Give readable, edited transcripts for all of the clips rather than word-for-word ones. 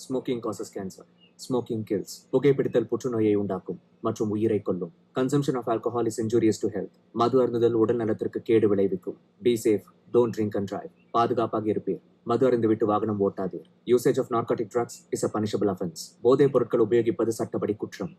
Smoking causes cancer. Smoking kills. புகைப்பிடித்தல் புற்றுநோயை உண்டாக்கும் மற்றும் உயிரை கொல்லும். Consumption of alcohol is injurious to health. மது அருந்துதல் உடல் நலத்திற்கு கேடு விளைவிக்கும். Be safe, don't drink and drive. பாதுகாப்பாக இருப்பீர். மது அருந்து விட்டு வாகனம் ஓட்டாதீர். Usage of narcotic drugs is a punishable offence. போதைப் பொருட்கள் உபயோகிப்பது சட்டப்படி குற்றம்.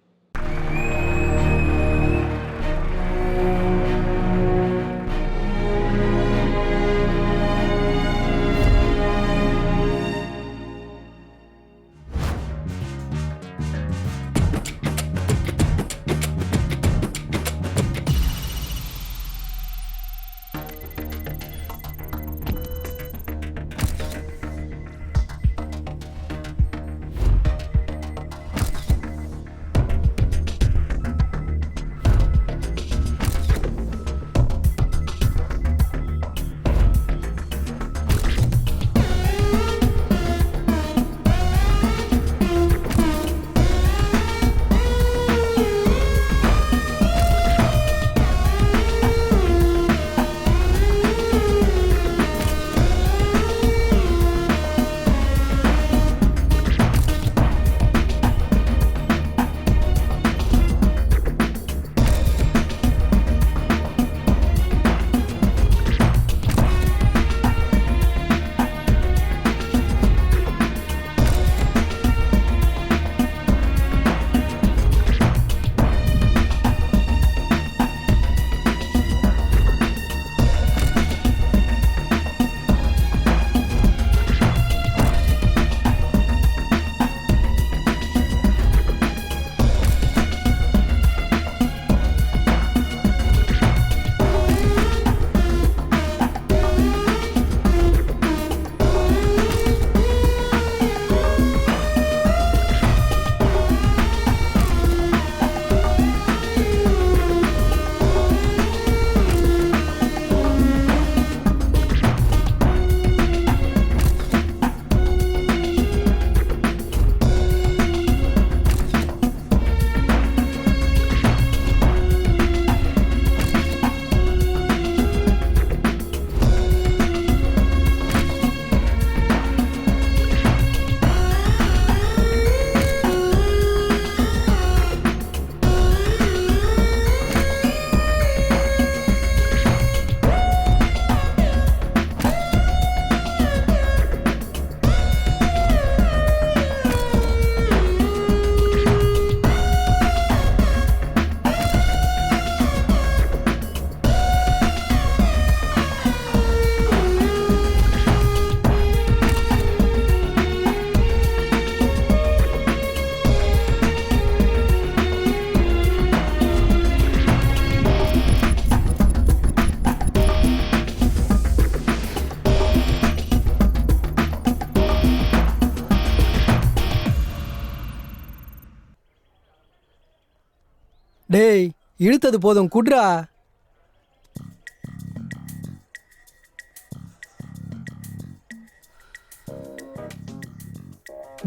டேய், இழுத்தது போதும், குட்ரா.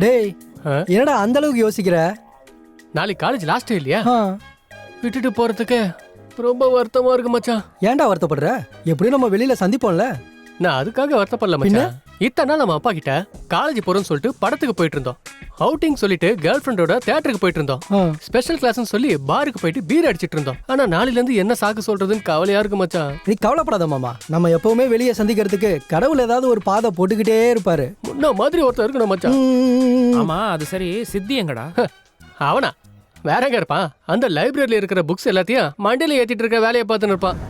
டேய், என்னடா அந்த அளவுக்கு யோசிக்கிற? நாளைக்கு காலேஜ் லாஸ்ட் இல்லையா? ஆ, விட்டுட்டு போறதுக்கு ரொம்ப வருத்தமா இருக்கு மச்சான். ஏன்டா வருத்தப்படுற? எப்படியும் நம்ம வெளியில சந்திப்போம்ல. நான் அதுக்காக வருத்தப்படல மச்சான். இத்தனை நாள் நம்ம அப்பா கிட்ட காலேஜ் போறோம்னு சொல்லிட்டு படத்துக்கு போயிட்டு இருந்தோம். அவுட்டிங் சொல்லிட்டு கேர்ள் ஃப்ரெண்டோட தியேட்டருக்கு போயிட்டு இருந்தோம். ஸ்பெஷல் கிளாஸ்னு சொல்லி பாருக்கு போயிட்டு பீர் அடிச்சிட்டு இருந்தோம். ஆனா நாளைல இருந்து என்ன சாக்கு சொல்றதுன்னு கவலையா இருக்கு மச்சான். நீ கவலைப்படாத மாமா, நம்ம எப்பவுமே வெளியே சந்திக்கிறதுக்கு கடவுள் ஏதாவது ஒரு பாதை போட்டுக்கிட்டே இருப்பாரு. முன்ன மாதிரி ஒருத்தர் இருக்கணும் மச்சான். ஆமா, அது சரி. சித்தி எங்கடா? அவனா வேற எங்க இருப்பான்? அந்த லைப்ரரியில இருக்கிற புக்ஸ் எல்லாத்தையும் மண்டியில ஏத்திட்டு இருக்க வேலையை பார்த்துன்னு இருப்பான்.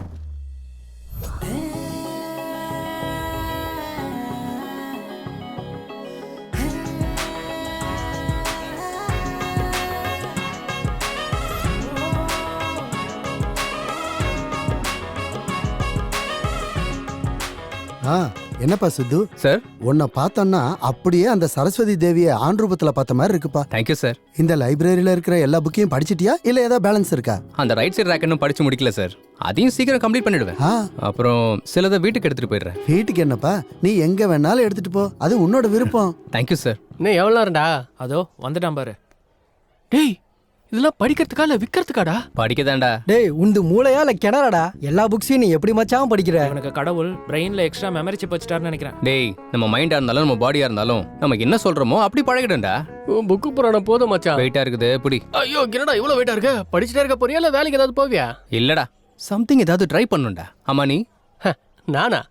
என்னப்பா சித்து சார், உன்னை பார்த்தோன்னா அப்படியே அந்த சரஸ்வதி தேவியை ஆண் ரூபத்துல பார்த்த மாதிரி இருக்குப்பா. Thank you sir. இந்த லைப்ரரியில இருக்கிற எல்லா புக்கையும் படிச்சிட்டியா இல்ல ஏதாவது பேலன்ஸ் இருக்கா? அந்த ரைட் சைடு ரேக் இன்னும் படிச்சு முடிக்கல சார். அதையும் சீக்கிரம் கம்ப்ளீட் பண்ணிடுவேன். அப்புறம் சிலதை வீட்டுக்கு எடுத்துட்டு போயிடுறேன். வீட்டுக்கு என்னப்பா, நீ எங்க வேணாலும் எடுத்துட்டு போ, அது உன்னோட விருப்பம். Thank you sir. இன்னும் எவ்வளோ நேரம்டா? அதோ வந்துட்டான் பாரு. டேய், இதெல்லாம் படிக்கிறதுக்கா இல்ல விக்கிறதுக்காடா? படிக்கதாண்டா. டேய் உந்து மூளையா இல்ல கிணறாடா? எல்லா புக்ஸையும் நீ எப்படி மச்சான் படிக்கிற? எனக்கு கடவுள் பிரெயின்ல எக்ஸ்ட்ரா மெமரி சிப் வச்சிட்டாருன்னு நினைக்கிறேன். டேய் நம்ம மைண்டா இருந்தாலும் நம்ம பாடியா இருந்தாலும் நமக்கு என்ன சொல்றோமோ அப்படி பழகிடும்டா. புக்கு புராணம் போதும் மச்சான். வெயிட்டா இருக்குது புடி. ஐயோ என்னடா இவ்வளவு வெயிட்டா இருக்க? படிச்சுட்டே இருக்க போறியா இல்ல வேலைக்கு ஏதாவது போவியா? இல்லடா சம்திங் ஏதாவது ட்ரை பண்ணுண்டா. ஆமா நீ? நானா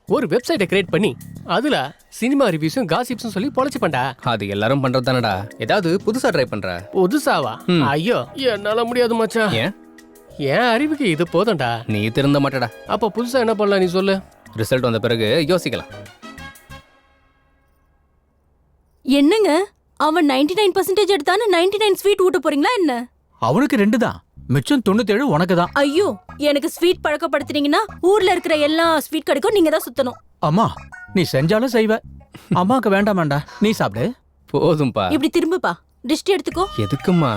ஒரு வெப்சைட்டை கிரியேட் பண்ணி அதுல சினிமா ரிவ்யூஸும் காசிப்ஸும் சொல்லி பொழைச்சுப்பேன்டா. அது எல்லாரும் பண்றது தானடா. ஏதாவது புதுசா ட்ரை பண்ற? புதுசாவா? ஐயோ என்னால முடியாது மச்சான். ஏன்? என் அறிவுக்கு இது போதும்டா. நீ திருந்த மாட்டடா. அப்ப புதுசா என்ன பண்ணலாம் நீ சொல்லு. ரிசல்ட் வந்த பிறகு யோசிக்கலாம். என்னங்க அவன் 99% எடுத்தான்னு 99 ஸ்வீட் ஊட்ட போறீங்களா என்ன? அவனுக்கு 2 தான், மிச்சம் 97 உனக்கு தான். ஐயோ எனக்கு ஸ்வீட் பழக்கப்படுத்துனீங்கன்னா ஊர்ல இருக்கிற எல்லா ஸ்வீட் கடைக்கும் நீங்க தான் சுத்தணும். அம்மா நீ செஞ்சாலும் செய்வ, அம்மாக்கு வேண்டாமாண்டா, நீ சாப்பிடு. போதும்பா. இப்படி திரும்புப்பா, டிஸ்ட் எடுத்துக்கோ. எதுக்குமா?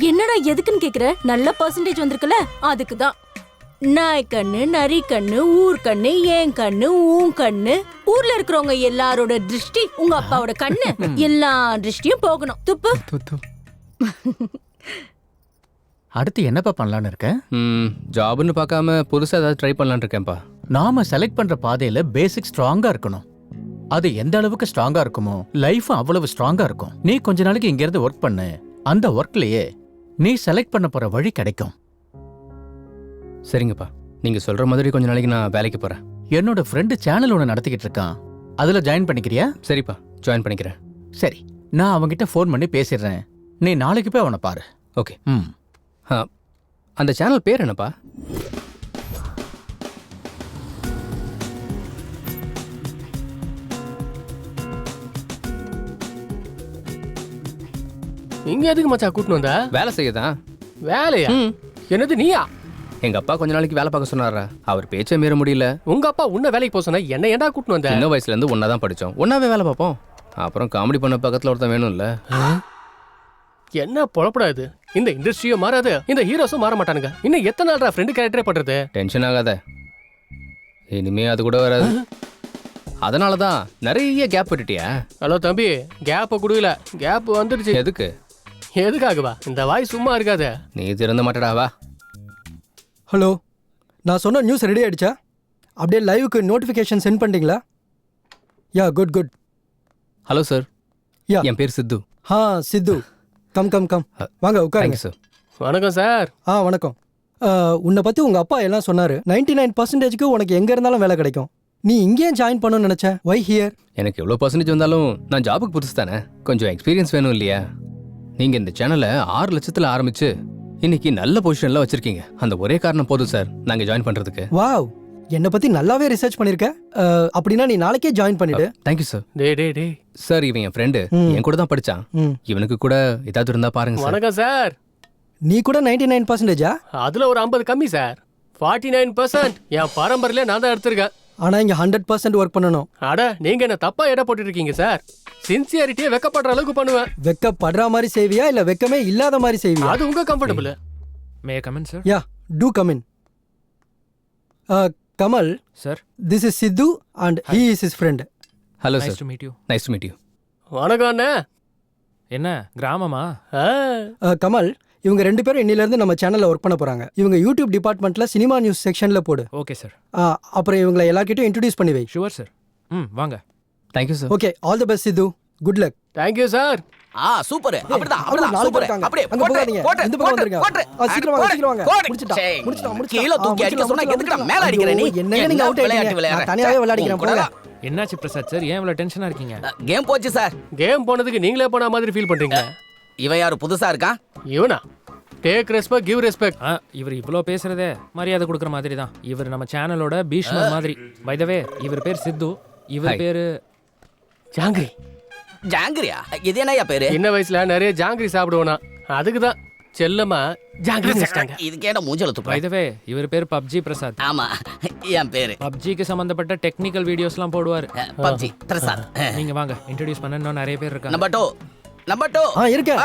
என்னடா எதுக்குன்னு கேக்குற? நல்ல பர்சன்டேஜ் வந்திருக்குல்ல அதுக்கு தான். நாய் கண்ணு, நரி கண்ணு, ஊர் கண்ணு, ஏன் கண்ணு, ஊன் கண்ணு, ஊர்ல இருக்கிறவங்க எல்லாரோட திருஷ்டி உங்க அப்பாவோட கண்ணு, எல்லா திருஷ்டியும் போகணும். துப்பு. அடுத்து என்னப்பா பண்ணலான்னு இருக்க? ஜாப்னு பார்க்காம புதுசா ஏதாவது ட்ரை பண்ணலான்னு இருக்கேன்ப்பா. நாம செலக்ட் பண்ற பாதையில பேசிக் ஸ்ட்ராங்கா இருக்கணும். அது எந்த அளவுக்கு ஸ்ட்ராங்கா இருக்குமோ லைஃப் அவ்வளவு ஸ்ட்ராங்கா இருக்கும். நீ கொஞ்ச நாளைக்கு இங்க இருந்து ஒர்க் பண்ணு, அந்த ஒர்க்லயே நீ செலக்ட் பண்ண போற வழி கிடைக்கும். சரிங்கப்பா, நீங்க சொல்ற மாதிரி கொஞ்ச நாளைக்கு நான் வேலைக்கு போறேன். என்னோட ஃப்ரெண்டு சேனல் ஒன்று நடத்திக்கிட்டு இருக்கான், அதுல ஜாயின் பண்ணிக்கிறியா? சரிப்பா, ஜாயின் பண்ணிக்கிறேன். சரி, நான் அவன்கிட்ட ஃபோன் பண்ணி பேசிடுறேன். நீ நாளைக்கு போய் அவனை பாரு. ஓகே. அந்த சேனல் பேர் என்னப்பா? இங்க எதுக்கு மச்சான் கூட்டிட்டு வந்த? வேலை செய்யதான். வேலையா? என்னது நீயா? எங்க அப்பா கொஞ்ச நாளைக்கு வேலை பார்க்க சொன்னாரா, அவர் பேச்சே மீற முடியல. உங்க அப்பா உன்ன வேலைக்கு போக சொன்னா என்ன ஏன்டா கூட்டிட்டு வந்த? சின்ன வயசுல இருந்து ஒன்னா தான் படிச்சோம், ஒன்னாவே வேலை பார்ப்போம். அப்புறம் காமெடி பண்ண பக்கத்துல ஒருத்தன் வேணும்ல. என்ன பொழப்படாது? இந்த இண்டஸ்ட்ரியும் மாறாது, இந்த ஹீரோஸும் மாற மாட்டானுங்க. இன்னும் எத்தனை நாள்டா ஃப்ரெண்டு கேரக்டரே பண்றது? டென்ஷன் ஆகாத, இனிமே அது கூட வராது. அதனாலதான் நிறைய கேப் விட்டுட்டியா? ஹலோ தம்பி, கேப்ப குடுக்கல, கேப் வந்துடுச்சு. எதுக்கு? எதுக்காகவா? இந்த வாய் சும்மா இருக்காத. நீ திறந்த மாட்டடாவா? ஹலோ, நான் சொன்ன நியூஸ் ரெடி ஆயிடுச்சா? அப்படியே லைவுக்கு நோட்டிஃபிகேஷன் சென்ட் பண்ணிட்டீங்களா? Yeah good good. Hello sir. Yeah, என் பேர் Siddhu. Siddhu. Come come come, வாங்க உட்காருங்க சார். வணக்கம் சார். வணக்கம். உன்னை பற்றி உங்கள் அப்பா எல்லாம் சொன்னார். 99%க்கு உனக்கு எங்கே இருந்தாலும் வேலை கிடைக்கும். நீ இங்கேயே ஜாயின் பண்ணணும்னு நினச்சேன். வை ஹியர்? எனக்கு எவ்வளோ பர்சன்டேஜ் வந்தாலும் நான் ஜாபுக்கு புதுசு தானே, கொஞ்சம் எக்ஸ்பீரியன்ஸ் வேணும் இல்லையா? நீங்கள் இந்த சேனலை 6 லட்சத்தில் ஆரம்பிச்சு இன்னைக்கு நல்ல பொசிஷனில் வச்சிருக்கீங்க. அந்த ஒரே காரணம் போதும் சார் நாங்கள் ஜாயின் பண்ணுறதுக்கு. வாவ், என்னை பற்றி நல்லாவே ரிசர்ச் பண்ணியிருக்க. அப்படின்னா நீ நாளைக்கே ஜாயின் பண்ணிடு. Thank you sir. டே சார், இவன் என் ஃப்ரெண்டு, என் கூட தான் படிச்சான். இவனுக்கு கூட ஏதாவது இருந்தா பாருங்க சார். வணக்கம் சார். நீ கூட 99%? அதுல ஒரு 50 கம்மி சார். 49% என் பரம்பரையில நான் தான் எடுத்திருக்கேன். ஆனா இங்க 100% ஒர்க் பண்ணணும். அட நீங்க என்ன தப்பா எடை போட்டு இருக்கீங்க சார். சின்சியாரிட்டியை வெக்கப்படுற அளவுக்கு பண்ணுவேன். வெக்கப்படுற மாதிரி செய்வியா இல்ல வெக்கமே இல்லாத மாதிரி செய்வியா? அது உங்க comfortable. May come in sir? Yeah, to come in. Kamal, sir, this is Sidhu and he is his friend. Hello nice sir. to meet you. Nice to meet you. வணக்கம் அண்ணா. என்ன கிராமமா? கமல், இவங்க 2 பேரும் இன்னில இருந்து நம்ம சேனல்ல ஒர்க் பண்ண போறாங்க. இவங்க யூடியூப் டிபார்ட்மெண்ட்ல சினிமா நியூஸ் செக்ஷன்ல போடு. Okay sir. அப்புறம் இவங்களை எல்லார்கிட்டயும் இன்ட்ரோடியூஸ் பண்ணி வை. Sure sir. வாங்க. Thank you sir. Okay, all the best Siddhu. Good luck. Thank you sir. Super. அப்படிதான் சூப்பர். அப்படியே அங்க போகாதீங்க. இந்த பக்கம் வந்துருங்க. சீக்கிரம் வாங்க. முடிச்சிட்டோம். கீழ தூக்கி அடிக்க சொன்னா எதுக்குடா மேல அடிக்கற நீ? என்னங்க நீங்க அவுட் ஆயிட்டீங்க. நான் தனியாவே விளையாடிக்கிறேன் போங்க. என்னாச்சு பிரசாத் சார், ஏன் இவ்வளவு டென்ஷனா இருக்கீங்க? கேம் போச்சு சார். கேம் போனதுக்கு நீங்களே போன மாதிரி ஃபீல் பண்றீங்க. இவன் யாரு புதுசா இருக்கான்? இவனா? Take respect, give respect. இவர் இவ்ளோ பேசுறதே மரியாதை கொடுக்குற மாதிரி தான். இவர் நம்ம சேனலோட பீஷ்மர் மாதிரி. பை தி வே, இவர் பேர் சித்து, இவர் பேரு ஜாங்கிரி. ஜாங்கிரியா? இது என்னையா பேரு? சின்ன வயசுல நிறைய ஜாங்கிரி சாப்பிடுவோனா, அதுக்கு தான் செல்லமா ஜாங்கிரி வச்சிட்டாங்க. இது கேட்ட மூஞ்சல துப்பு. பை தி வே, இவர் பேர் பப்ஜி பிரசாத். ஆமா, என் பேரு. பப்ஜிக்கு சம்பந்தப்பட்ட டெக்னிக்கல் வீடியோஸ்லாம் போடுவார். பப்ஜி பிரசாத். நீங்க வாங்க, இன்ட்ரோ듀ce பண்ண இன்னும் நிறைய பேர் இருக்காங்க. நம்பர் 2 இருக்கேன்.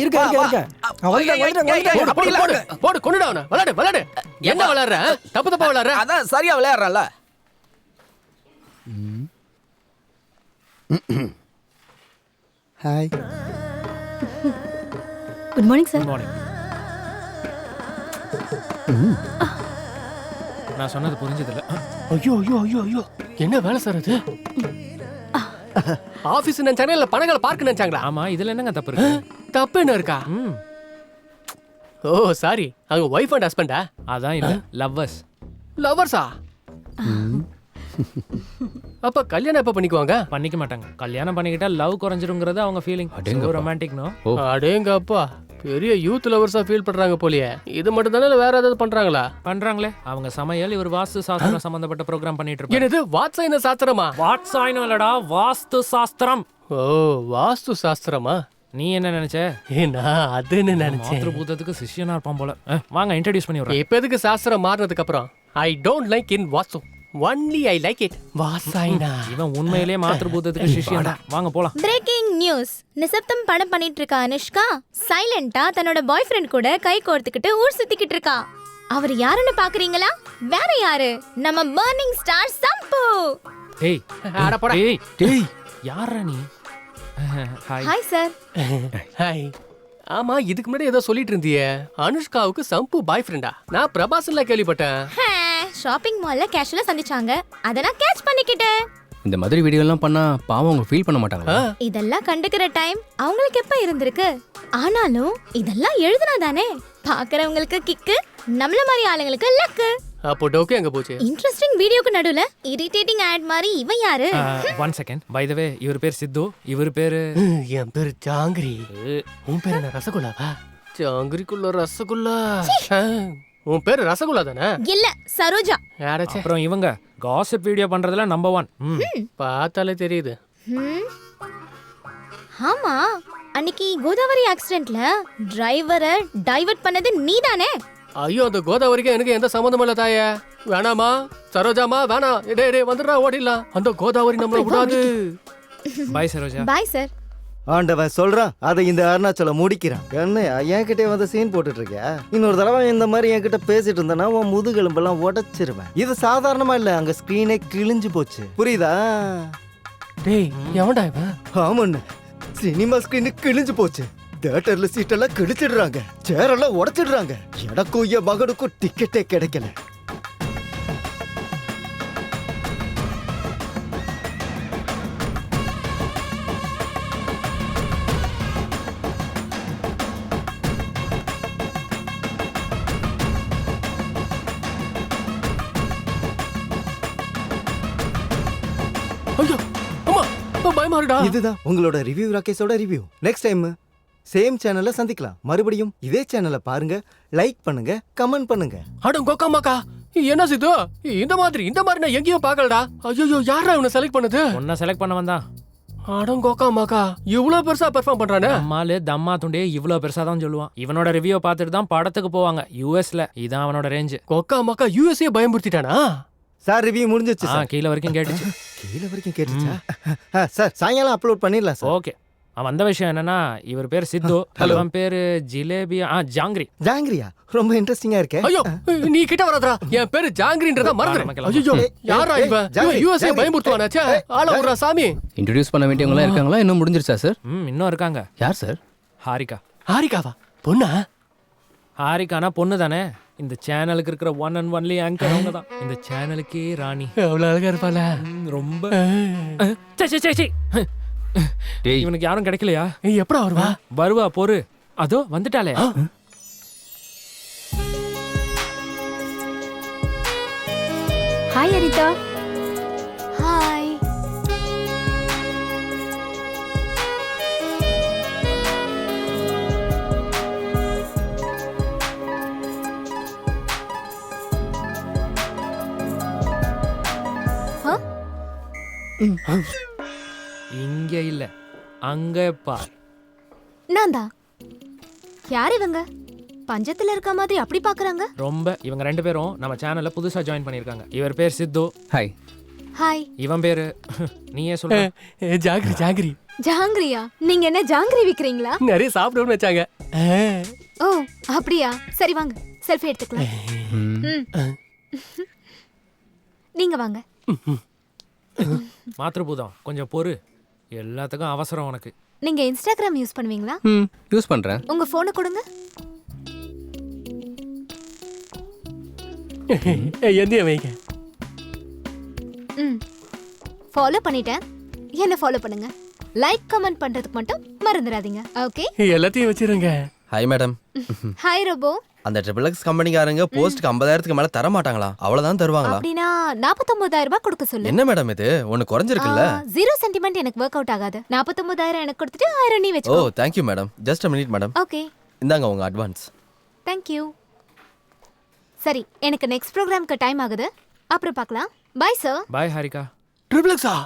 இருக்கேன். போடு கொன்னுடா அவனை. விளையாடு. என்ன விளையாடுற? தப்பு விளையாடுற. அதான் சரியா விளையாடுறல. Hi. Good morning sir. Morning. நான் சொன்னது புரிஞ்சதில்ல. ஐயோ ஐயோ ஐயோ ஐயோ என்ன வேலை சார் அது? ஆபீஸ் நினைச்சாங்க இல்ல பணங்களை பார்க்க நினைச்சாங்களா? ஆமா, இதுல என்னங்க தப்பு இருக்கு? தப்பு என்ன இருக்கா? ம், ஓ சாரி, அவங்க ஒய்ஃப் அண்ட் ஹஸ்பண்டா? அதான் இல்ல, லவ்வர்ஸ். லவர்ஸா? அப்ப கல்யாணம் எப்ப பண்ணிக்குவாங்க? பண்ணிக்க மாட்டாங்க. கல்யாணம் பண்ணிக்கிட்டா லவ் குறைஞ்சிருங்கிறது அவங்க ஃபீலிங். அடேங்கப்பா. Romantic no. அடேங்கப்பா, பெரிய யூத் லவர்ஸா ஃபீல் பண்றாங்க போலியே. இது மட்டும் தானே, வேற ஏதாவது பண்றாங்களா? பண்றாங்களே அவங்க சமையல், இவர் வாஸ்து சாஸ்திரம் சம்பந்தப்பட்ட ப்ரோக்ராம் பண்ணிட்டு இருப்பாரு. என்னது வாட்ஸ்ஐன சாஸ்திரமா? வாட்ஸாயினும் இல்லடா, வாஸ்து சாஸ்திரம். ஓ வாஸ்து சாஸ்திரமா? நீ என்ன நினைச்ச? நான் அதுன்னு நினைச்சேன். மாத்ருபூதத்துக்கு சிஷ்யனா இருப்பான் போல. வாங்க இன்ட்ரோடியூஸ் பண்ணி விடுறேன். இப்ப எதுக்கு சாஸ்திரம் மாறினதுக்கு அப்புறம் I don't like in vastu, only I like it வாசாயினா. இவன் உண்மையிலேயே மாத்ருபூதத்துக்கு சிஷ்யன். வாங்க போலாம். Breaking news. நிசப்தம் படம் பண்ணிட்டு இருக்க அனுஷ்கா சைலண்டா தன்னோட பாய் ஃப்ரெண்ட் கூட கை கோர்த்துக்கிட்டு ஊர் சுத்திக்கிட்டு இருக்கா. அவர் யாருன்னு பாக்குறீங்களா? வேற யாரு, நம்ம பர்னிங் ஸ்டார் சம்பு. டேய் அட போடா. டேய் டேய் யாரா நீ? ஹாய். Hi sir. ஹாய். ஆமா, இதுக்கு முன்னாடி ஏதோ சொல்லிட்டு இருந்தியே, அனுஷ்காவுக்கு சம்பு பாய் ஃப்ரெண்டா? நான் பிரபாஸ்ல கேள்விப்பட்டேன். ஷாப்பிங் மால்ல கேஷுவலா சந்திச்சாங்க, அத நான் கேட்ச் பண்ணிக்கிட்டேன். இந்த மாதிரி வீடியோ எல்லாம் பண்ணா பாவம் அவங்க ஃபீல் பண்ண மாட்டாங்களா? இதெல்லாம் கண்டுக்கிற டைம் அவங்களுக்கு எப்ப இருந்திருக்கு? ஆனாலும் இதெல்லாம் எழுதுனா தானே பாக்குறவங்களுக்கு கிக்கு, நம்மள மாதிரி ஆளுங்களுக்கு லக்கு. அப்போ டோக்கே எங்க போச்சு? இன்ட்ரெஸ்டிங் வீடியோக்கு நடுவுல இரிட்டேட்டிங் ஆட் மாதிரி இவன் யாரு? 1 செகண்ட். பை த வே, இவர் பேர் சித்து, இவர் பேரு என் பேரு ஜாங்கிரி. உன் பேர் என்ன ரசகுல்லாவா? ஜாங்கிரிக்குள்ள ரசகுல்லா. உன் பேரு ரசகுல்லா தானே? இல்ல, சரோஜா. யாராச்சே? அப்புறம் இவங்க காசிப் வீடியோ பண்றதுல நம்பர் 1. பார்த்தாலே தெரியுது. ஆமா, அன்னைக்கு கோதாவரி ஆக்சிடென்ட்ல டிரைவரை டைவர்ட் பண்ணது நீதானே? ஐயோ, அந்த கோதாவரிக்கு எனக்கு எந்த சம்மந்தமும் இல்ல தாயே. வேணாமா சரோஜாமா, வேணாம். டே வந்துடுறா, ஓடிடலாம். அந்த கோதாவரி நம்மள விடாது. பை சரோஜா. Bye sir. ஆண்டவன் சொல்றான், அதை இந்த அருணாச்சலம் முடிக்கிறான். என்ன என்கிட்ட வந்து சீன் போட்டுட்டு இருக்கியா? இன்னொரு தடவை இந்த மாதிரி என்கிட்ட பேசிட்டு இருந்தேன்னா உன் முதுகெலும்பெல்லாம் உடைச்சிருவேன். இது சாதாரணமா இல்ல, அங்க ஸ்கிரீனே கிழிஞ்சு போச்சு, புரியுதா? டேய் எவன்டா இவன்? ஆமாண்ண, சினிமா ஸ்கிரீனு கிழிஞ்சு போச்சு. தியேட்டர்ல சீட்டெல்லாம் கிழிச்சிடுறாங்க, சேரெல்லாம் உடைச்சிடுறாங்க. எனக்கும் என் மகனுக்கும் டிக்கெட்டே கிடைக்கல. ஐயோ அம்மா, பயமா இருக்குடா. இதுதான் உங்களோட ரிவ்யூ, ராகேஷோட ரிவ்யூ. நெக்ஸ்ட் டைம் சேம் சேனல்ல சந்திக்கலாம். மறுபடியும் இதே சேனலை பாருங்க, லைக் பண்ணுங்க, கமெண்ட் பண்ணுங்க. அட கோக்காமாக்கா, என்ன சித்து இந்த மாதிரி நான் எங்கேயும் பார்க்கலடா. ஐயோ, யாரா இவனை செலக்ட் பண்ணது? உன்னை செலக்ட் பண்ண வந்தான். அடங்கோக்காமாக்கா, இவ்வளவு பெருசா பெர்ஃபார்ம் பண்றானே. அம்மாலு தம்மா துண்டே இவ்வளவு பெருசா தான் சொல்லுவான். இவனோட ரிவ்யூ பார்த்துட்டு தான் படத்துக்கு போவாங்க யூஎஸ்ல. இதான் அவனோட ரேஞ்சு. கோக்காமாக்கா யூஎஸ்ஏ பயமுறுத்திட்டானா? சார் ரிவ்யூ முடிஞ்சிச்சு சார். கீழே வரைக்கும் கேட்டுச்சு. கீழே வரைக்கும் கேட்டுச்சா? சார் சாயங்காலம் அப்லோட் பண்ணிடலாம் சார். ஓகே. வந்த விஷயம் என்னன்னா, இவர் பேர் சித்து, அவன் பேரு ஜிலேபியா ஜாங்கிரி. ஜாங்கிரியா? ரொம்ப இன்ட்ரெஸ்டிங்கா இருக்கே. ஐயோ, நீ கிட்ட வராதடா. என் பேரு ஜாங்கிரின்றத மறந்துறேன். ஐயோ, யாரா இவன்? யூஎஸ்ஏ பயமுறுத்துவானா? ச்சே, ஆள விடுறா சாமி. இன்ட்ரோடியூஸ் பண்ண வேண்டியவங்க இருக்காங்களா? இன்னும் முடிஞ்சிருச்சா சார்? இன்னும் இருக்காங்க. யார் சார்? ஹாரிகா. ஹாரிகாவா? பொண்ணா? ஹாரிகானா பொண்ணு தானே. இந்த சேனலுக்கு இருக்கிற ஒன் அண்ட் ஒன்லி ஆங்கர் அவங்க தான். இந்த சேனலுக்கே ராணி. எவ்வளவு அழகா இருப்பாள. ரொம்ப இவனுக்கு யாரும் கிடைக்கலையா? எப்படா வருவா? வருவா பொறு. அதோ வந்துட்டாளே. ஹாய் அரிதா. ஹாய். இங்க இல்ல, அங்க பார். நான் தான். யார் இவங்க? பஞ்சத்துல இருக்க மாதிரி அப்படி பாக்குறாங்க. ரொம்ப இவங்க 2 பேரும் நம்ம சேனல்ல புதுசா ஜாயின் பண்ணிருக்காங்க. இவர் பேர் சித்து. ஹாய். ஹாய். இவன் பேரு நீயே சொல்லு. ஜாங்கிரி. ஜாங்கிரி ஜாங்கிரியா? நீங்க என்ன ஜாங்கிரி விக்கிறீங்களா? நிறைய சாப்பிடணும்னு வச்சாங்க. ஓ அப்படியா? சரி வாங்க, செல்ஃபி எடுத்துக்கலாம். நீங்க வாங்க. மாத்ருபூதம் கொஞ்சம் பொறு. எல்லாத்துக்கும் அவசரம் உனக்கு. நீங்க இன்ஸ்டாகிராம் யூஸ் பண்ணுவீங்களா? யூஸ் பண்றேன். உங்க போனை கொடுங்க. எந்தைய வைங்க. ஃபாலோ பண்ணிட்டேன். என்ன ஃபாலோ பண்ணுங்க. லைக் கமெண்ட் பண்றதுக்கு மட்டும் மறந்துடாதீங்க. ஓகே? எல்லாத்தையும் வச்சிருங்க. Hi madam. Hi robo. அந்த XXX கம்பெனிக்காரங்க போஸ்ட்க்கு 50,000க்கு மேல தர மாட்டாங்களா? அவ்வளவுதான் தருவாங்களா? அப்படினா 49,000 ரூபாய் கொடுக்க சொல்லு. என்ன மேடம் இது? ஒன்னு குறஞ்சிருக்குல்ல? 0 சென்டிமெண்ட் எனக்கு வொர்க் அவுட் ஆகாது. 49,000 எனக்கு கொடுத்துட்டு 1000 நீ வெச்சுக்கோ. ஓ, thank you madam. Just a minute madam. Okay. இந்தாங்க உங்க அட்வான்ஸ். Thank you. சரி, எனக்கு நெக்ஸ்ட் ப்ரோகிராம்க்கு டைம் ஆகுது. அப்புறம் பார்க்கலாம். Bye sir. பை ஹாரிகா. ட்ரிபிள்எக்ஸா?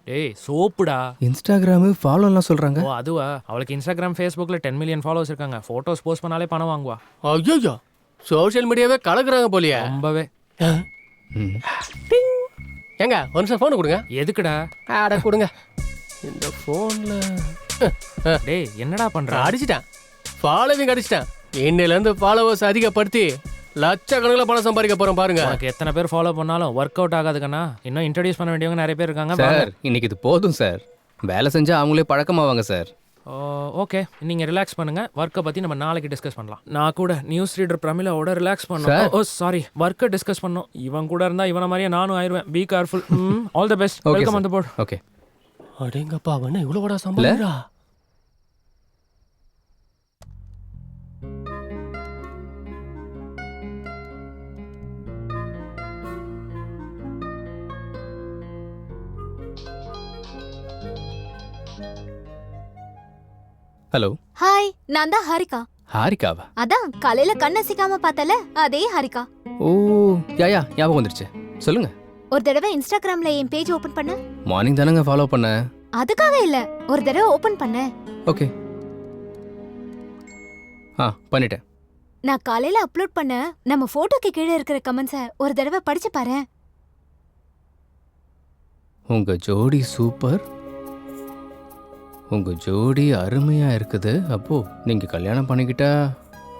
டேய் சோப்புடா. இன்ஸ்டாகிராம் ஃபாலோலாம் சொல்றாங்க. ஓ அதுவா? அவளுக்கு இன்ஸ்டாகிராம் ஃபேஸ்புக்ல 10 மில்லியன் ஃபாலோவர்ஸ் இருக்காங்க. போட்டோஸ் போஸ்ட் பண்ணாலே பணம் வாங்குவா. ஐயோ, சோஷியல் மீடியாவே கலக்குறாங்க போலியே. ரொம்பவே. ஏங்க ஒரு நிமிஷம் ஃபோன் கொடுங்க. எதுக்குடா? அட கொடுங்க. இந்த ஃபோன்ல டேய் என்னடா பண்ற? அடிச்சிட்டேன். ஃபாலோவிங் அடிச்சிட்டேன். இன்னையில இருந்து ஃபாலோவர்ஸ் அதிகப்படுத்தி லட்சக்கணக்கில் பணம் சம்பாதிக்க போறோம் பாருங்க. உனக்கு எத்தனை பேர் ஃபாலோ பண்ணாலும் ஒர்க் அவுட் ஆகாதுக்கண்ணா. இன்னும் இன்ட்ரோடியூஸ் பண்ண வேண்டியவங்க நிறைய பேர் இருக்காங்க. சார் இன்னைக்கு இது போதும் சார். வேலை செஞ்சா அவங்களே பழக்கமாவாங்க சார். ஓகே, நீங்க ரிலாக்ஸ் பண்ணுங்க. ஒர்க்கை பத்தி நம்ம நாளைக்கு டிஸ்கஸ் பண்ணலாம். நான் கூட நியூஸ் ரீடர் பிரமிளாவோட ரிலாக்ஸ் பண்ணோம். ஓ சாரி, ஒர்க்கை டிஸ்கஸ் பண்ணோம். இவன் கூட இருந்தா இவன மாதிரியே நானும் ஆயிருவேன். Be careful. All the best. Welcome on the board. Okay. அடேங்கப்பா, அவன இவ்வளவுடா சம்பாதிக்கிறா. ஹலோ. ஹாய், நான் தான் ஹாரிகா. ஹாரிகாவா? அதான் காலையில கண்ணசிக்காம பார்த்தல, அதே ஹாரிகா. ஓ யா ஞாபகம் வந்துருச்சு. சொல்லுங்க. ஒரு தடவை இன்ஸ்டாகிராம்ல என் பேஜ் ஓபன் பண்ண. மார்னிங் தானங்க ஃபாலோ பண்ண. அதுக்காக இல்ல, ஒரு தடவை ஓபன் பண்ண. ஓகே. பண்ணிட்டேன். நான் காலையில அப்லோட் பண்ண நம்ம போட்டோக்கு கீழே இருக்கிற கமெண்ட்ஸை ஒரு தடவை படிச்சு பாரு. உங்க ஜோடி சூப்பர். உங்க ஜோடி அருமையா இருக்குது. அப்போ நீங்க கல்யாணம் பண்ணிக்கிட்டா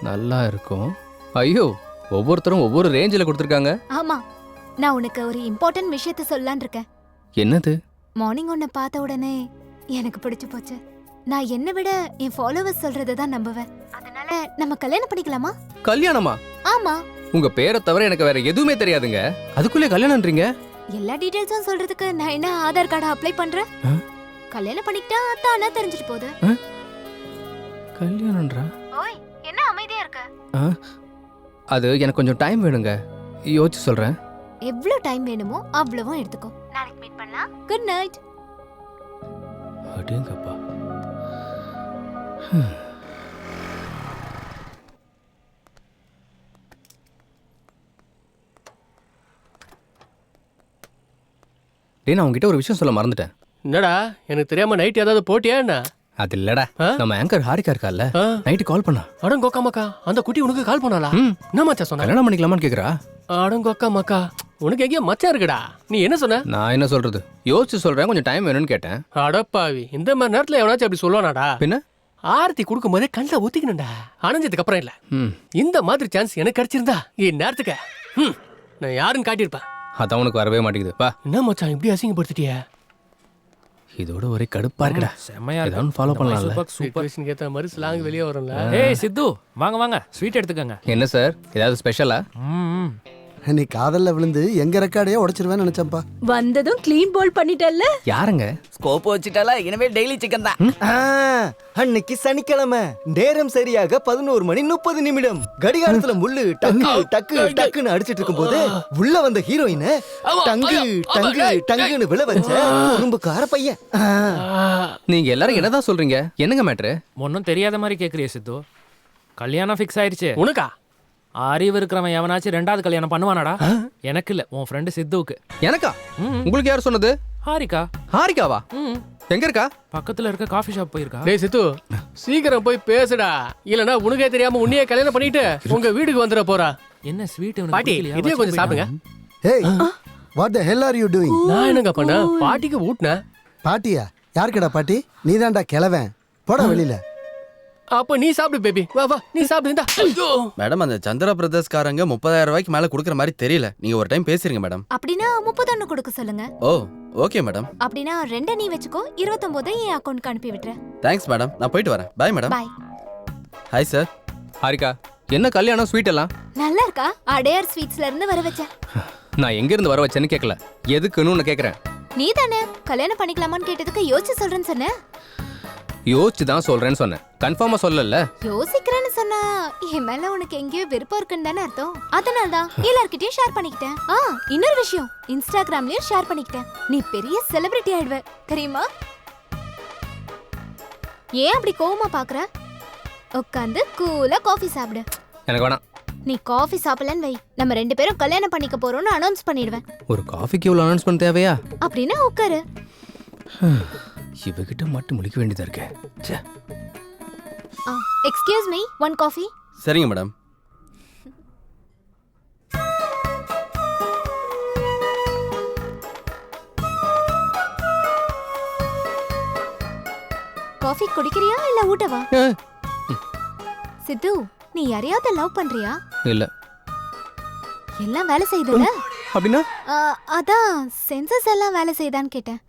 நல்லா இருக்கும். ஐயோ, ஒவ்வொருத்தரும் ஒவ்வொரு ரேஞ்சில் கொடுத்துருக்காங்க. ஆமா, நான் உனக்கு ஒரு இம்பார்ட்டன்ட் விஷயத்த சொல்லலான் இருக்கேன். என்னது? மார்னிங் உன்னை பார்த்த உடனே எனக்கு பிடிச்சு போச்சு. நான் என்னை விட என் ஃபாலோவர்ஸ் சொல்றதை தான் நம்புவேன். அதனால நம்ம கல்யாணம் பண்ணிக்கலாமா? கல்யாணமா? ஆமா. உங்க பேரை தவிர எனக்கு வேற எதுவுமே தெரியாதுங்க. அதுக்குள்ளே கல்யாணம்ன்றீங்க? எல்லா டீடைல்ஸும் சொல்றதுக்கு நான் என்ன ஆதார் கார்டை அப்ளை பண்றேன்? கல்யாணம் பண்ணிக்கிட்டா தானா தெரிஞ்சிட்டு போகுது. கல்யாணம்ன்றா? ஓய், என்ன அமைதியா இருக்க? அது எனக்கு கொஞ்சம் டைம் வேணுங்க. யோசிச்சு சொல்றேன். எவ்வளவு டைம் வேணுமோ அவ்வளவும் எடுத்துக்கோ. நாளைக்கு மீட் பண்ணலாம். Good night. அடேங்கப்பா. நான் உங்ககிட்ட ஒரு விஷயம் சொல்ல மறந்துட்டேன். என்னடா, எனக்கு தெரியாம நைட் ஏதாவது போட்டியா என்ன? அது இல்லடா, நம்ம ஆங்கர் ஹாரிகா இருக்கால, நைட்டு கால் பண்ணா. அடங்கொக்கா மக்கா, அந்த குட்டி உனக்கு கால் பண்ணாளா? என்ன மச்சா சொன்ன? கல்யாணம் பண்ணிக்கலாமான்னு கேக்குறா. அடங்கொக்கா மக்கா, உனக்கு எங்கேயா மச்சா இருக்குடா. நீ என்ன சொன்ன? நான் என்ன சொல்றது, யோசிச்சு சொல்றேன், கொஞ்சம் டைம் வேணும்னு கேட்டேன். அடப்பாவி, இந்த மாதிரி நேரத்துல எவனாச்சும் அப்படி சொல்லுவானாடா? பின்ன ஆரத்தி கொடுக்கும் போதே கண்ணில் ஊத்திக்கணும்டா. அணைஞ்சதுக்கு அப்புறம் இல்ல. இந்த மாதிரி சான்ஸ் எனக்கு கிடைச்சிருந்தா இந்நேரத்துக்கு நான் யாருன்னு காட்டியிருப்பேன். அதான் உனக்கு வரவே மாட்டேங்குது. பா. என்ன மச்சான் இப்படி அசிங்கப்படுத்திட்டிய? இதோட ஒரே கடுப்பா இருக்குடா. செமையா இருக்கு. ஏதாவது ஃபாலோ பண்ணலாம்ல. சிச்சுவேஷனுக்கு ஏத்த மாதிரி ஸ்லாங் வெளியே வரும்ல. ஏய் சித்து, வாங்க வாங்க, ஸ்வீட் எடுத்துக்கங்க. என்ன சார், ஏதாவது ஸ்பெஷலா? நீ காதல்ல விழுந்து எங்க ரெக்கார்டையே உடைச்சிருவேன்னு நினைச்சப்பா. வந்ததும் க்ளீன் போல் பண்ணிட்டல்ல. யாருங்க? ஸ்கோப் வச்சிட்டால, இனிமே டெய்லி சிக்கன் தான். அன்னைக்கு சனிக்கிழமை நேரம் சரியாக 11:30 கடிகாரத்துல முள்ளு டக்கு டக்கு டக்குன்னு அடிச்சிட்டு இருக்கும் போது உள்ள வந்த ஹீரோயின் டங்கு டங்கு டங்குன்னு விழ வச்ச குறும்புக்கார பையன். நீங்க எல்லாரும் என்னதான் சொல்றீங்க? என்னங்க மேட்ரு? ஒன்னும் தெரியாத மாதிரி கேக்குறிய சித்து. கல்யாணம் ஃபிக்ஸ் ஆயிருச்சு. உனக்கா? அறிவு இருக்கிறவன் எவனாச்சும் ரெண்டாவது கல்யாணம் பண்ணுவானாடா? எனக்கு இல்ல, உன் ஃப்ரெண்டு சித்துவுக்கு. எனக்கா? உங்களுக்கு யார் சொன்னது? ஹாரிகா. ஹாரிகாவா? எங்க இருக்கா? பக்கத்துல இருக்க காஃபி ஷாப் போயிருக்கா. டேய் சித்து, சீக்கிரம் போய் பேசுடா, இல்லனா உனக்கே தெரியாம உன்னையே கல்யாணம் பண்ணிட்டு உங்க வீட்டுக்கு வந்துட போறா. என்ன ஸ்வீட் பாட்டி, இதே கொஞ்சம் சாப்பிடுங்க. Hey, what the hell are you doing? நான் என்னங்க பண்ண? பாட்டிக்கு ஊட்னேன். பாட்டியா? யாருக்குடா பாட்டி? நீதான்டா கிழவன். போடா வெளியில. அப்ப நீ சாப்பிடு பேபி. வா வா நீ சாப்பிடு. இந்தா. ஐயோ. மேடம் அந்த சந்திரா பிரதர்ஸ்காரங்க 30,000 ரூபாய்க்கு மேல கொடுக்குற மாதிரி தெரியல. நீங்க ஒரு டைம் பேசுறீங்க மேடம். அப்படின்னா 31 கொடுக்க சொல்லுங்க. Oh okay madam. அப்படின்னா 2 நீ வச்சுக்கோ, 29 என் அக்கவுண்ட்க்கு அனுப்பி விட்டுறேன். Thanks madam. நான் போயிட்டு வரேன். Bye madam. Bye. Hi sir. Harika, என்ன கல்யாணம் ஸ்வீட் எல்லாம்? நல்லா இருக்கா? அடையார் ஸ்வீட்ஸ்ல இருந்து வர வச்சேன். நான் எங்க இருந்து வர வச்சேன்னு கேட்கல, எதுக்குன்னு உன்னை கேட்கறேன். நீ தானே கல்யாணம் பண்ணிக்கலாமான்னு கேட்டதுக்கு யோசிச்சு சொல்றேன்னு சொன்ன. யோசிச்சு தான் சொல்றேன்னு சொன்னேன், கன்ஃபார்மா சொல்லல. யோசிக்கிறேன்னு சொன்னா என் மேல உனக்கு எங்கேயோ விருப்பம் இருக்குன்னு தானே அர்த்தம். அதனால தான் எல்லார்கிட்டயும் ஷேர் பண்ணிக்கிட்டேன். இன்னொரு விஷயம், இன்ஸ்டாகிராம்லயும் ஷேர் பண்ணிக்கிட்டேன். நீ பெரிய செலிபிரிட்டி ஆயிடுவ தெரியுமா? ஏன் அப்படி கோவமா பாக்குற? உட்காந்து கூலா காஃபி சாப்பிடு. எனக்கு வேணாம். நீ காஃபி சாப்பிடலன்னு வை, நம்ம 2 பேரும் கல்யாணம் பண்ணிக்க போறோம்னு அனௌன்ஸ் பண்ணிடுவேன். ஒரு காஃபிக்கு இவ்வளவு அனௌன்ஸ்மெண்ட் தேவையா? அப்படின்னா உட்காரு. இவகிட்ட மட்டும் முழிக்க வேண்டியதா இருக்கே. Excuse me, 1 coffee. சரிங்க மேடம். காஃபி குடிக்கிறியா இல்ல ஊட்டவா? சித்து, நீ யாரையாவது லவ் பண்றியா? இல்ல. எல்லாம் வேலை செய்யுதுல? அப்படின்னா அதான் சென்சஸ் எல்லாம் வேலை செய்தான்னு கேட்டேன்.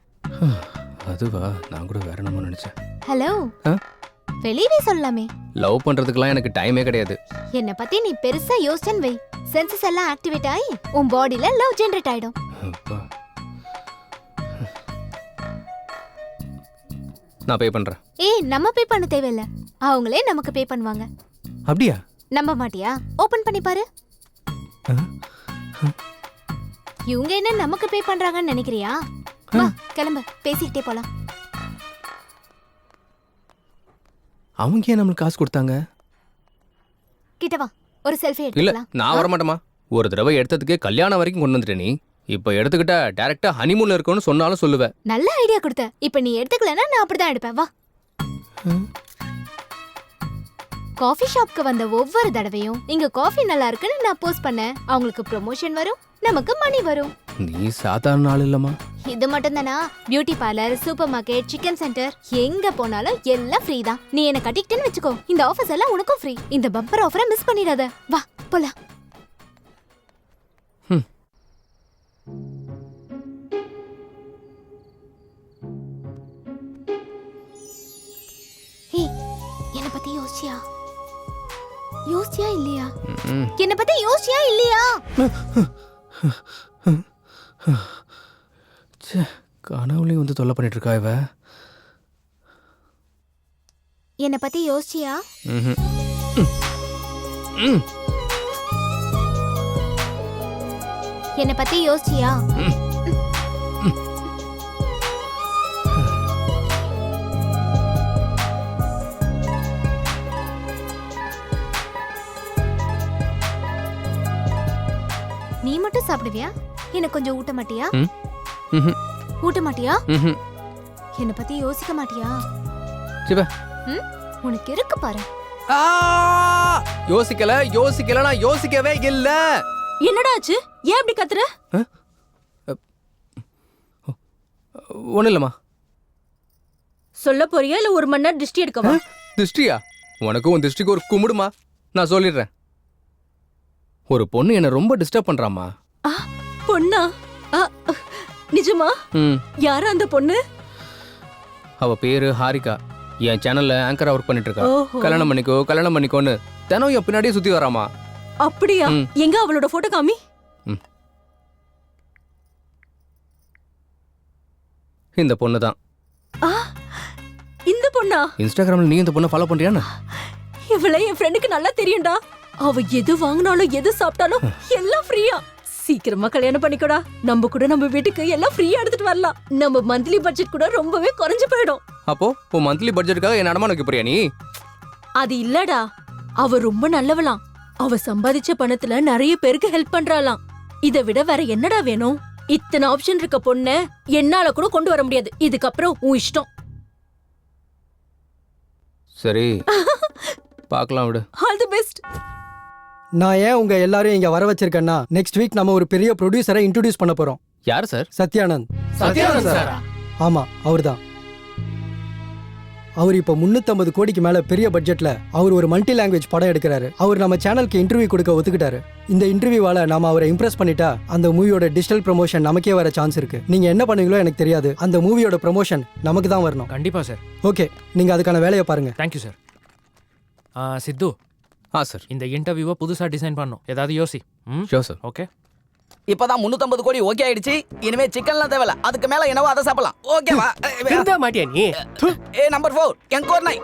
அதுவா, நான் கூட வேற நம்ம நினைச்சேன். ஹலோ, வெளியவே சொல்லலாமே. லவ் பண்றதுக்குலாம் எனக்கு டைமே கிடையாது. என்ன பத்தி நீ பெருசா யோசிச்சேன்னு வை, சென்சஸ் எல்லாம் ஆக்டிவேட் ஆகி உன் பாடியில லவ் ஜெனரேட் ஆயிடும். நான் பே பண்றேன். நம்ம பே பண்ண தேவையில்ல, அவங்களே நமக்கு பே பண்ணுவாங்க. அப்படியா? நம்ப மாட்டியா? ஓபன் பண்ணி பாரு. இவங்க என்ன நமக்கு பே பண்றாங்கன்னு நினைக்கிறியா? வா கிளம்பு, பேசிக்கிட்டே போலாம். அவங்க ஏன் நம்மளுக்கு காசு கொடுத்தாங்க? கிட்ட வா, ஒரு செல்ஃபி இல்ல, எடுத்துக்கலாம். நான் வர மாட்டேமா. ஒரு தடவை எடுத்ததுக்கு கல்யாணம் வரைக்கும் கொண்டு வந்துட்ட நீ. இப்ப எடுத்துக்கிட்ட டைரக்டா ஹனிமூன்ல இருக்கணும்னு சொன்னாலும் சொல்லுவேன். நல்ல ஐடியா கொடுத்த. இப்ப நீ எடுத்துக்கலன்னா நான் அப்படிதான் எடுப்பேன். வா. காஃபி ஷாப்க்கு வந்த ஒவ்வொரு தடவையும் இங்க காஃபி நல்லா இருக்குன்னு நான் போஸ்ட் பண்ணேன். அவங்களுக்கு ப்ரொமோஷன் வரும், நமக்கு மணி வரும். நீ சாதாரண ஆள் இல்லம்மா. இது மட்டும் தானா? Beauty parlour, super market, chicken centre, எங்க போனாலும் எல்லாம் ஃப்ரீ தான். நீ என்ன கட்டிக்கிட்டேன்னு வச்சுக்கோ, இந்த ஆஃபர்ஸ் எல்லாம் உனக்கும் ஃப்ரீ. இந்த பம்பர் ஆஃபரை மிஸ் பண்ணிடாத. வா போலாம். என்ன பத்தி யோசிச்சியா? யோசிச்சியா இல்லையா? என்ன பத்தி யோசிச்சியா இல்லையா? கனவுலையும் வந்து தொல்லை பண்ணிட்டு இருக்கா இவ. என்ன பத்தி யோசிச்சியா? என்ன பத்தி யோசிச்சியா? நீ மட்டும் சாப்பிடுவியா? எனக்கு கொஞ்சம் ஊட்ட மாட்டியா? ஊட்ட மாட்டியா? என்ன பத்தி யோசிக்க மாட்டியா? உனக்கு இருக்கு பாரு. யோசிக்கல நான் யோசிக்கவே இல்ல. என்னடா ஆச்சு? ஏன் அப்படி கத்துற? ஒண்ணு இல்லம்மா. சொல்ல போறியா இல்ல 1 மணி நேரம் திருஷ்டி எடுக்கவா? திருஷ்டியா? உனக்கும் உன் திருஷ்டிக்கு ஒரு கும்பிடுமா. நான் சொல்லிடுறேன். ஒரு பொண்ணு என்ன ரொம்ப டிஸ்டர்ப் பண்றாமா. பொண்ணா? நிஜமா? யாரா அந்த பொண்ணு? அவ பேரு ஹாரிகா. என் சேனல்ல ஆங்கரா ஒர்க் பண்ணிட்டு இருக்கா. கல்யாணம் பண்ணிக்கோன்னு தினம் என் பின்னாடியே சுத்தி வராமா. அப்படியா? எங்க அவளோட போட்டோ காமி. இந்த பொண்ணு தான். இந்த பொண்ணா? இன்ஸ்டாகிராம்ல நீ இந்த பொண்ணை ஃபாலோ பண்றியான்னு? இவளை என் ஃப்ரெண்டுக்கு நல்லா தெரியும்டா. அவ எது வாங்கினாலும் எது சாப்பிட்டாலும் எல்லாம் ஃப்ரீயா. சீக்கிரமா கல்யாணம் பண்ணிக்கோடா. நம்ம கூட நம்ம வீட்டுக்கு எல்லாம் ஃப்ரீயா எடுத்துட்டு வரலாம். நம்ம மந்த்லி பட்ஜெட் கூட ரொம்பவே குறைஞ்சு போயிடும். அப்போ உன் மந்த்லி பட்ஜெட்டுக்காக என்ன அடமான வைக்க போறியா நீ? அது இல்லடா, அவ ரொம்ப நல்லவளாம். அவ சம்பாதிச்ச பணத்துல நிறைய பேருக்கு ஹெல்ப் பண்றாளாம். இதை விட வேற என்னடா வேணும்? இத்தனை ஆப்ஷன் இருக்க பொண்ண என்னால கூட கொண்டு வர முடியாது. இதுக்கப்புறம் உன் இஷ்டம். சரி, பார்க்கலாம் விடு. All the best. நான் ஏன் உங்க எல்லாரும் இங்க வர வச்சிருக்கேன்னா, நெக்ஸ்ட் வீக் நம்ம ஒரு பெரிய ப்ரொடியூசரை இன்ட்ரோடியூஸ் பண்ண போறோம். யார் சார்? சத்யானந்த். சத்யானந்த் சாரா? ஆமா, அவர்தான். அவர் இப்போ 350 கோடிக்கு மேல பெரிய பட்ஜெட்ல அவர் ஒரு மல்டி லாங்குவேஜ் படம் எடுக்கிறாரு. அவர் நம்ம சேனலுக்கு இன்டர்வியூ கொடுக்க ஒத்துக்கிட்டாரு. இந்த இன்டர்வியூவால நாம அவரை இம்ப்ரெஸ் பண்ணிட்டா அந்த மூவியோட டிஜிட்டல் ப்ரமோஷன் நமக்கே வர சான்ஸ் இருக்கு. நீங்க என்ன பண்ணுவீங்களோ எனக்கு தெரியாது. அந்த மூவியோட ப்ரமோஷன் நமக்கு தான் வரணும். கண்டிப்பா சார். ஓகே, நீங்க அதுக்கான வேலையை பாருங்க. Thank you sir. சித்து, சார் இந்த இன்டர்வியூவை புதுசா டிசைன் பண்ணோம். ஏதாவது யோசி. Sure sir. ஓகே. இப்பதான் 350 கோடி ஓகே ஆயிடுச்சு. இனிமே சிக்கன்லாம் தேவையில்ல. அதுக்கு மேல என்னவோ அதை சாப்பிடலாம். ஓகேவா? திருந்த மாட்டியா நீ? Number 4 Encore 9.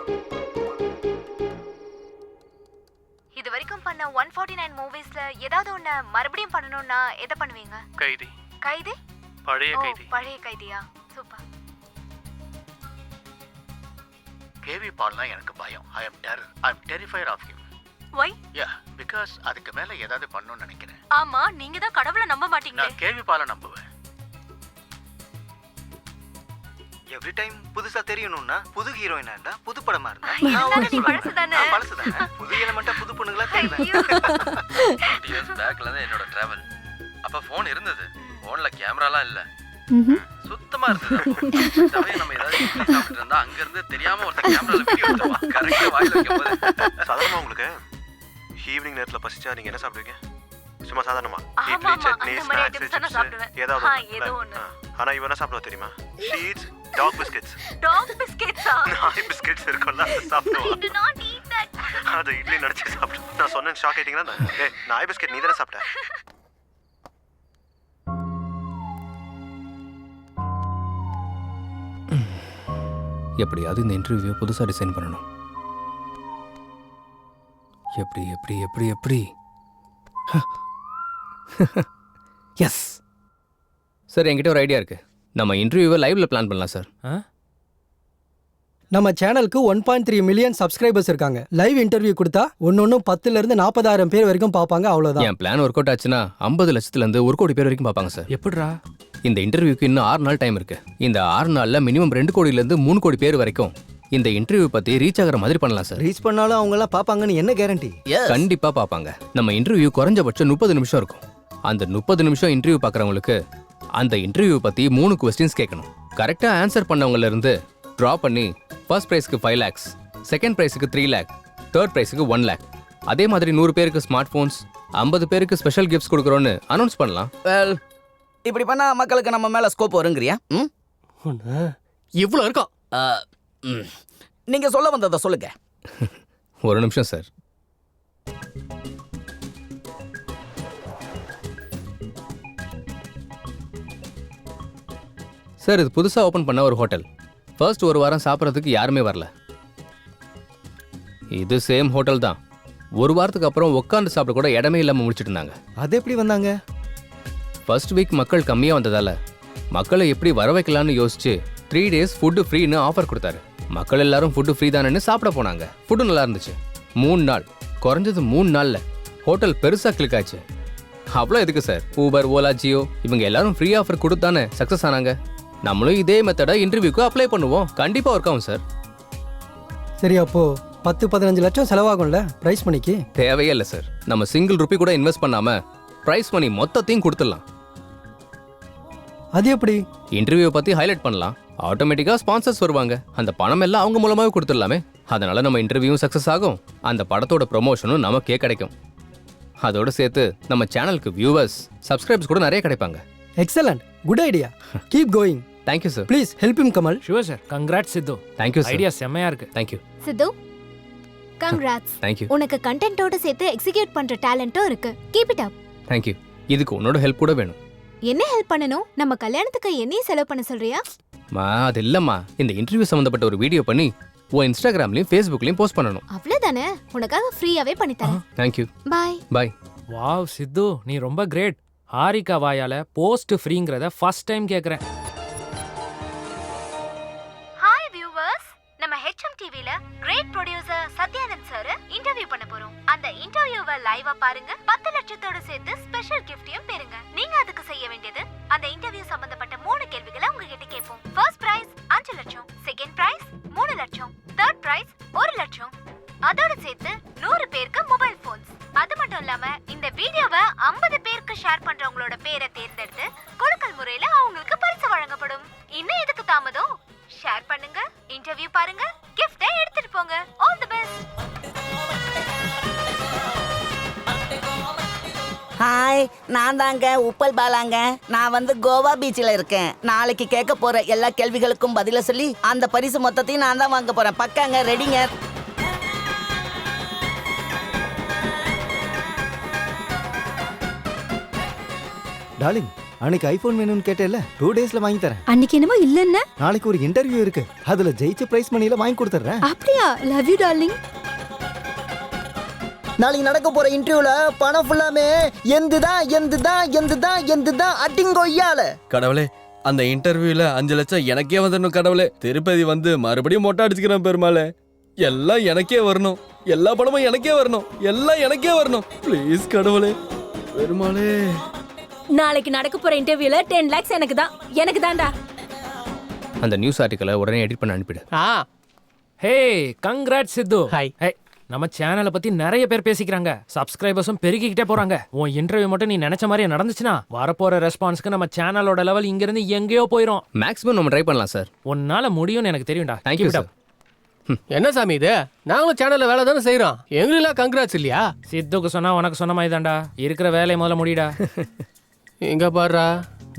இது வரைக்கும் பண்ண 149 மூவிஸ்ல ஏதாவது ஒண்ணு மறுபடியும் பண்ணனும்னா எதை பண்ணுவீங்க? கைதி. கைதி? பழைய கைதி. பழைய கைதியா? சூப்பர். கேவி பால்லாம் எனக்கு பயம். I am terrified of him. Why? Yeah, because அதுக்கு மேல ஏதாவது பண்ணணும்னு நினைக்கிறேன். ஆமா, நீங்க தான் கடவுளை நம்ப மாட்டீங்களே. நான் கேவி பாலை நம்புவேன். எவ்ரி டைம் புதுசா தெரியணும்னா புது ஹீரோயினா இருந்தா புது படமா இருந்தா நீ பழசுதானே. பழசுதானே. புது எலமெண்டா புது பொண்ணுங்களா தெரியுது. இயர்ஸ் பேக்ல தான் என்னோட டிராவல். அப்ப போன் இருந்தது. போன்ல கேமராலாம் இல்ல. சுத்தமா இருந்தது. நம்ம ஏதாவது சாப்பிட்டு இருந்தா அங்க இருந்து தெரியாம ஒருத்தர் கேமரால வீடியோ எடுத்துவா. கரெக்ட்டா வாயில வைக்கும்போது சாதாரணமா உங்களுக்கு ஈவினிங் நேரத்துல பசிச்சா நீங்க என்ன சாப்பிடுவீங்க? சும்மா சாதாரணமா ஆமா, அந்த மாதிரி ஐட்டம்ஸ் தான் சாப்பிடுவேன். ஏதாவது ஏதோ ஒண்ணு. ஆனா இவ என்ன சாப்பிடுவா தெரியுமா? She eats dog biscuits. டாக் பிஸ்கட்ஸா? நாய் பிஸ்கட்ஸ் இருக்கும்ல, அது சாப்பிடுவா. Do not eat that. அது இட்லி நடிச்சு சாப்பிடு. நான் சொன்னேன் ஷாக் ஆயிட்டீங்களா? நாய் பிஸ்கட் நீ தானே சாப்பிட்ட? எப்படியாவது இந்த இன்டர்வியூ புதுசாக டிசைன் பண்ணணும். எப்படி எப்படி எப்படி எப்படி எஸ் சார், என்கிட்ட ஒரு ஐடியா இருக்கு. நம்ம இன்டர்வியூவை லைவ்ல பிளான் பண்ணலாம் சார். நம்ம சேனலுக்கு 1.3 மில்லியன் சப்ஸ்கிரைபர்ஸ் இருக்காங்க. லைவ் இன்டர்வியூ கொடுத்தா ஒன்னொன்னும் 10ல இருந்து 40,000 பேர் வரைக்கும் பார்ப்பாங்க. அவ்வளவுதான். என் பிளான் ஒர்க் அவுட் ஆச்சுன்னா 50 லட்சத்துல இருந்து 1 கோடி பேர் வரைக்கும் பார்ப்பாங்க சார். எப்படிடா? இந்த இன்டர்வியூக்கு இன்னும் 6 நாள் டைம் இருக்கு. இந்த 6 நாள்ல மினிமம் 2 கோடியில இருந்து 3 கோடி பேர் வரைக்கும் இந்த இன்டர்வியூ பத்தி ரீச் ஆகிற மாதிரி பண்ணலாம் சார். ரீச் பண்ணாலும் அவங்க எல்லாம் பாப்பாங்கன்னு என்ன கேரண்டி? கண்டிப்பா பார்ப்பாங்க. நம்ம இன்டர்வியூ குறைஞ்சபட்சம் 30 நிமிஷம் இருக்கும். அந்த 30 நிமிஷம் இன்டர்வியூ பார்க்குறவங்களுக்கு அந்த இன்டர்வியூ பத்தி 3 கொஸ்டின்ஸ் கேட்கணும். கரெக்டா ஆன்சர் பண்ணவங்கள இருந்து ட்ரா பண்ணி ஃபர்ஸ்ட் ப்ரைஸ்க்கு 5 lakhs, செகண்ட் ப்ரைஸுக்கு 3 lakh, தேர்ட் ப்ரைஸுக்கு 1 lakh. அதே மாதிரி 100 பேருக்கு ஸ்மார்ட் போன்ஸ், 50 பேருக்கு ஸ்பெஷல் கிஃப்ட்ஸ் கொடுக்குறோன்னு அனௌன்ஸ் பண்ணலாம். இப்படி பண்ணா மக்களுக்கு நம்ம மேல ஸ்கோப் வருங்கறியா? இவ்வளவு இருக்கும். நீங்க சொல்ல வந்ததை சொல்லுங்க. ஒரு நிமிஷம் சார். சார், இது புதுசாக ஓப்பன் பண்ண ஒரு ஹோட்டல். ஃபர்ஸ்ட் ஒரு வாரம் சாப்பிட்றதுக்கு யாருமே வரல. இது சேம் ஹோட்டல் தான். ஒரு வாரத்துக்கு அப்புறம் உட்காந்து சாப்பிட கூட இடமே இல்லாமல் முடிச்சுட்டு இருந்தாங்க. அது எப்படி வந்தாங்க? ஃபர்ஸ்ட் வீக் மக்கள் கம்மியாக வந்ததால மக்களை எப்படி வர வைக்கலான்னு யோசிச்சு 3 days ஃபுட்டு ஃப்ரீன்னு ஆஃபர் கொடுத்தாரு. மக்கள் எல்லாரும் ஃபுட்டு ஃப்ரீ தானேன்னு சாப்பிட போனாங்க. ஃபுட்டு நல்லா இருந்துச்சு. 3 நாள், குறைஞ்சது 3 நாளில் ஹோட்டல் பெருசாக கிளிக் ஆச்சு. அவ்வளோ எதுக்கு சார்? ஊபர், ஓலா, ஜியோ இவங்க எல்லாரும் ஃப்ரீ ஆஃபர் கொடுத்தானே சக்ஸஸ் ஆனாங்க. நம்மளும் இதே மெத்தடை இன்டர்வியூக்கு அப்ளை பண்ணுவோம். கண்டிப்பாக ஒர்க் ஆகும் சார். சரி, அப்போ 10-15 லட்சம் செலவாகும்ல பிரைஸ் மணிக்கு? தேவையே இல்லை சார். நம்ம சிங்கிள் ரூபி கூட இன்வெஸ்ட் பண்ணாம பிரைஸ் மணி மொத்தத்தையும் கொடுத்துடலாம். அது எப்படி? இன்டர்வியூ பத்தி ஹைலைட் பண்ணலாம். ஆட்டோமேட்டிக்கா ஸ்பான்சர்ஸ் வருவாங்க. அந்த பணம் எல்லாம் அவங்க மூலமாவே கொடுத்துடலாமே. அதனால நம்ம இன்டர்வியூவும் சக்சஸ் ஆகும், அந்த படத்தோட ப்ரொமோஷனும் நமக்கே கிடைக்கும். அதோட சேர்த்து நம்ம சேனலுக்கு வியூவர்ஸ், சப்ஸ்கிரைபர்ஸ் கூட நிறைய கிடைப்பாங்க. Excellent, good idea. Keep going. Thank you sir. Please help him Kamal. Sure sir. Congrats Siddhu. Thank you sir. Idea செம்மையா இருக்கு. Thank you Siddhu, congrats. தேங்க்யூ. உனக்கு கண்டென்ட்டோட சேர்த்து எக்ஸிக்யூட் பண்ற டேலண்ட்டும் இருக்கு. Keep it up. தேங்க்யூ. இதுக்கு உன்னோட ஹெல்ப் கூட வேணும். என்ன ஹெல்ப் பண்ணணும்? நம்ம கல்யாணத்துக்கு என்னையும் செலவு பண்ண சொல்றியா? அது இல்லம்மா, இந்த இன்டர்வியூ சம்பந்தப்பட்ட ஒரு வீடியோ பண்ணி உன் இன்ஸ்டாகிராம்லயும் ஃபேஸ்புக்லயும் போஸ்ட் பண்ணணும். அவ்வளவுதானே? உனக்காக ஃப்ரீயாவே பண்ணி தரேன். Thank you. Bye bye. Wow Siddhu, நீ ரொம்ப கிரேட். ஹாரிகா வாயால போஸ்ட் ஃப்ரீங்கிறத ஃபர்ஸ்ட் டைம் கேக்குறேன். ஹாய் வியூவர்ஸ், நம்ம ஹெச்எம் டிவில great producer Satyanand sir interview பண்ண போறோம். அந்த இன்டர்வியூவை லைவா பாருங்க. 10 லட்சத்தோட சேர்த்து ஸ்பெஷல் கிஃப்டையும் பெறுங்க. நீங்க அதுக்கு செய்ய வேண்டியது, அந்த இன்டர்வியூ சம்பந்தப்பட்ட 3 கேள்விகளை உங்ககிட்ட கேட்போம். ஃபர்ஸ்ட் பிரைஸ் 5 லட்சம், செகண்ட் பிரைஸ் 3 லட்சம், தேர்ட் பிரைஸ் 1 லட்சம். அதோட சேர்த்து 100 பேருக்கு மொபைல் போன்ஸ். அது மட்டும் இல்லாம இந்த வீடியோவை 50 பேருக்கு ஷேர் பண்றவங்களோட பேரை தேர்ந்தெடுத்து கொடுக்கல் முறையில அவங்களுக்கு பரிசு வழங்கப்படும். இன்னும் எதுக்கு தாமதம்? ஷேர் பண்ணுங்க, இன்டர்வியூ பாருங்க, கிஃப்ட் ஹாய், நான் தாங்க உப்பல் பாலாங்க. நான் வந்து கோவா பீச்சில் இருக்கேன். நாளைக்கு கேட்க போற எல்லா கேள்விகளுக்கும் பதில சொல்லி அந்த பரிசு மொத்தத்தையும் நான் தான் வாங்க போறேன். பக்காங்க, ரெடிங்க. டார்லிங், அன்னைக்கு ஐபோன் வேணும்னு கேட்டேல்ல, 2 டேஸ்ல வாங்கி தரேன். அன்னைக்கு என்னமோ இல்லன்னு. நாளைக்கு ஒரு இன்டர்வியூ இருக்கு, அதுல ஜெயிச்ச பிரைஸ் மணியில வாங்கி கொடுத்துறேன். அப்படியா? Love you darling. நாளைக்கு நடக்க போற இன்டர்வியூல பணம் ஃபுல்லாமே எந்துதான் அட்டிங்கொய்யால. கடவுளே, அந்த இன்டர்வியூல 5 லட்சம் எனக்கே வந்துடணும் கடவுளே. திருப்பதி வந்து மறுபடியும் மொட்டை அடிச்சுக்கிறேன் பெருமாளே. எல்லாம் எனக்கே வரணும், எல்லா பணமும் எனக்கே வரணும், எல்லாம் எனக்கே வரணும். ப்ளீஸ் கடவுளே, பெருமாளே. நாளைக்கு நடக்க போற இன்டர்வியூல 10 lakhs எனக்கு தான்டா. அந்த நியூஸ் ஆர்டிக்கலை உடனே எடிட் பண்ண அனுப்பிடு. ஹே, கங்க்ராட் சித்து. ஹாய். ஹே, நம்ம சேனலை பத்தி நிறைய பேர் பேசிக்கிறாங்க. சப்ஸ்கிரைபர்ஸும் பெருகிக்கிட்டே போறாங்க. உன் இன்டர்வியூ மட்டும் நீ நினைச்ச மாதிரியே நடந்துச்சுன்னா வரப்போற ரெஸ்பான்ஸ்க்கு நம்ம சேனலோட லெவல் இங்க இருந்து எங்கேயோ போயிடும். மேக்ஸிமம் நம்ம ட்ரை பண்ணலாம் சார். உன்னால முடியும்னு எனக்கு தெரியும்டா. Thank you sir. என்ன சாமி இது? நாங்களும் சேனல்ல வேலை தானே செய்யறோம், எங்களுக்கெல்லாம் கங்க்ராட்ஸ் இல்லையா? சித்துக்கு சொன்னா உனக்கு சொன்ன மாதிரி தான்டா. இருக்கிற வேலையை முதல்ல முடிடா. எங்க பாருடா,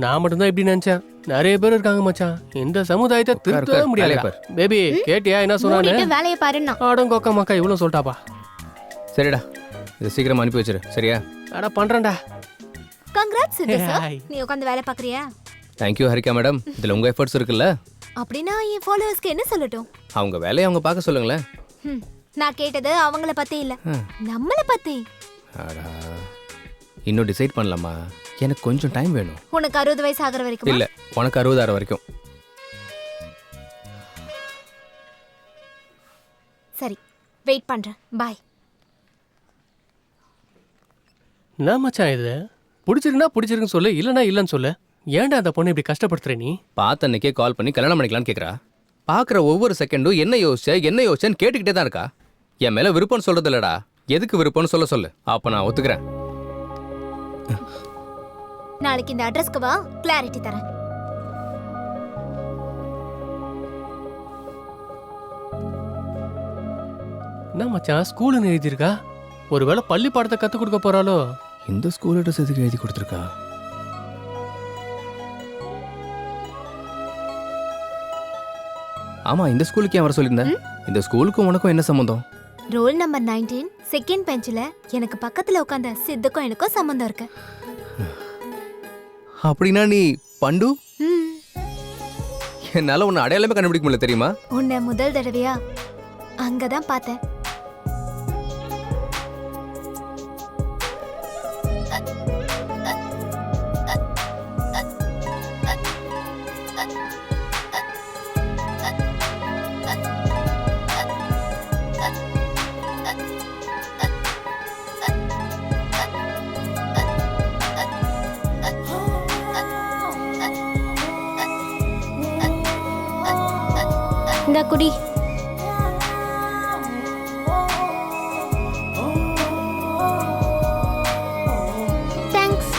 நான் மட்டும்தான் இப்படி நினைச்சேன். நிறைய பேர் இருக்காங்க மச்சான். இந்த சமுதாயத்தை திருத்தவே முடியாது. பேபி கேட்டியா என்ன சொன்னானு? வேலையை பாருன்னா ஆடங்கொக்க மக்கா இவ்வளவு சொல்லிட்டாப்பா. சரிடா, இது சீக்கிரமா அனுப்பி வச்சிரு. சரியா? அட பண்றேன்டா. கங்க்ராட்ஸ் சித்து சார். நீ உட்கார்ந்து வேலை பார்க்கறியா? Thank you Harika madam. இதுல உங்க எஃபர்ட்ஸ் இருக்குல்ல. அப்படின்னா என் ஃபாலோவர்ஸ்க்கு என்ன சொல்லட்டும்? அவங்க வேலையை அவங்க பார்க்க சொல்லுங்களேன். நான் கேட்டது அவங்கள பத்தி இல்ல, நம்மள பத்தி. அடா, இன்னும் டிசைட் பண்ணலாமா? எனக்கு கொஞ்சம் டைம் வேணும். உனக்கு 60 வயசு ஆகுற வரைக்கும்? இல்ல, உனக்கு 60 வரைக்கும். சரி, வெயிட் பண்றேன். பாய். என்ன மச்சான் இது? பிடிச்சிருக்குன்னா பிடிச்சிருக்குன்னு சொல்லு, இல்லைன்னா இல்லைன்னு சொல்லு. ஏன்டா அந்த பொண்ணு இப்படி கஷ்டப்படுத்துற நீ? பார்த்த அன்னைக்கே கால் பண்ணி கல்யாணம் பண்ணிக்கலான்னு கேட்குறா. பார்க்குற ஒவ்வொரு செகண்டும் என்ன யோசிச்சேன்னு கேட்டுக்கிட்டே தான் இருக்கா. என் மேலே விருப்பம்னு சொல்றது இல்லடா, எதுக்கு விருப்பம்னு சொல்லு. அப்போ நான் ஒத்துக்கிறேன். நாளைக்கு இந்த அட்ரஸ்க்கு வா, கிளாரிட்டி தரேன். என்ன மச்சான் ஸ்கூலுன்னு எழுதியிருக்கா? ஒருவேளை பள்ளி பாடத்தை கற்றுக் கொடுக்க போறாளோ? இந்த ஸ்கூல் அட்ரஸ் எதுக்கு எழுதி கொடுத்துருக்கா? ஆமா, இந்த ஸ்கூலுக்கு ஏன் வர சொல்லியிருந்தேன்? இந்த ஸ்கூலுக்கும் உனக்கும் என்ன சம்பந்தம்? ரோல் நம்பர் 19 செகண்ட் பெஞ்சில் எனக்கு பக்கத்துல உட்கார்ந்த சித்துக்கும் எனக்கும் சம்பந்தம் இருக்கு. அப்படின்னா நீ பண்டு? என்னால உன்னை அடையாளமே கண்டுபிடிக்க முடியல தெரியுமா? உன்னை முதல் தடவையா அங்கதான் பார்த்தேன். இந்த குடி. தேங்க்ஸ்.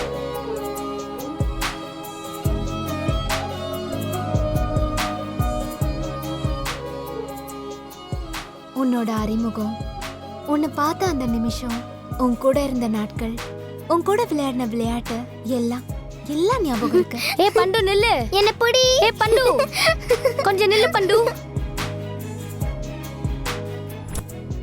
உன்னோட அறிமுகம், உன்னை பார்த்த அந்த நிமிஷம், உன் கூட இருந்த நாட்கள், உன் கூட விளையாடின விளையாட்டு எல்லாம் ஞாபகம் இருக்கு. ஏ பண்டு நில்லு. என்ன பொடி. ஏ பண்டு கொஞ்சம் நில்லு பண்டு.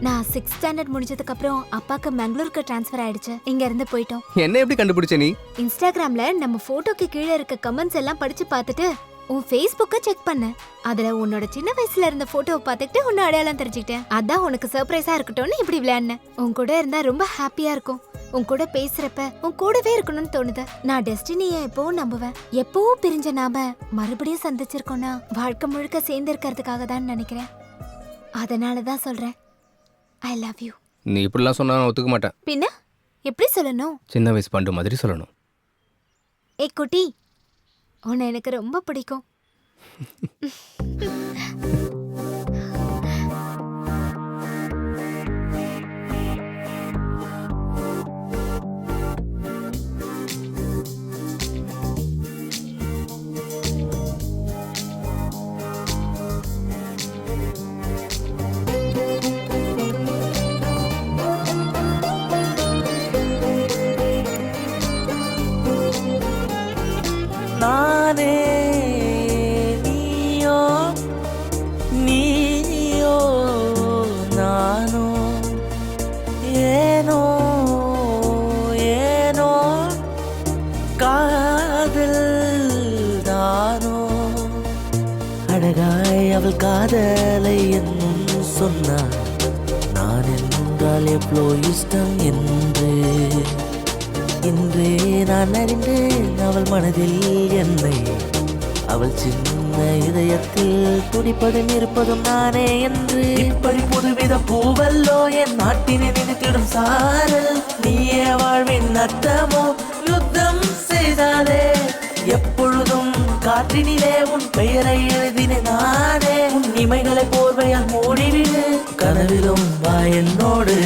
நான் 6th ஸ்டாண்டர்ட் முடிஞ்சதுக்கு அப்புறம் அப்பாக்கு பெங்களூருக்கு ட்ரான்ஸ்ஃபர் ஆயிடுச்சு. இங்க இருந்து போயிட்டோம். என்ன எப்படி கண்டுபிடிச்ச நீ? இன்ஸ்டாகிராம்ல நம்ம போட்டோக்கு கீழே இருக்க கமெண்ட்ஸ் எல்லாம் படிச்சு பார்த்துட்டு உன் ஃபேஸ்புக்கை செக் பண்ணேன். அதுல உன்னோட சின்ன வயசுல இருந்த போட்டோவை பார்த்துட்டு உன்னை அடையாளம் தெரிஞ்சுக்கிட்டேன். அதான் உனக்கு சர்ப்ரைஸா இருக்கட்டும்னு இப்படி விளையாடினேன். உன் கூட இருந்தா ரொம்ப ஹாப்பியா இருக்கும். உன் கூட பேசுறப்ப உன் கூடவே இருக்கணும்னு தோணுது. நான் டெஸ்டினியை எப்பவும் நம்புவேன். எப்பவும் பிரிஞ்ச நாம மறுபடியும் சந்திச்சிருக்கோம்னா வாழ்க்கை முழுக்க சேர்ந்து இருக்கிறதுக்காக தான் நினைக்கிறேன். அதனாலதான் சொல்றேன், ஐ லவ் யூ. நீ இப்படிலாம் சொன்னா நான் ஒத்துக்க மாட்டேன். பின்ன எப்படி சொல்லணும்? சின்ன வயசு பண்டு மாதிரி சொல்லணும். ஏ குட்டி, உன்னை எனக்கு ரொம்ப பிடிக்கும். காதலை என்னும் சொன்னான் நான் என்றால் எவ்வளோ இஷ்டம் என்று இன்றே நான் அறிந்தேன் அவள் மனதில் என்னை அவள் சின்ன இதயத்தில் துடிப்பதும் இருப்பதும் நானே என்று இப்படி புதுவித பூவல்லோ என் நாட்டினை நினைத்திடும் சாரல் நீயே வாழ்வின் அர்த்தமோ யுத்தம் செய்தாலே எப்பொழுதும் காற்றினிலே உன் பெயரை எழுதினேன் நானே உன் இமைகளை போர்வையால் மூடிவிடு கனவிலும் வா என்னோடு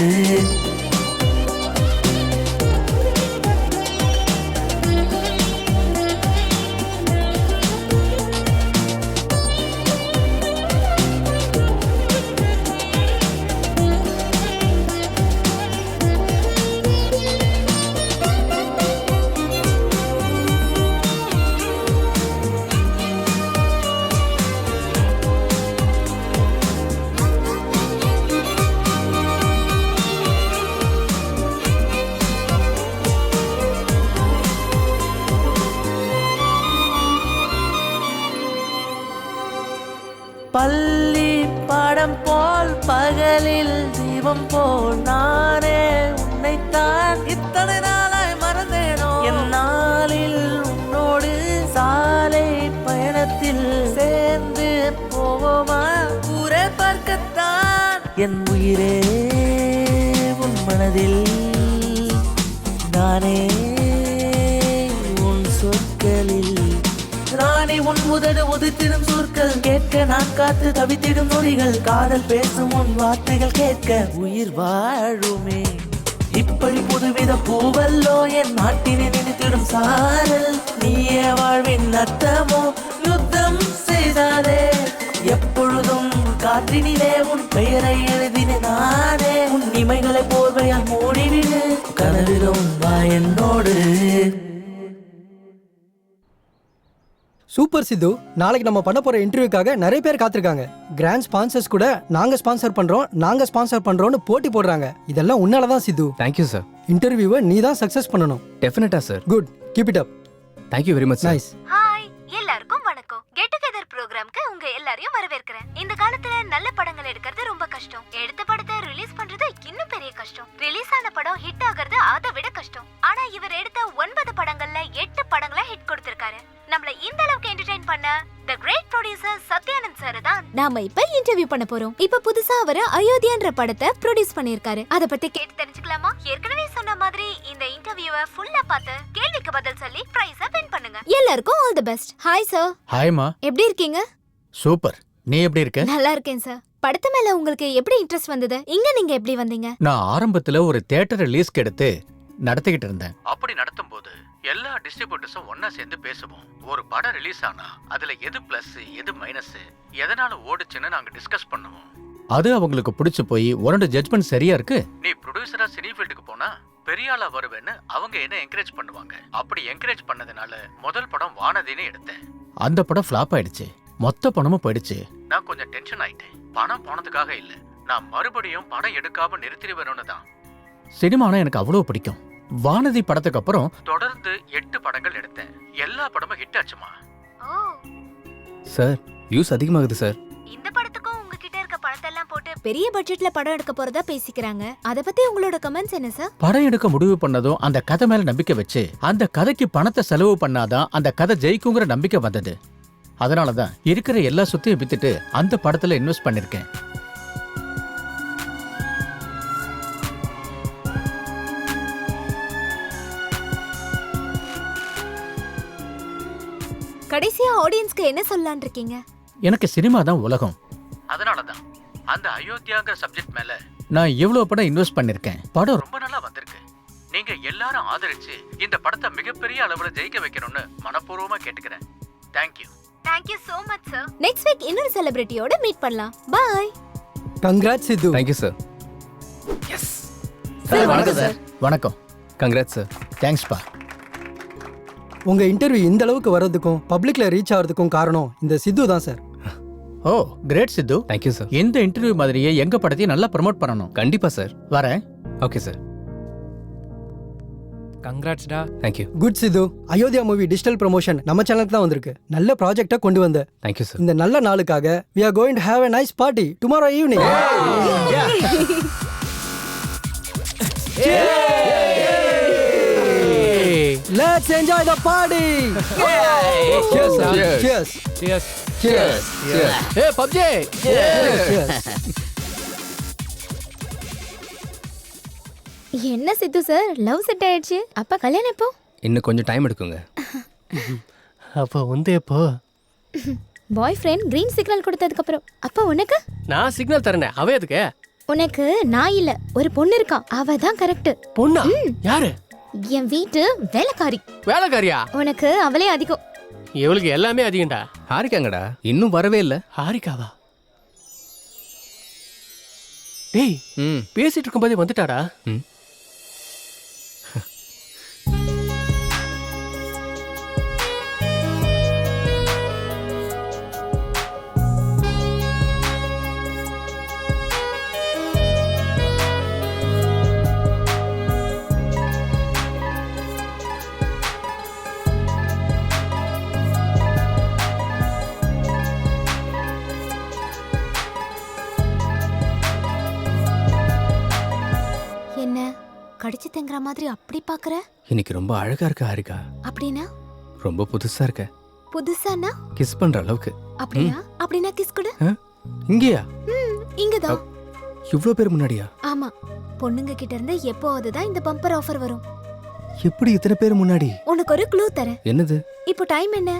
பள்ளி பாடம் போல் பகலில் தீபம் போல் நானே உன்னைத்தான் இத்தனை நாளாய் மறந்தேனோ என் நாளில் உன்னோடு சாலை பயணத்தில் சேர்ந்து போவோமா ஊரே பார்க்கத்தான் என் உயிரே உன் மனதில் நானே உன் சொற்களில் ராணி உன் உதடு உதித்திடும் சொற்கள் கேட்க நான் காத்து தவித்திடும் நொடிகள் காதல் பேசும் உன் வார்த்தைகள் கேட்க உயிர் வாழுமே இப்படி புதுவித பூவல்லோ என் நாட்டினை நினைத்திடும் சாரல் நீயே வாழ்வின் அர்த்தமோ யுத்தம் செய்தாலே எப்பொழுதும் காற்றினிலே உன் பெயரை எழுதினேன் நானே உன் இமைகளை போர்வையால் மூடிவிடு கனவிலும் வா என்னோடு சூப்பர் சித்து, நாளைக்கு நம்ம பண்ண போற இன்டர்வியூக்காக நிறைய பேர் காத்திருக்காங்க. கிராண்ட் ஸ்பான்சர்ஸ் கூட நாங்க ஸ்பான்சர் பண்றோம்னு போட்டி போடுறாங்க. இதெல்லாம் உன்னால தான் சித்து. Thank you sir. இன்டர்வியூவை நீ தான் சக்சஸ் பண்ணணும். டெஃபினட்டா sir. Good, keep it up. Thank you very much. Nice. Hi எல்லாருக்கும் வணக்கம். கெட் டுகெதர் ப்ரோகிராம்க்கு உங்க எல்லாரையும் வரவேற்கிறேன். இந்த காலத்துல நல்ல படங்கள் எடுக்கிறது ரொம்ப கஷ்டம். எடுத்த படத்தை ரிலீஸ் பண்றது இன்னும் பெரிய கஷ்டம். ரிலீஸ் ஆன படம் ஹிட் ஆகிறது அதை விட கஷ்டம். ஆனா இவர் எடுத்த 9 படங்கள்ல 8 படங்களை ஹிட் கொடுத்திருக்காரு. நம்மள இந்த அளவுக்கு என்டர்டெயின் பண்ண the great producer Satyanand sir தான் நாம இப்ப இன்டர்வியூ பண்ண போறோம். இப்ப புதுசா அவர் அயோத்தியான்ற படத்தை ப்ரொடியூஸ் பண்ணிருக்காரு. அத பத்தி கேட்டு தெரிஞ்சுக்கலாமா? ஏற்கனவே சொன்ன மாதிரி இந்த இன்டர்வியூவை ஃபுல்லா பார்த்து கேள்விக்கு பதில் சொல்லி பிரைஸ வின் பண்ணுங்க. எல்லாருக்கும் all the best. Hi sir. ஹாய்மா. எப்படி இருக்கீங்க? சூப்பர். நீ எப்படி இருக்க? நல்லா இருக்கேன் சார். படத்து மேல உங்களுக்கு எப்படி இன்ட்ரெஸ்ட் வந்தது? இங்க நீங்க எப்படி வந்தீங்க? நான் ஆரம்பத்துல ஒரு தியேட்டர் ரிலீஸ்க்கு எடுத்து நடத்திக்கிட்டு இருந்தேன். அப்படி நடத்தும் போது எல்லா டிஸ்ட்ரிபியூட்டர்ஸும் ஒன்னா சேர்ந்து பேசுவோம். ஒரு படம் ரிலீஸ் ஆனா அதுல எது பிளஸ் எது மைனஸ் எதனால ஓடுச்சுன்னு நாங்க டிஸ்கஸ் பண்ணுவோம். அது அவங்களுக்கு பிடிச்சு போய் உன்னோட ஜட்மெண்ட் சரியா இருக்கு. நீ ப்ரொடியூசரா சினி ஃபீல்டுக்கு போனா பெரிய ஆளா வருவேன்னு அவங்க என்ன என்கரேஜ் பண்ணுவாங்க. அப்படி என்கரேஜ் பண்ணதுனால முதல் படம் வானதின்னு எடுத்தேன். அந்த படம் ஃபிளாப் ஆயிடுச்சு. மொத்த பணமும் போயிடுச்சு. நான் கொஞ்சம் டென்ஷன் ஆயிட்டேன். பணம் போனதுக்காக இல்ல, நான் மறுபடியும் படம் எடுக்காம நிறுத்திடுவேன்னு தான். சினிமானா எனக்கு அவ்வளவு பிடிக்கும். வானதி படத்துக்கு அப்புறம் தொடர்ந்து 8 படங்கள் எடுத்தேன். எல்லா படமும் ஹிட் ஆச்சுமா. சார் வியூஸ் அதிகமாகுது சார். இந்த படத்துக்கும் உங்ககிட்ட இருக்க பணத்தை எல்லாம் போட்டு பெரிய பட்ஜெட்ல படம் எடுக்க போறதா பேசிக்கிறாங்க. அத பத்தி உங்களோட கமெண்ட்ஸ் என்ன சார்? படம் எடுக்க முடிவு பண்ணதும் அந்த கதை மேல நம்பிக்கை வச்சு அந்த கதைக்கு பணத்தை செலவு பண்ணாதான் அந்த கதை ஜெயிக்குங்கிற நம்பிக்கை வந்தது. அதனாலதான் இருக்கிற எல்லா சொத்தையும் வித்துட்டு அந்த படத்துல இன்வெஸ்ட் பண்ணிருக்கேன். கடைசியா ஆடியன்ஸ்க்கு என்ன சொல்லலாம்னு இருக்கீங்க? எனக்கு சினிமா தான் உலகம். அதனாலதான் அந்த அயோத்தியாங்கிற சப்ஜெக்ட் மேல நான் இவ்வளவு படம் இன்வெஸ்ட் பண்ணிருக்கேன். படம் ரொம்ப நல்லா வந்திருக்கு. நீங்க எல்லாரும் ஆதரிச்சு இந்த படத்தை மிகப்பெரிய அளவுல ஜெயிக்க வைக்கணும்னு மனப்பூர்வமா கேட்டுக்கிறேன். Thank you. Thank you so much sir. Next week இன்னொரு செலிபிரிட்டியோட மீட் பண்ணலாம். Bye. Congrats Siddhu. Thank you sir. Yes sir வணக்கம் சார். வணக்கம். Congrats sir. தேங்க்ஸ் பா. உங்க இன்டர்வியூ இந்த அளவுக்கு வர்றதுக்கும் பப்ளிக்ல ரீச் ஆகிறதுக்கும் காரணம் இந்த சித்து தான் sir. Oh great Siddhu. Thank you sir. இந்த இன்டர்வியூ மாதிரியே எங்க படத்தையும் நல்லா ப்ரமோட் பண்ணணும். கண்டிப்பா சார். வரேன். Okay sir. கங்க்ராட்ஸ்டா. Thank you. Good Siddhu. Ayodhya movie digital promotion நம்ம சேனலுக்கு தான் வந்திருக்கு. நல்ல ப்ராஜெக்டா கொண்டு வந்த. Thank you sir. இந்த நல்ல நாளுக்காக we are going to have a nice party tomorrow evening. Let's enjoy the party. Cheers. Cheers. Cheers. Cheers. ஏய் பப்ஜி. Cheers. என்ன சித்து சார் லவ் செட் ஆயிடுச்சு. அப்ப கல்யாணம் எப்போ? இன்னும் கொஞ்சம் டைம் எடுக்குங்க. அப்போ வந்து எப்போ? பாய் ஃப்ரெண்ட் கிரீன் சிக்னல் கொடுத்ததுக்கு அப்புறம். அப்ப உனக்கு? நான் சிக்னல் தரேனே அவ எதுக்கு? உனக்கு நான் இல்ல ஒரு பொண்ணு இருக்கா. அவ தான் கரெக்ட். பொண்ணா? யாரு? என் வீட்டு வேலைக்காரி. வேலைக்காரியா? உனக்கு அவளே அதிகம். இவளுக்கு எல்லாமே அதிகம்டா. ஹாரிக்காங்கடா இன்னும் வரவே இல்ல. ஹாரிக்காவா? டேய் பேசிட்டு இருக்கும்போதே வந்துட்டாடா. என்ன கடிச்சு தெங்குற மாதிரி அப்படி பாக்குற? இன்னைக்கு ரொம்ப அழகா இருக்க ஹாரிகா. அப்படினா? ரொம்ப புதுசா இருக்க. புதுசானா? கிஸ் பண்ற அளவுக்கு. அப்படினா கிஸ் கொடு. இங்கயா? இங்கதான். இவ்ளோ பேர் முன்னாடியா? ஆமா. பொண்ணுங்க கிட்ட இருந்து எப்போது தான் இந்த பம்பர் ஆஃபர் வரும். எப்படி இத்தனை பேர் முன்னாடி? உனக்கு ஒரு க்ளூ தரேன். என்னது? இப்போ டைம் என்ன?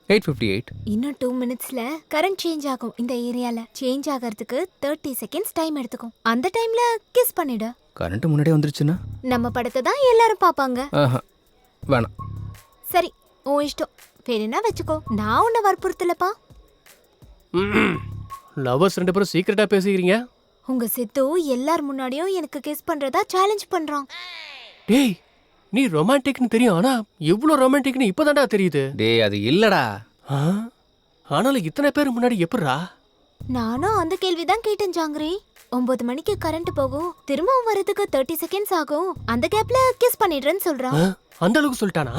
8:58. இன்னும் 2 மினிட்ஸ்ல கரண்ட் சேஞ்ச் ஆகும். இந்த ஏரியால சேஞ்ச் ஆகிறதுக்கு 30 செகண்ட்ஸ் டைம் எடுத்துக்கும். அந்த டைம்ல கிஸ் பண்ணிடு. கரண்ட் முன்னாடியே வந்துருச்சுனா? நம்ம படத்தை தான் எல்லாரும் பாப்பாங்க. வேணாம். சரி உன் இஷ்டம். வேணும்னா வச்சுக்கோ. நான் உன்னை வற்புறுத்தலப்பா. லவ்வர்ஸ் ரெண்டு பேரும் சீக்கிரட்டா பேசிக்கிறீங்க. உங்க சித்து எல்லார் முன்னாடியும் எனக்கு கிஸ் பண்றதா சேலஞ்ச் பண்றான். டேய் நீ ரொமான்டிக்னு தெரியும். ஆனா இவ்ளோ ரொமான்டிக்னு இப்பதான்டா தெரியுது. டேய் அது இல்லடா. ஆனாலும் இத்தனை பேர் முன்னாடி எப்படிடா? நானும் அந்த கேள்விதான் கேட்டேன் ஜாங்கிரி. 9 மணிக்கு கரண்ட் போகும். திரும்பவும் வரதுக்கு 30 செகண்ட்ஸ் ஆகும். அந்த கேப்ல கிஸ் பண்ணிடுறேன்னு சொல்றான். அந்த அளவுக்கு சொல்லிட்டானா?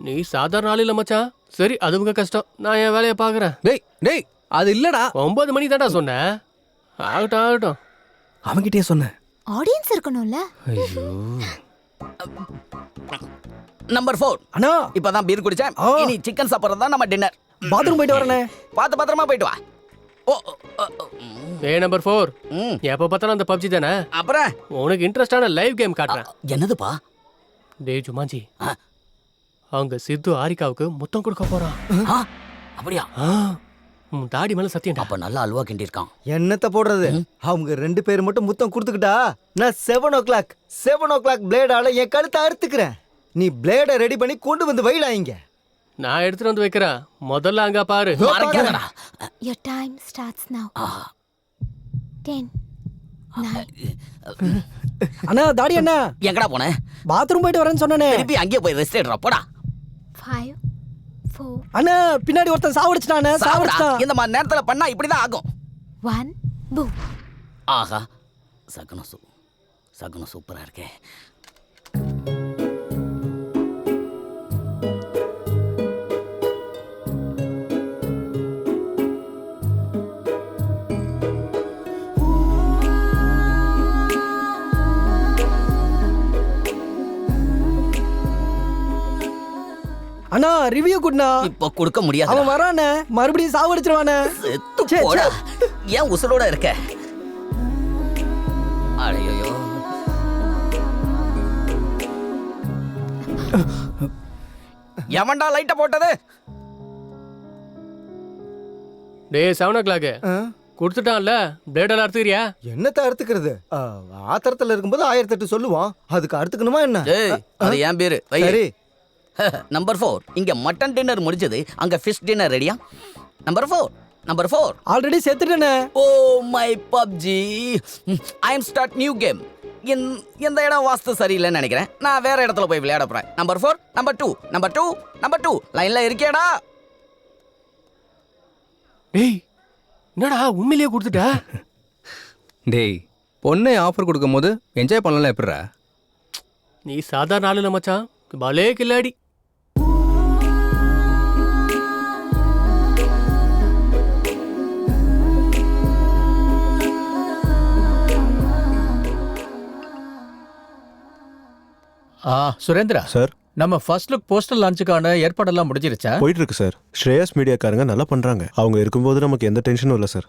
நீ சாதாரண ஆள் இல்ல மச்சான். சரி அது உங்க கஷ்டம். நான் என் வேலையை பாக்குறேன். டேய் டேய் அது இல்லடா. 9 மணி தான்டா சொன்னேன். ஆகட்டும் ஆகட்டும். அவன்கிட்டயே சொன்னேன். ஆடியன்ஸ் இருக்கணும்ல. ஐயோ. நம்பர் 4 அண்ணா இப்பதான் பீர் குடிச்சேன். இனி சிக்கன் சாப்பிடுறது தான் நம்ம டின்னர். பாத்ரூம் போயிட்டு வரனே. பார்த்து பத்திரமா போயிட்டு வா. ஏ நம்பர் 4 எப்ப பார்த்தாலும் அந்த பப்ஜி தானே. அப்புறம் உனக்கு இன்ட்ரெஸ்டான லைவ் கேம் காட்டுறேன். என்னதுப்பா? டேய் ஜுமாஞ்சி அவங்க சித்து ஹாரிகாவுக்கு முத்தம் கொடுக்க போறான். அப்படியா? தாடி மேல சத்தியம். அப்ப நல்லா அல்வா கிண்டி இருக்கான். என்னத்த போடுறது? அவங்க 2 பேர் மட்டும் முத்தம் கொடுத்துக்கிட்டா நான் 7 o'clock பிளேடால என் கழுத்தை அறுத்துக்கிறேன். நீ பிளேட ரெடி பண்ணி கொண்டு வந்து வைடா இங்க. நான் எடுத்துட்டு வந்து வைக்கிறேன். முதல்ல அங்க பாரு. Your time starts now. 10 9. அண்ணா தாடி அண்ணா எங்கடா போன? பாத்ரூம் போயிட்டு வரேன்னு சொன்னனே. திருப்பி அங்கே போய் ரெஸ்ட் எடுறா போடா. 5 4 அண்ணா பின்னாடி ஒருத்தன் சாவடிச்சிட்டானே. சாவடிச்சான். இந்த மாதிரி நேரத்துல பண்ணா இப்படிதான் ஆகும். 1 boom. ஆஹா சகுனம் சூப்பரா இருக்கே. அண்ணா ரிவ்யூ குட்னா. இப்ப கொடுக்க முடியாது. அவன் வரானே மறுபடியும் சாவடிச்சிருவானே. செத்து போடா. ஏன் உசுரோட இருக்க? அடேயோ. எவன்டா லைட்ட போட்டது? டேய் 7 o'clock கொடுத்துட்டான்ல. பிளேடெல்லாம் அறுத்துக்கிறியா? என்னத்த அறுத்துக்கிறது? ஆத்திரத்துல இருக்கும்போது 1008 சொல்லுவான். அதுக்கு அறுத்துக்கணுமா என்ன? அது ஏன் பேரு. சரி. நம்பர் 4 இங்க மட்டன் டின்னர் முடிஞ்சது. அங்க ஃபிஷ் டின்னர் ரெடியா? நம்பர் 4 ஆல்ரெடி செத்துட்டேனே. Oh my PUBG. I am start new game. இந்த இடம் வாஸ்து சரியில்லைன்னு நினைக்கிறேன். நான் வேற இடத்துல போய் விளையாட போறேன். நம்பர் 4 நம்பர் 2 லைன்ல இருக்கேடா. டேய் என்னடா உண்மையிலேயே கொடுத்துட்ட? டேய் பொண்ணை ஆஃபர் கொடுக்கும்போது என்ஜாய் பண்ணலாம் எப்படிடா? நீ சாதாரண ஆளு இல்ல மச்சான், பலே கில்லாடி. சுரேந்திரா சார், நம்ம ஃபர்ஸ்ட் லுக் போஸ்டர் லான்ச்சுக்கான ஏற்பாடெல்லாம் முடிஞ்சிருச்சா? போயிட்டு இருக்கு சார். ஸ்ரேயஸ் மீடியாக்காரங்க நல்லா பண்றாங்க. அவங்க இருக்கும்போது நமக்கு எந்த டென்ஷனும் இல்லை சார்.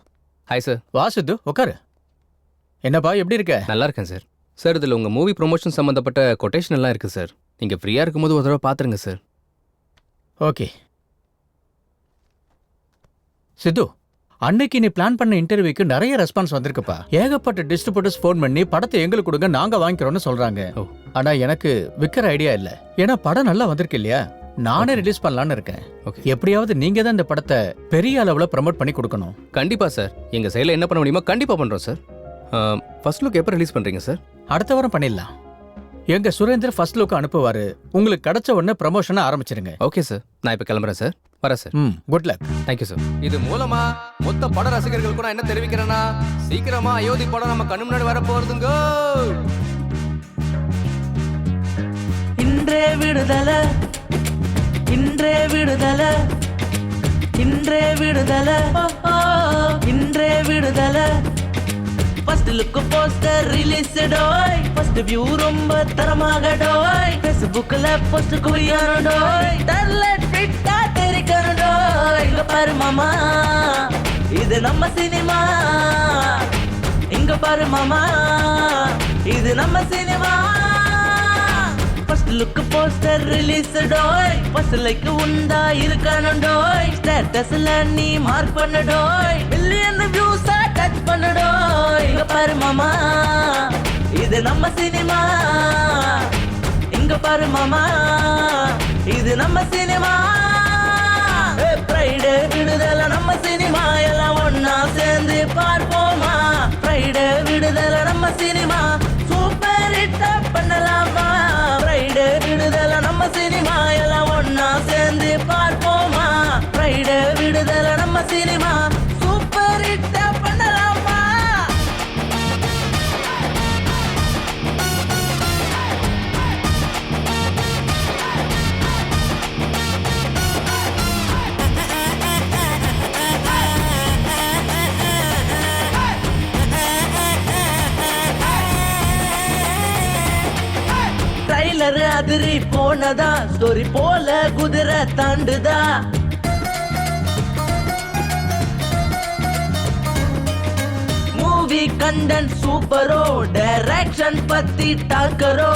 Hi sir. வா சித்து, உட்காரு. என்னப்பா, எப்படி இருக்க? நல்லா இருக்கேன் சார். சார், இதில் உங்கள் மூவி ப்ரொமோஷன் சம்மந்தப்பட்ட கொட்டேஷன் எல்லாம் இருக்குது சார். நீங்கள் ஃப்ரீயாக இருக்கும்போது ஒரு தடவை பார்த்துருங்க சார். ஓகே சித்து, அன்னைக்கு நீ பிளான் பண்ண இன்டர்வியூக்கு நிறைய ரெஸ்பான்ஸ் வந்திருக்குப்பா. ஏகப்பட்ட டிஸ்ட்ரிபியூட்டர்ஸ் ஃபோன் பண்ணி படத்தை எங்களுக்கு கொடுங்க, நாங்க வாங்கிக்கிறோம்னு சொல்றாங்க. ஆனா எனக்கு விற்கிற ஐடியா இல்ல. ஏன்னா படம் நல்லா வந்திருக்கு இல்லையா, நானே ரிலீஸ் பண்ணலான்னு இருக்கேன். எப்படியாவது நீங்க தான் இந்த படத்தை பெரிய அளவுல ப்ரமோட் பண்ணி கொடுக்கணும். கண்டிப்பா சார். எங்க சைடில் என்ன பண்ண முடியுமோ கண்டிப்பா பண்றோம் சார். ஃபர்ஸ்ட் லுக் எப்போ ரிலீஸ் பண்றீங்க சார்? அடுத்த வாரம் பண்ணிடலாம். எங்க சுரேந்தர் ஃபர்ஸ்ட் லுக் அனுப்புவாரு. உங்களுக்கு கிடைச்ச உடனே ப்ரமோஷனை ஆரம்பிச்சிருங்க. ஓகே சார், நான் இப்போ கிளம்புறேன் சார். வரேன் sir. Good luck. Thank you sir. இது மூலமா மொத்த பட ரசிகர்களுக்கு நான் என்ன தெரிவிக்கிறேன்னா, சீக்கிரமா அயோத்தி படம் நம்ம கண்ணு முன்னாடி வர போறதுங்க. இன்றே விடுதலை, இன்றே விடுதலை, இன்றே விடுதலை, இன்றே விடுதலை. ஃபர்ஸ்ட் லுக் போஸ்டர் ரிலீஸ் டோய், ஃபர்ஸ்ட் வியூ ரொம்ப தரமாக டோய், ஃபேஸ்புக்ல போஸ்ட் குவியானோ டோய், டர்லெட் ஃபிட்டா தெரிக்கணும் டோய். இங்க பாரு மாமா, இது நம்ம சினிமா. இங்க பாரு மாமா, இது நம்ம cinema. First look poster release டோய், ஃபர்ஸ்ட் லைக் உண்டா இருக்கணும் டோய், ஸ்டேட்டஸ்ல நீ மார்க் பண்ண டோய், மில்லியன் வியூஸ் டச் பண்ண டோய். இங்க பாரு மாமா, இது நம்ம சினிமா. இங்க பாரு மாமா, இது நம்ம சினிமா. ஃப்ரைடே விடுதலை நம்ம சினிமா, எல்லாம் ஒன்னா சேர்ந்து பார்ப்போமா. ஃப்ரைடே விடுதலை நம்ம சினிமா, சூப்பர் ஹிட் பண்ணலாமா. ஃப்ரைடே விடுதலை நம்ம சினிமா, எல்லாம் ஒன்னா சேர்ந்து பார்ப்போமா. ஃப்ரைடே விடுதலை நம்ம சினிமா, சூப்பர் ஹிட் பண்ணலாமா. ட்ரைலர் அதிரி போனதா, ஸ்டோரி போல குதிரை தாண்டுதா. மூவி கண்டென்ட் சூப்பரோ, டைரக்ஷன் பத்தி டாக்கரோ.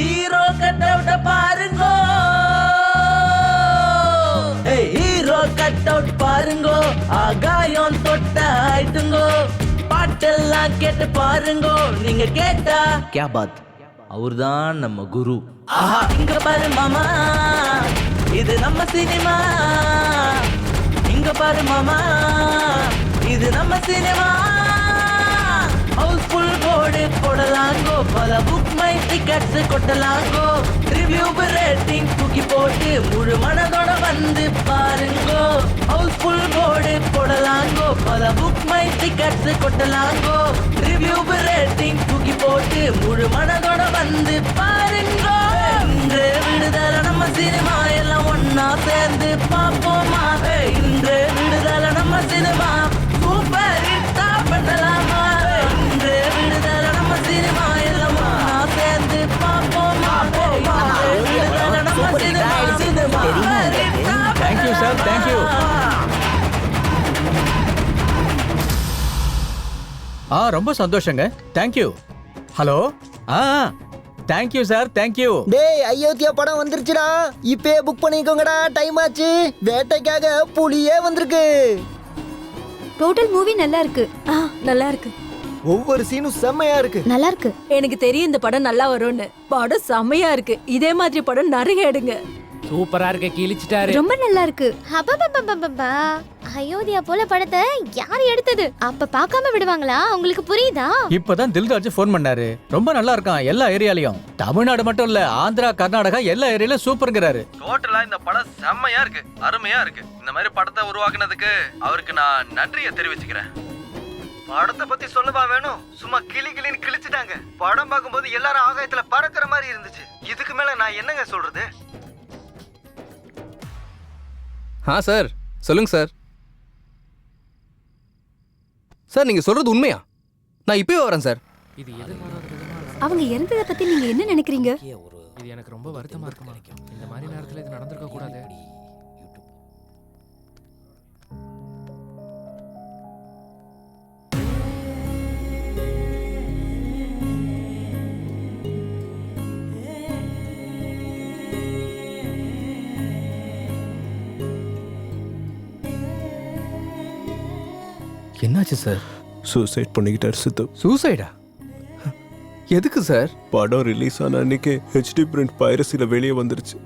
ஹீரோ கட் அவுட் பாருங்கோ, ஹீரோ கட் அவுட் பாருங்கோ, ஆகாயம் தொட்ட ஆயிட்டுங்கோ. பாட்டெல்லாம் கேட்டு பாருங்கோ, நீங்க கேட்டா क्या बात, அவர்தான் நம்ம குரு. ஆஹா, இங்க பாரு மாமா, இது நம்ம சினிமா. இங்க பாரு மாமா, இது நம்ம சினிமா. ஹவுஸ்ஃபுல் போர்டு போடலாங்கோ, பல புக் மை டிக்கெட்ஸ் கொட்டலாங்கோ. ரிவ்யூ ரேட்டிங் தூக்கி போட்டு முழு மனதோட வந்து பாருங்கோ. ஹவுஸ்ஃபுல் போர்டு போடலாங்கோ, பல புக் மை டிக்கெட்ஸ் கொட்டலாங்கோ. ரிவ்யூ ரேட்டிங் தூக்கி போட்டு முழு மனதோட வந்து பாருங்கோ. இன்றே விடுதலை நம்ம சினிமா, எல்லாம் ஒன்னா சேர்ந்து பார்ப்போமா. இன்றே விடுதலை நம்ம சினிமா, சூப்பர் ஹிட்டா பண்ணலாமா. இன்றே விடுதலை நம்ம சினிமா, எல்லாம் ஒன்னா சேர்ந்து பார்ப்போமா. இன்றே விடுதலை நம்ம சினிமா, சூப்பர் ஹிட்டா. Thank you sir, thank you. ரொம்ப சந்தோஷங்க, thank you. Hello, thank you sir, thank you. டேய், அயோத்தியா படம் வந்துருச்சுடா, இப்பயே புக் பண்ணிக்கோங்கடா, டைம் ஆச்சு. வேட்டைக்காக புலியே வந்திருக்கு. டோட்டல் மூவி நல்லா இருக்கு. நல்லா இருக்கு. ஒவ்வொரு சீனும் செம்மையா இருக்கு. நல்லா இருக்கு. எனக்கு தெரியும் இந்த படம் நல்லா வரும்னு. படம் செம்மையா இருக்கு. இதே மாதிரி படம் நிறைய எடுங்க. சூப்பரா இருக்க, கிழிச்சிட்டாரு. ரொம்ப நல்லா இருக்கு. அப்பப்பப்பப்பப்பா, அயோத்தியா போல படத்தை யார் எடுத்தது? அப்ப பார்க்காம விடுவாங்களா? உங்களுக்கு புரியுதா? இப்பதான் தில்ராஜ் ஃபோன் பண்ணாரு. ரொம்ப நல்லா இருக்கான் எல்லா ஏரியாலயும். தமிழ்நாடு மட்டும் இல்ல, ஆந்திரா, கர்நாடகா எல்லா ஏரியாலயும் சூப்பர்ங்கறாரு. டோட்டலா இந்த படம் செம்மையா இருக்கு, அருமையா இருக்கு. இந்த மாதிரி படத்தை உருவாக்குனதுக்கு அவருக்கு நான் நன்றியை தெரிவிச்சுக்கிறேன். படத்தை பத்தி சொல்லவா வேணும்? சும்மா கிளின்னு கிழிச்சிட்டாங்க. படம் பார்க்கும்போது எல்லாரும் ஆகாயத்துல பறக்கிற மாதிரி இருந்துச்சு. இதுக்கு மேல நான் என்னங்க சொல்றது? சார் சொல்லுங்க சார். சார் நீங்க சொல்றது உண்மையா? நான் இப்பவே வரேன் சார். இது எதிர்பாராத அவங்க இறந்ததை பத்தி நீங்க என்ன நினைக்கிறீங்க? இது எனக்கு ரொம்ப வருத்தமா இருக்குமா. இந்த மாதிரி நேரத்துல இது நடந்திருக்க கூடாது. என்னாச்சு சார்? சூசைட் பண்ணிக்கிட்டார் சித்து. சூசைடா? எதுக்கு சார்? படம் ரிலீஸ் ஆன அன்னைக்கு ஹெச்டி பிரிண்ட் பைரசியில் வெளியே வந்துருச்சு.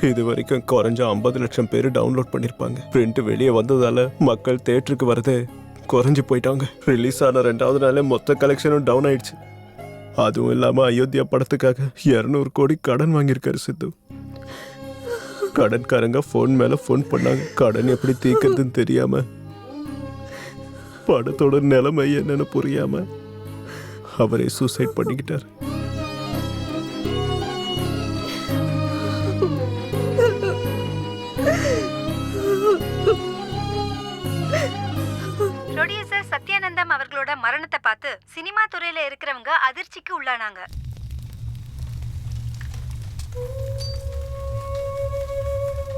இது வரைக்கும் குறைஞ்ச 50 லட்சம் பேர் டவுன்லோட் பண்ணியிருப்பாங்க. பிரிண்ட் வெளியே வந்ததால மக்கள் தேட்டருக்கு வரதே குறைஞ்சி போயிட்டாங்க. ரிலீஸ் ஆன 2வது நாளே மொத்த கலெக்ஷனும் டவுன் ஆயிடுச்சு. அதுவும் இல்லாமல் அயோத்தியா படத்துக்காக 200 கோடி கடன் வாங்கியிருக்காரு சித்து. கடன்காரங்க ஃபோன் மேலே ஃபோன் பண்ணாங்க. கடன் எப்படி தீர்க்கிறதுன்னு தெரியாம, படத்தோட நிலைமை என்னன்னு புரியாம அவரே சூசைட் பண்ணிக்கிட்டார். ப்ரொடியூசர் சத்யானந்தம் அவர்களோட மரணத்தை பார்த்து சினிமா துறையில இருக்கிறவங்க அதிர்ச்சிக்கு உள்ளானாங்க.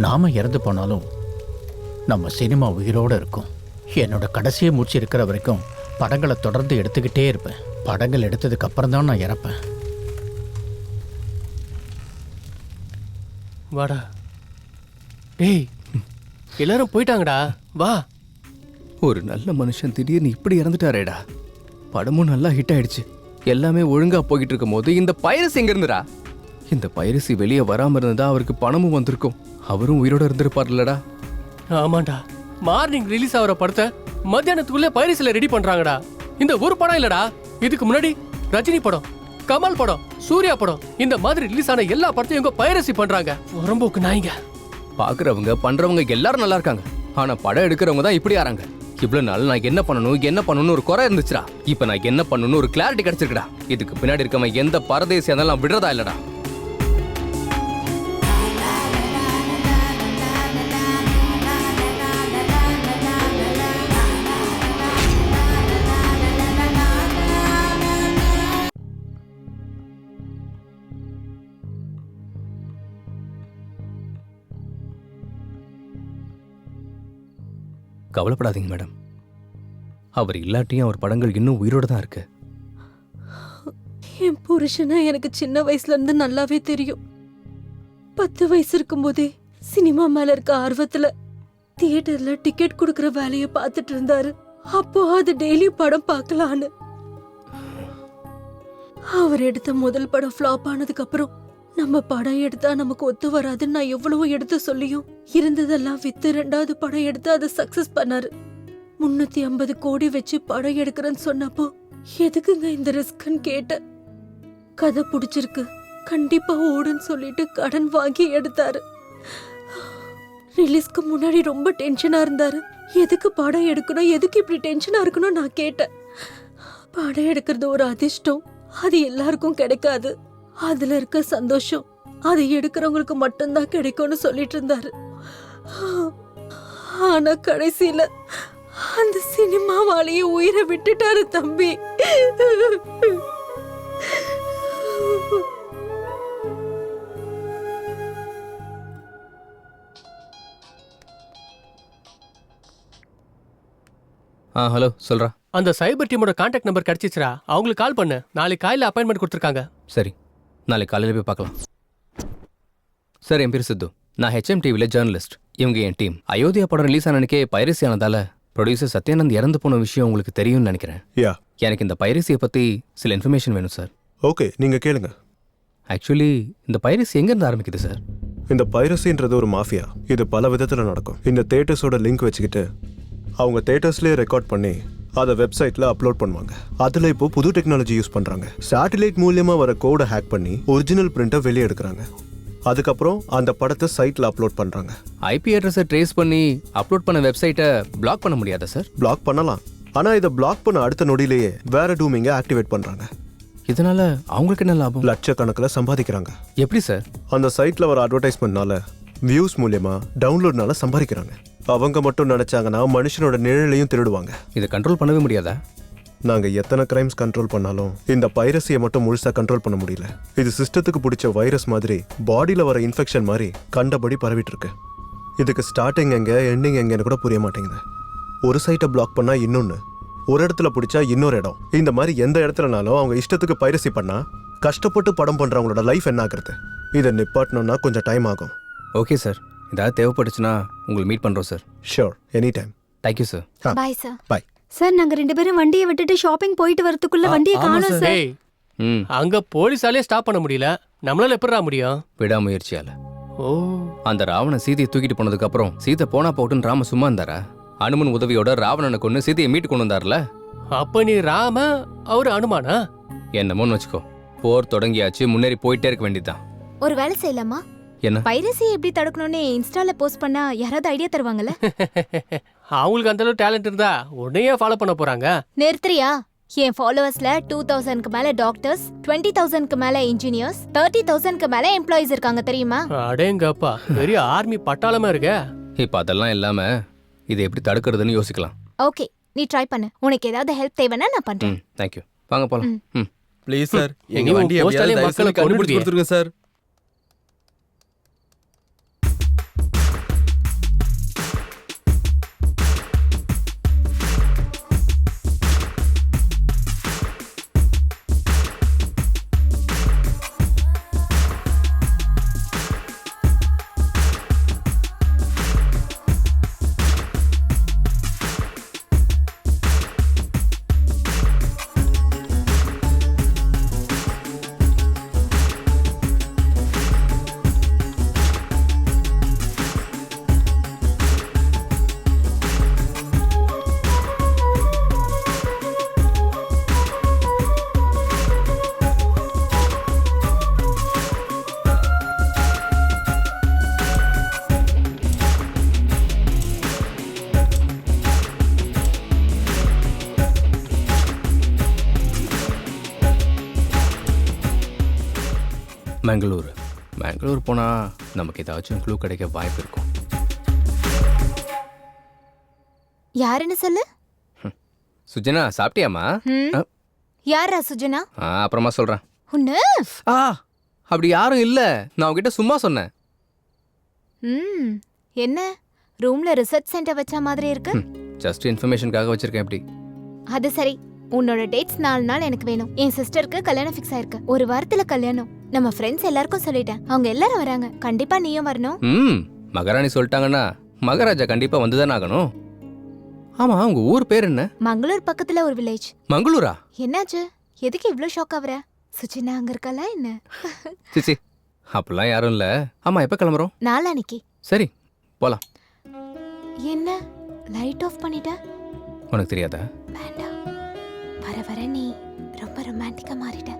நாம இறந்து போனாலும் நம்ம சினிமா உயிரோட இருக்கும். என்னோட கடைசியை மூச்சு இருக்கிற வரைக்கும் படங்களை தொடர்ந்து எடுத்துக்கிட்டே இருப்பேன். படங்கள் எடுத்ததுக்கு அப்புறம் தான் நான் இறப்பேன். வாடா. டேய், எல்லாரும் போயிட்டாங்கடா, வா. ஒரு நல்ல மனுஷன் திடீர்னு இப்படி இறந்துட்டாரேடா. படமும் நல்லா ஹிட் ஆயிடுச்சு. எல்லாமே ஒழுங்கா போய்கிட்டு இருக்கும் போது இந்த பைரசி எங்க இருந்துடா? இந்த பைரசி வெளியே வராம இருந்ததா அவருக்கு பணமும் வந்திருக்கும். அவரும் உயிரோட இருந்திருப்பார்லடா. ஆமாண்டா, மார்னிங் ரிலீஸ் ஆகிற படத்தை மத்தியானத்துக்குள்ளே பைரசில ரெடி பண்றாங்கடா. இந்த ஒரு படம் இல்லடா, இதுக்கு முன்னாடி ரஜினி படம், கமல் படம், சூர்யா படம், இந்த மாதிரி ரிலீஸ் ஆன எல்லா படத்தையும் இவங்க பைரசி பண்றாங்க. உடம்புக்கு நாய்ங்க. பாக்குறவங்க பண்றவங்க எல்லாரும் நல்லா இருக்காங்க. ஆனா படம் எடுக்கிறவங்க தான் இப்படி ஆறாங்க. இவ்வளவு நாள் நான் என்ன பண்ணணும்னு ஒரு குறை இருந்துச்சுடா. இப்ப நான் என்ன பண்ணணும்னு ஒரு கிளாரிட்டி கிடைச்சிருக்குடா. இதுக்கு பின்னாடி இருக்கவன் எந்த பரதேசியா இருந்தாலும் விடுறதா இல்லடா. கவலைப்படாதீங்க மேடம். அவர் இல்லாட்டியும் அவர் படங்கள் இன்னும் உயிரோட தான் இருக்கு. என் புருஷனை எனக்கு சின்ன வயசுல இருந்து நல்லாவே தெரியும். 10 வயசு இருக்கும்போதே சினிமா மேல இருக்க ஆர்வத்துல தியேட்டர்ல டிக்கெட் கொடுக்கற வேலையை பார்த்துட்டு இருந்தாரு. அப்போ அது டெய்லி படம் பார்க்கலான்னு. அவர் எடுத்த முதல் படம் ஃப்ளாப் ஆனதுக்கு அப்புறம் நம்ம படம் எடுத்தா நமக்கு ஒத்து வராதுன்னு நான் எவ்வளவோ எடுத்து சொல்லியும் இருந்ததெல்லாம் வித்து 2வது படம் எடுத்து அதை சக்சஸ் பண்ணாரு. 350 கோடி வச்சு படம் எடுக்கிறேன்னு சொன்னப்போ எதுக்குங்க இந்த ரிஸ்க்ன்னு கேட்ட. கதை பிடிச்சிருக்கு, கண்டிப்பா ஓடுன்னு சொல்லிட்டு கடன் வாங்கி எடுத்தாரு. ரிலீஸ்க்கு முன்னாடி ரொம்ப டென்ஷனா இருந்தாரு. எதுக்கு படம் எடுக்கணும், எதுக்கு இப்படி டென்ஷனா இருக்கணும் நான் கேட்டேன். படம் எடுக்கிறது ஒரு அதிர்ஷ்டம், அது எல்லாருக்கும் கிடைக்காது. அதுல இருக்க சந்தோஷம் அதை எடுக்கிறவங்களுக்கு மட்டும்தான் கிடைக்கும்னு சொல்லிட்டு இருந்தாரு. ஆனா கடைசியில அந்த சினிமாவாலேயே உயிரை விட்டுட்டாரு தம்பி. ஹலோ சொல்றா. அந்த சைபர் டீமோட கான்டாக்ட் நம்பர் கிடைச்சிச்சுடா. அவங்களுக்கு கால் பண்ணு. நாளைக்கு காலையில் அப்பாயின்மெண்ட் கொடுத்துருக்காங்க. சரி, நாளைக்கு காலையில் போய் பார்க்கலாம். சார், என் பேர் சித்து. நான் HM டிவியில் ஜேர்னலிஸ்ட். இவங்க என் டீம். அயோத்தியா படம் ரிலீஸ் ஆன அன்னைக்கே பைரசி ஆனதால ப்ரொடியூசர் சத்யானந்த் இறந்து போன விஷயம் உங்களுக்கு தெரியும்னு நினைக்கிறேன். எனக்கு இந்த பைரசியை பற்றி சில இன்ஃபர்மேஷன் வேணும் சார். ஓகே, நீங்கள் கேளுங்க. ஆக்சுவலி இந்த பைரசி எங்கேருந்து ஆரம்பிக்குது சார்? இந்த பைரசின்றது ஒரு மாஃபியா. இது பல விதத்தில் நடக்கும். இந்த தேட்டர்ஸோட லிங்க் வச்சுக்கிட்டு அவங்க தேட்டர்ஸ்லேயே ரெக்கார்ட் பண்ணி அதை வெப்சைட்டில் அப்லோட் பண்ணுவாங்க. அதில் இப்போ புது டெக்னாலஜி யூஸ் பண்ணுறாங்க. சேட்டலைட் மூலியமாக வர கோடை ஹேக் பண்ணி ஒரிஜினல் பிரிண்ட்டை வெளியே எடுக்கிறாங்க. அதுக்கப்புறம் அந்த படத்தை சைட்டில் அப்லோட் பண்ணுறாங்க. IP அட்ரஸை ட்ரேஸ் பண்ணி அப்லோட் பண்ண வெப்சைட்டை பிளாக் பண்ண முடியாதா சார்? பிளாக் பண்ணலாம். ஆனா இதை பிளாக் பண்ண அடுத்த நொடியிலேயே வேற டூமிங்க ஆக்டிவேட் பண்றாங்க. இதனால அவங்களுக்கு என்ன லாபம்? லட்சக்கணக்கில் சம்பாதிக்கிறாங்க. எப்படி சார்? அந்த சைட்ல வர அட்வர்டைஸ்மெண்ட்னால, வியூஸ் மூலியமா, டவுன்லோட்னால சம்பாதிக்கிறாங்க. அவங்க மட்டும் நினைச்சாங்கன்னா மனுஷனோட நிழலையும் திருடுவாங்க. இதை கண்ட்ரோல் பண்ணவே முடியாதா? நாங்க எத்தனை கிரைம்ஸ் கண்ட்ரோல் பண்ணாலும் இந்த பைரசியை மட்டும் முழுசா கண்ட்ரோல் பண்ண முடியல. இது சிஸ்டத்துக்கு பிடிச்ச வைரஸ் மாதிரி பாடியில வர இன்ஃபெக்ஷன் மாதிரி கண்டபடி பரவிட்டு இருக்கு. இதுக்கு ஸ்டார்டிங் எங்க எண்டிங் எங்கன்னு கூட புரிய மாட்டேங்குது. ஒரு சைட்டை பிளாக் பண்ணா இன்னொன்னு, ஒரு இடத்துல பிடிச்சா இன்னொரு இடம், இந்த மாதிரி எந்த இடத்துலனாலும் அவங்க இஷ்டத்துக்கு பைரசி பண்ணா கஷ்டப்பட்டு படம் பண்றவங்களோட லைஃப் என்ன ஆகுறது? இதை நிப்பாட்டணும்னா கொஞ்சம் டைம் ஆகும். ஓகே சார், ஏதாவது தேவைப்பட்டுச்சுன்னா உங்களை மீட் பண்றோம் sir. Sure, any time. Thank you sir. Bye sir. Bye sir. நாங்க 2 பேரும் வண்டியை விட்டுட்டு ஷாப்பிங் போயிட்டு வரதுக்குள்ள வண்டியை காணோம் சார். டேய், அங்க போலீஸாலே ஸ்டாப் பண்ண முடியல, நம்மளால எப்படிடா முடியும்? விடாமுயற்சியால. ஓ, அந்த ராவணன் சீதையை தூக்கிட்டு போனதுக்கு அப்புறம் சீதை போனா போட்டுன்னு ராம சும்மா இருந்தாரா? அனுமன் உதவியோட ராவணனை கொண்டு சீதையை மீட்டு கொண்டு வந்தார்ல. அப்ப நீ ராம, அவரு அனுமானா? என்னமோன்னு வச்சுக்கோ, போர் தொடங்கியாச்சு, முன்னேறி போயிட்டே இருக்க வேண்டியதுதான். ஒரு வேலை செய்யலாமா? என்ன? பைரசி எப்படி தடுக்கணும்னு இன்ஸ்டால போஸ்ட் பண்ணா யாராவது ஐடியா தருவாங்கல்ல? அவங்களுக்கு அந்த அளவு டேலண்ட் இருந்தா உடனே ஃபாலோ பண்ண போறாங்க. நிறுத்துறியா? என் ஃபாலோவர்ஸ்ல 2000க்கு மேல டாக்டர்ஸ், 20,000க்கு மேல இன்ஜினியர்ஸ், 30,000க்கு மேல எம்ப்ளாயிஸ் இருக்காங்க தெரியுமா? அடேங்கப்பா, பெரிய ஆர்மி பட்டாளமா இருக்க. இப்ப அதெல்லாம் இல்லாம இதை எப்படி தடுக்கிறதுன்னு யோசிக்கலாம். ஓகே, நீ ட்ரை பண்ணு. உனக்கு ஏதாவது ஹெல்ப் தேவைன்னா நான் பண்றேன். தேங்க்யூ. வாங்க போலாம். ப்ளீஸ் சார், எங்க நீ வண்டி போஸ்டாலே எப்படியாவது மக்களை தயவுசெய்து கண்டுபிடிச்சு கொன்னுடுவியே. கொடுத்துருங்க சார். பெங்களூர் போனா நமக்கு ஏதாச்சும் க்ளூ கிடைக்க வாய்ப்பு இருக்கும். யாருன்னு சொல்லு. சுஜனா, சாப்பிட்டியாமா? யாரா சுஜனா? அப்புறமா சொல்றேன். உன்ன அப்படி யாரும் இல்ல, நான் உன்கிட்ட சும்மா சொன்னேன். என்ன ரூம்ல ரிசர்ச் சென்டர் வச்ச மாதிரி இருக்கு? ஜஸ்ட் இன்ஃபர்மேஷனுக்காக வச்சிருக்கேன். எப்படி? அது சரி, உன்னோட டேட்ஸ் 4 நாள் எனக்கு வேணும். என் சிஸ்டருக்கு கல்யாணம் ஃபிக்ஸ் ஆயிருக்கு. ஒரு வாரத்துல கல்யாணம். நம்ம ஃப்ரெண்ட்ஸ் எல்லாருக்கும் சொல்லிட்டேன், அவங்க எல்லாரும் வராங்க. கண்டிப்பா நீயும் வரணும். மகாராணி சொல்லிட்டாங்கன்னா மகாராஜா கண்டிப்பா வந்துதானே ஆகணும். ஆமா, உங்க ஊர் பேர் என்ன? மங்களூர் பக்கத்துல ஒரு வில்லேஜ். மங்களூரா? என்னாச்சு, எதுக்கு இவ்ளோ ஷாக் ஆவற? சுச்சினா அங்க இருக்கல என்ன? சிச்சி, அப்பெல்லாம் யாரும் இல்ல. ஆமா, எப்ப கிளம்புறோம்? நாளானிக்கு. சரி, போலாம். என்ன லைட் ஆஃப் பண்ணிட்ட? உனக்கு தெரியாதா? வேண்டாம், வர வர நீ ரொம்ப ரொமான்டிக்கா மாறிட்ட.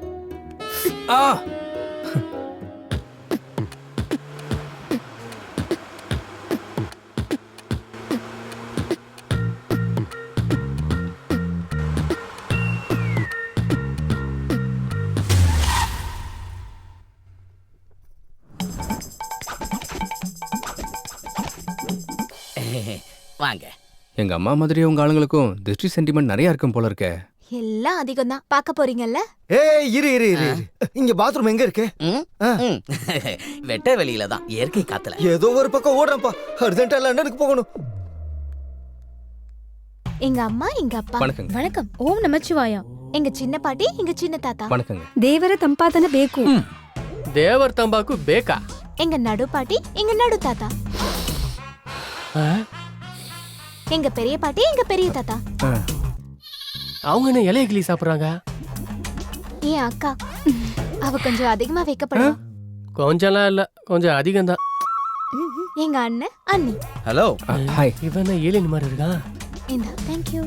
வாங்க. எங்க அம்மா மாதிரி உங்க ஆளுங்களுக்கும் திருஷ்டி சென்டிமெண்ட் நிறைய இருக்கும் போல இருக்கே. எல்லாம் அதிகம் தான். பார்க்க போறீங்கல்ல? ஏய், இரு இரு இரு. இங்க பாத்ரூம் எங்க இருக்கு? வெட்ட வெளியில தான், இயற்கை காத்துல. ஏதோ ஒரு பக்கம் ஓடுறேன்ப்பா, அர்ஜென்ட்டா லண்டனுக்கு போகணும். எங்க அம்மா, எங்க அப்பா. வணக்கங்க. வணக்கம். ஓம் நமச்சிவாயா. எங்க சின்ன பாட்டி, எங்க சின்ன தாத்தா. வணக்கங்க. தேவர தம்பாதன பேக்கு. தேவர் தம்பாக்கு பேக்கா? எங்க நடு பாட்டி, எங்க நடு தாத்தா. எங்க பெரிய பாட்டி, எங்க பெரிய தாத்தா. அவங்க என்ன இலைய கிளி சாப்பிடுறாங்க? என் அக்கா, அவ கொஞ்சம் அதிகமா வைக்கப்படுவா. கொஞ்சம்லாம் இல்ல, கொஞ்சம் அதிகம் தான். எங்க அண்ணன், அண்ணி. ஹலோ. ஹாய். இவன் ஏலியன் மாதிரி இருக்கான். இந்த தேங்க் யூ.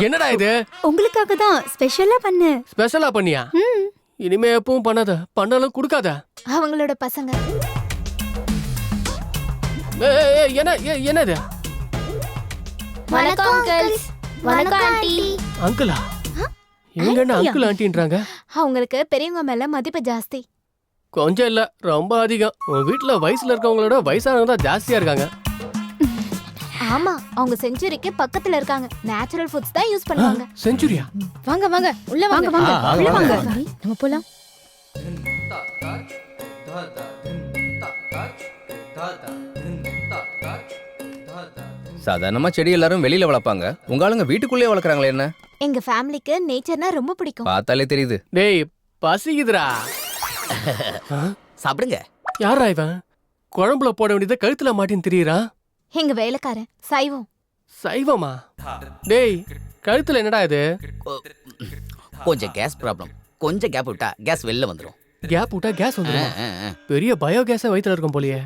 என்னடா இது? உங்களுக்காக தான் ஸ்பெஷலா பண்ண. ஸ்பெஷலா பண்ணியா? இனிமே எப்பவும் பண்ணாத, பண்ணாலும் கொடுக்காத. அவங்களோட பசங்க. என்னது? வணக்கம் அங்கிள்ஸ். வணக்கம் ஆண்டி. அங்கிளா? இவங்க என்ன அங்கிள் ஆண்டின்றாங்க? அவங்களுக்கு பெரியவங்க மேல மதிப்பு ஜாஸ்தி. கொஞ்சம் இல்ல, ரொம்ப அதிகம். உங்க வீட்டுல வயசுல இருக்கவங்களோட வயசானவங்க தான் ஜாஸ்தியா இருக்காங்க. ஆமா, அவங்க செஞ்சுரிக்கு பக்கத்துல இருக்காங்க. நேச்சுரல் ஃபுட்ஸ் தான் யூஸ் பண்ணுவாங்க. செஞ்சுரியா? வாங்க வாங்க, உள்ள வாங்க வாங்க. உள்ள வாங்க. நம்ம போலாம். சாதாரணமா செடி எல்லாரும் வெளியில வளர்ப்பாங்க, உங்க ஆளுங்க வீட்டுக்குள்ளே வளர்க்குறாங்களே என்ன? எங்க ஃபேமிலிக்கு நேச்சர்னா ரொம்ப பிடிக்கும். பார்த்தாலே தெரியுது. டேய் பசிக்குதுடா. சாப்பிடுங்க. யாரா இவன்? குழம்புல போட வேண்டியதை கழுத்துல மாட்டின்னு திரியறான். எங்க வேலைக்காரன் சைவம். சைவமா? டேய் கழுத்துல என்னடா இது? கொஞ்சம் கேஸ் ப்ராப்ளம். கொஞ்சம் கேப் விட்டா கேஸ் வெளில வந்துடும். கேப் விட்டா கேஸ் வந்துடும். பெரிய பயோ கேஸ வயித்துல இருக்கும் போலியே.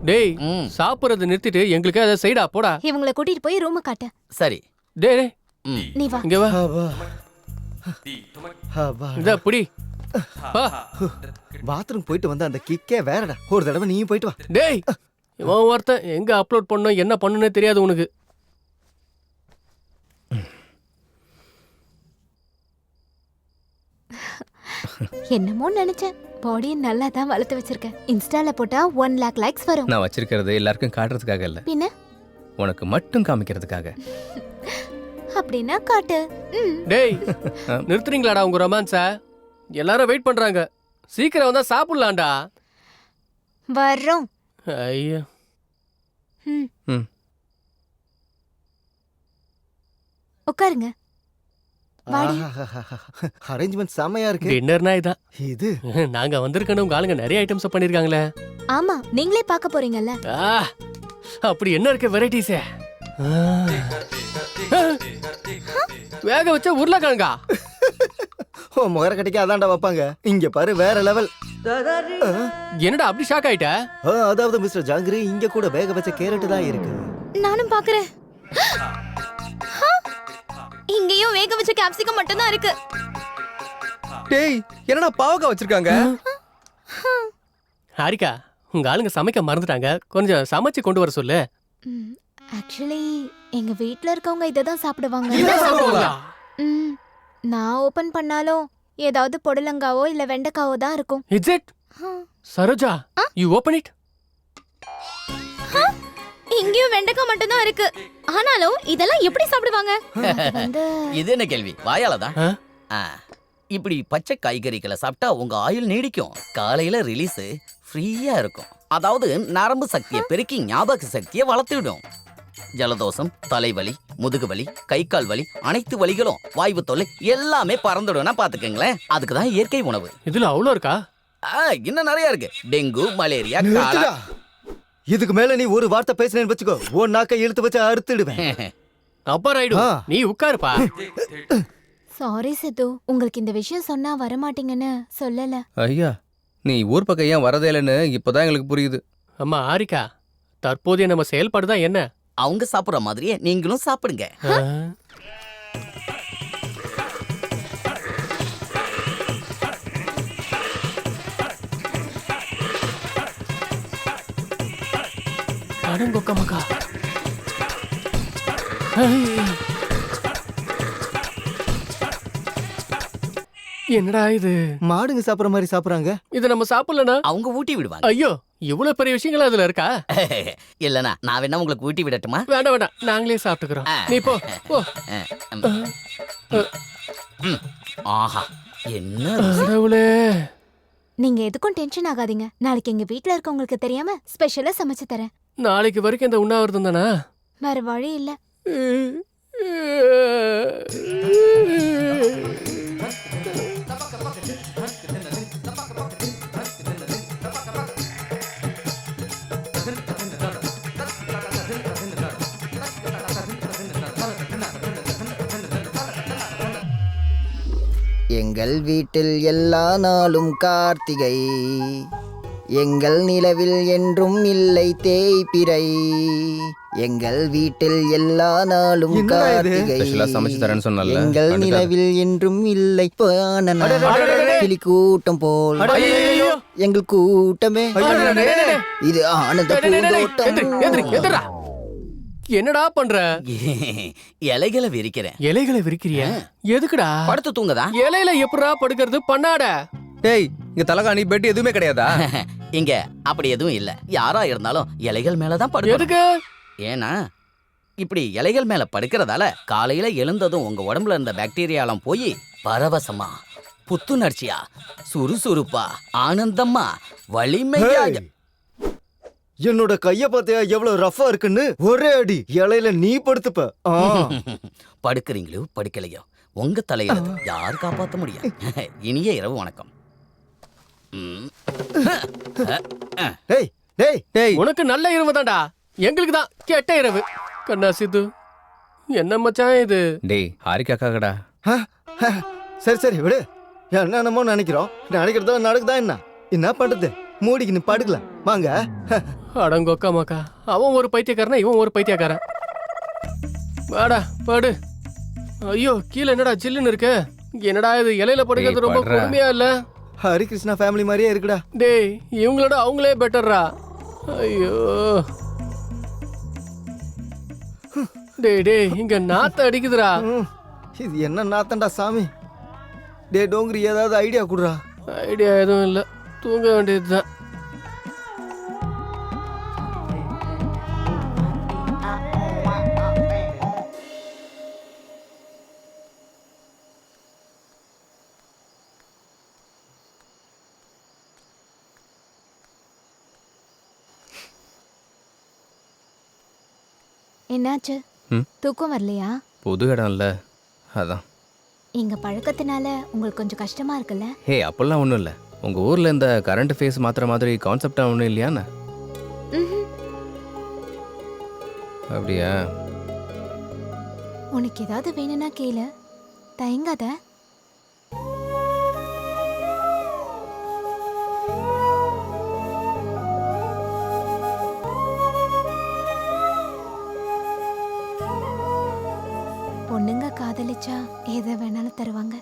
டேய் சாப்பிடுறத நிறுத்திட்டு எங்களுக்கு அதை சைடா போடா. இவங்கள கூட்டிட்டு போய் ரூம் காட்டு. சரி. டேய் நீ வா. இங்க வா. இத புடி. பாத்ரூம் போயிட்டு வந்து அந்த கிக்கே வேறடா. ஒரு தடவை நீயும் போயிட்டு வா. டேய் இவன் ஒருத்தன் எங்க அப்லோட் பண்ணணும் என்ன பண்ணணும்னே தெரியாது உனக்கு. என்னமோ நினைச்சேன். பாடியை நல்லா தான் வளர்த்து வச்சிருக்கேன். இன்ஸ்டால போட்டா 1 lakh லைக்ஸ் வரும். நான் வச்சிருக்கிறது எல்லாருக்கும் காட்டுறதுக்காக இல்ல, பின்ன உனக்கு மட்டும் காமிக்கிறதுக்காக. அப்படின்னா காட்டு. டேய் நிறுத்துறீங்களாடா உங்க ரொமான்ஸ? எல்லாரும் வெயிட் பண்றாங்க. சீக்கிரம் வந்தா சாப்பிடலாம்டா. வர்றோம். ஐயா. உட்காருங்க. அரேஞ்ச்மெண்ட் செமையா இருக்கு. டின்னர்னா இதான். இது நாங்க வந்திருக்கணும், உங்க ஆளுங்க நிறைய ஐட்டம்ஸ் பண்ணிருக்காங்களே. ஆமா, நீங்களே பார்க்க போறீங்கல்ல. அப்படி என்ன இருக்கு வெரைட்டிஸே? வேக வச்ச உருளைக்கிழங்கா? ஓ முகர கட்டிக்கு அதான்டா வைப்பாங்க. இங்க பாரு வேற லெவல். என்னடா அப்படி ஷாக் ஆயிட்ட? அதாவது மிஸ்டர் ஜாங்கிரி, இங்க கூட வேக வச்ச கேரட் தான் இருக்கு. நானும் பாக்குறேன். இங்கேயும் வேக வச்ச கேப்சிகம் மட்டும் தான் இருக்கு. டேய் என்னடா பாவக்காய் வச்சிருக்காங்க? ஹாரிகா, உங்க ஆளுங்க சமைக்க மறந்துட்டாங்க, கொஞ்சம் சமைச்சு கொண்டு வர சொல்லு. ஆக்சுவலி எங்க வீட்ல இருக்கவங்க இத தான் சாப்பிடுவாங்க. நான் ஓபன் பண்ணாலும் ஏதாவது பொடலங்காவோ இல்ல வெண்டைக்காவோ தான் இருக்கும். It's it? Saroja, you open it. இங்கேயும் வெண்டைக்காய் மட்டும் தான் இருக்கு. ஆனாலும் இதெல்லாம் எப்படி சாப்பிடுவாங்க? இது என்ன கேள்வி? வாயாலதான். இப்படி பச்சை காய்கறிகளை சாப்பிட்டா உங்க ஆயுள் நீடிக்கும். காலையில ரிலீஸ் ஃப்ரீயா இருக்கும். அதாவது நரம்பு சக்தியை பெருக்கி ஞாபக சக்தியை வளர்த்துவிடும். ஜலதோஷம், தலைவலி, முதுகு வலி, கை கால் வலி, அனைத்து வலிகளும், வாய்வு தொல்லை எல்லாமே பறந்துடும்னா பாத்துக்கங்களேன். அதுக்குதான் இயற்கை உணவு. இதுல அவ்வளோ இருக்கா? இன்னும் நிறைய இருக்கு. Dengue, malaria, cholera. இதுக்கு மேல நீ ஒரு வார்த்தை பேசினேன்னு வச்சுக்கோ, உன் நாக்கை இழுத்து வச்சு அறுத்துடுவேன். அப்பா ரைடு, நீ உட்காருப்பா. சாரி சித்து, உங்களுக்கு இந்த விஷயம் சொன்னா வரமாட்டீங்கன்னு சொல்லல. ஐயா, நீ ஊர் பக்கம் ஏன் வரதே இல்லைன்னு இப்பதான் எங்களுக்கு புரியுது. அம்மா ஹாரிகா, தற்போதைய நம்ம செயல்பாடு தான் என்ன? அவங்க சாப்பிடுற மாதிரியே நீங்களும் சாப்பிடுங்க. அடங்கொக்கமக்கா. என்னடா இது? மாடுங்க சாப்பிடுற மாதிரி சாப்பிடுறாங்க. இது நம்ம சாப்பிடலனா அவங்க ஊட்டி விடுவாங்க. ஐயோ, இவ்வளவு பெரிய விஷயங்கள் அதுல இருக்கா? இல்லனா நான் வேணா உங்களுக்கு ஊட்டி விடட்டுமா? வேண்டாம் வேண்டாம், நாங்களே சாப்பிட்டுக்கிறோம். நீ போ போ. ஆஹா, என்ன கடவுளே. நீங்க எதுக்கும் டென்ஷன் ஆகாதீங்க. நாளைக்கு எங்க வீட்ல இருக்கவங்களுக்கு தெரியாம ஸ்பெஷலா சமைச்சு தரேன். நாளைக்கு வரைக்கும் இந்த உண்ணாவிரதம் தானா? வேற வழி இல்ல. எங்கள் வீட்டில் எல்லா நாளும் கார்த்திகை, எங்கள் நிலவில் என்றும் இல்லை தேய்பிறை. எங்கள் வீட்டில் எல்லா நாளும் கார்த்திகை, எங்கள் நிலவில் என்றும் இல்லை கிளி கூட்டம் போல் எங்கள் கூட்டமே. இது ஆனந்த பூந்தோட்டம். என்னடா பண்ற? இலைகளை விரிக்கிறேன். இலைகளை விரிக்கிறியா? எதுக்குடா? படுத்து தூங்கதா? இலையில எப்படா படுக்கிறது? பண்ணாட. டேய் இங்க தலகாணி பெட் எதுவுமே கிடையாதா? இங்க அப்படி எதுவும் இல்ல. யாரா இருந்தாலும் இலைகள் மேலதான் படுக்கணும். எதுக்கு? ஏன்னா இப்படி இலைகள் மேல படுக்கிறதால காலையில எழுந்ததும் உங்க உடம்புல இருந்த பாக்டீரியாலாம் போய் பரவசமா, புத்துணர்ச்சியா, சுறுசுறுப்பா, ஆனந்தமா, வலிமையா. என்னோட கைய பார்த்தியா எவ்வளவு ரஃபா இருக்குன்னு? ஒரே அடி இலையில நீ படுத்துப்ப. படுக்கிறீங்களோ படுக்கலையோ உங்க தலையெழுத்து யார் காப்பாத்த முடியும்? இனிய இரவு வணக்கம். டேய் டேய் டேய், உனக்கு நல்ல இரவு தான்டா, எங்களுக்கு தான் கெட்ட இரவு. கண்ணா சித்து, என்ன மச்சான் இது? டேய் ஹாரிகாக்காகடா. சரி சரி விடு. என்னென்னமோ நினைக்கிறோம். நினைக்கிறதோ நடக்குதா என்ன? என்ன பண்றது? மூடிக்கு நீ படுக்கலாம் வாங்க. அடங்கொக்கா மாக்கா, அவன் ஒரு பைத்தியக்காரனா இவன் ஒரு பைத்தியக்காரன். வாடா படு. ஐயோ கீழே என்னடா ஜில்லுன்னு இருக்கு. என்னடா இது இலையில படுக்கிறது ரொம்ப கொடுமையா இல்ல? ஹரிகிருஷ்ணா ஃபேமிலி மாதிரியே இருக்குடா. டேய் இவங்களோட அவங்களே பெட்டர்ரா. ஐயோ டேய் டேய் இங்க நாத்த அடிக்குதுடா. இது என்ன நாத்தண்டா சாமி? டே டோங்கரி ஏதாவது ஐடியா குடுறா. ஐடியா எதுவும் இல்ல, தூங்க வேண்டியதுதான். என்னாச்சு? தூக்கம் வரலையா? புது இடம் இல்ல அதான். எங்க பழக்கத்தினால உங்களுக்கு கொஞ்சம் கஷ்டமா இருக்குல்ல? ஹே அப்பெல்லாம் ஒன்றும் இல்லை. உங்கள் ஊரில் இந்த கரண்ட் ஃபேஸ் மாத்திர மாதிரி கான்செப்டாக ஒன்றும் இல்லையாண்ணா? அப்படியா? உனக்கு ஏதாவது வேணும்னா கேளு, தயங்காத. பொண்ணுங்க காதலிச்சா எதை வேணாலும் தருவாங்க.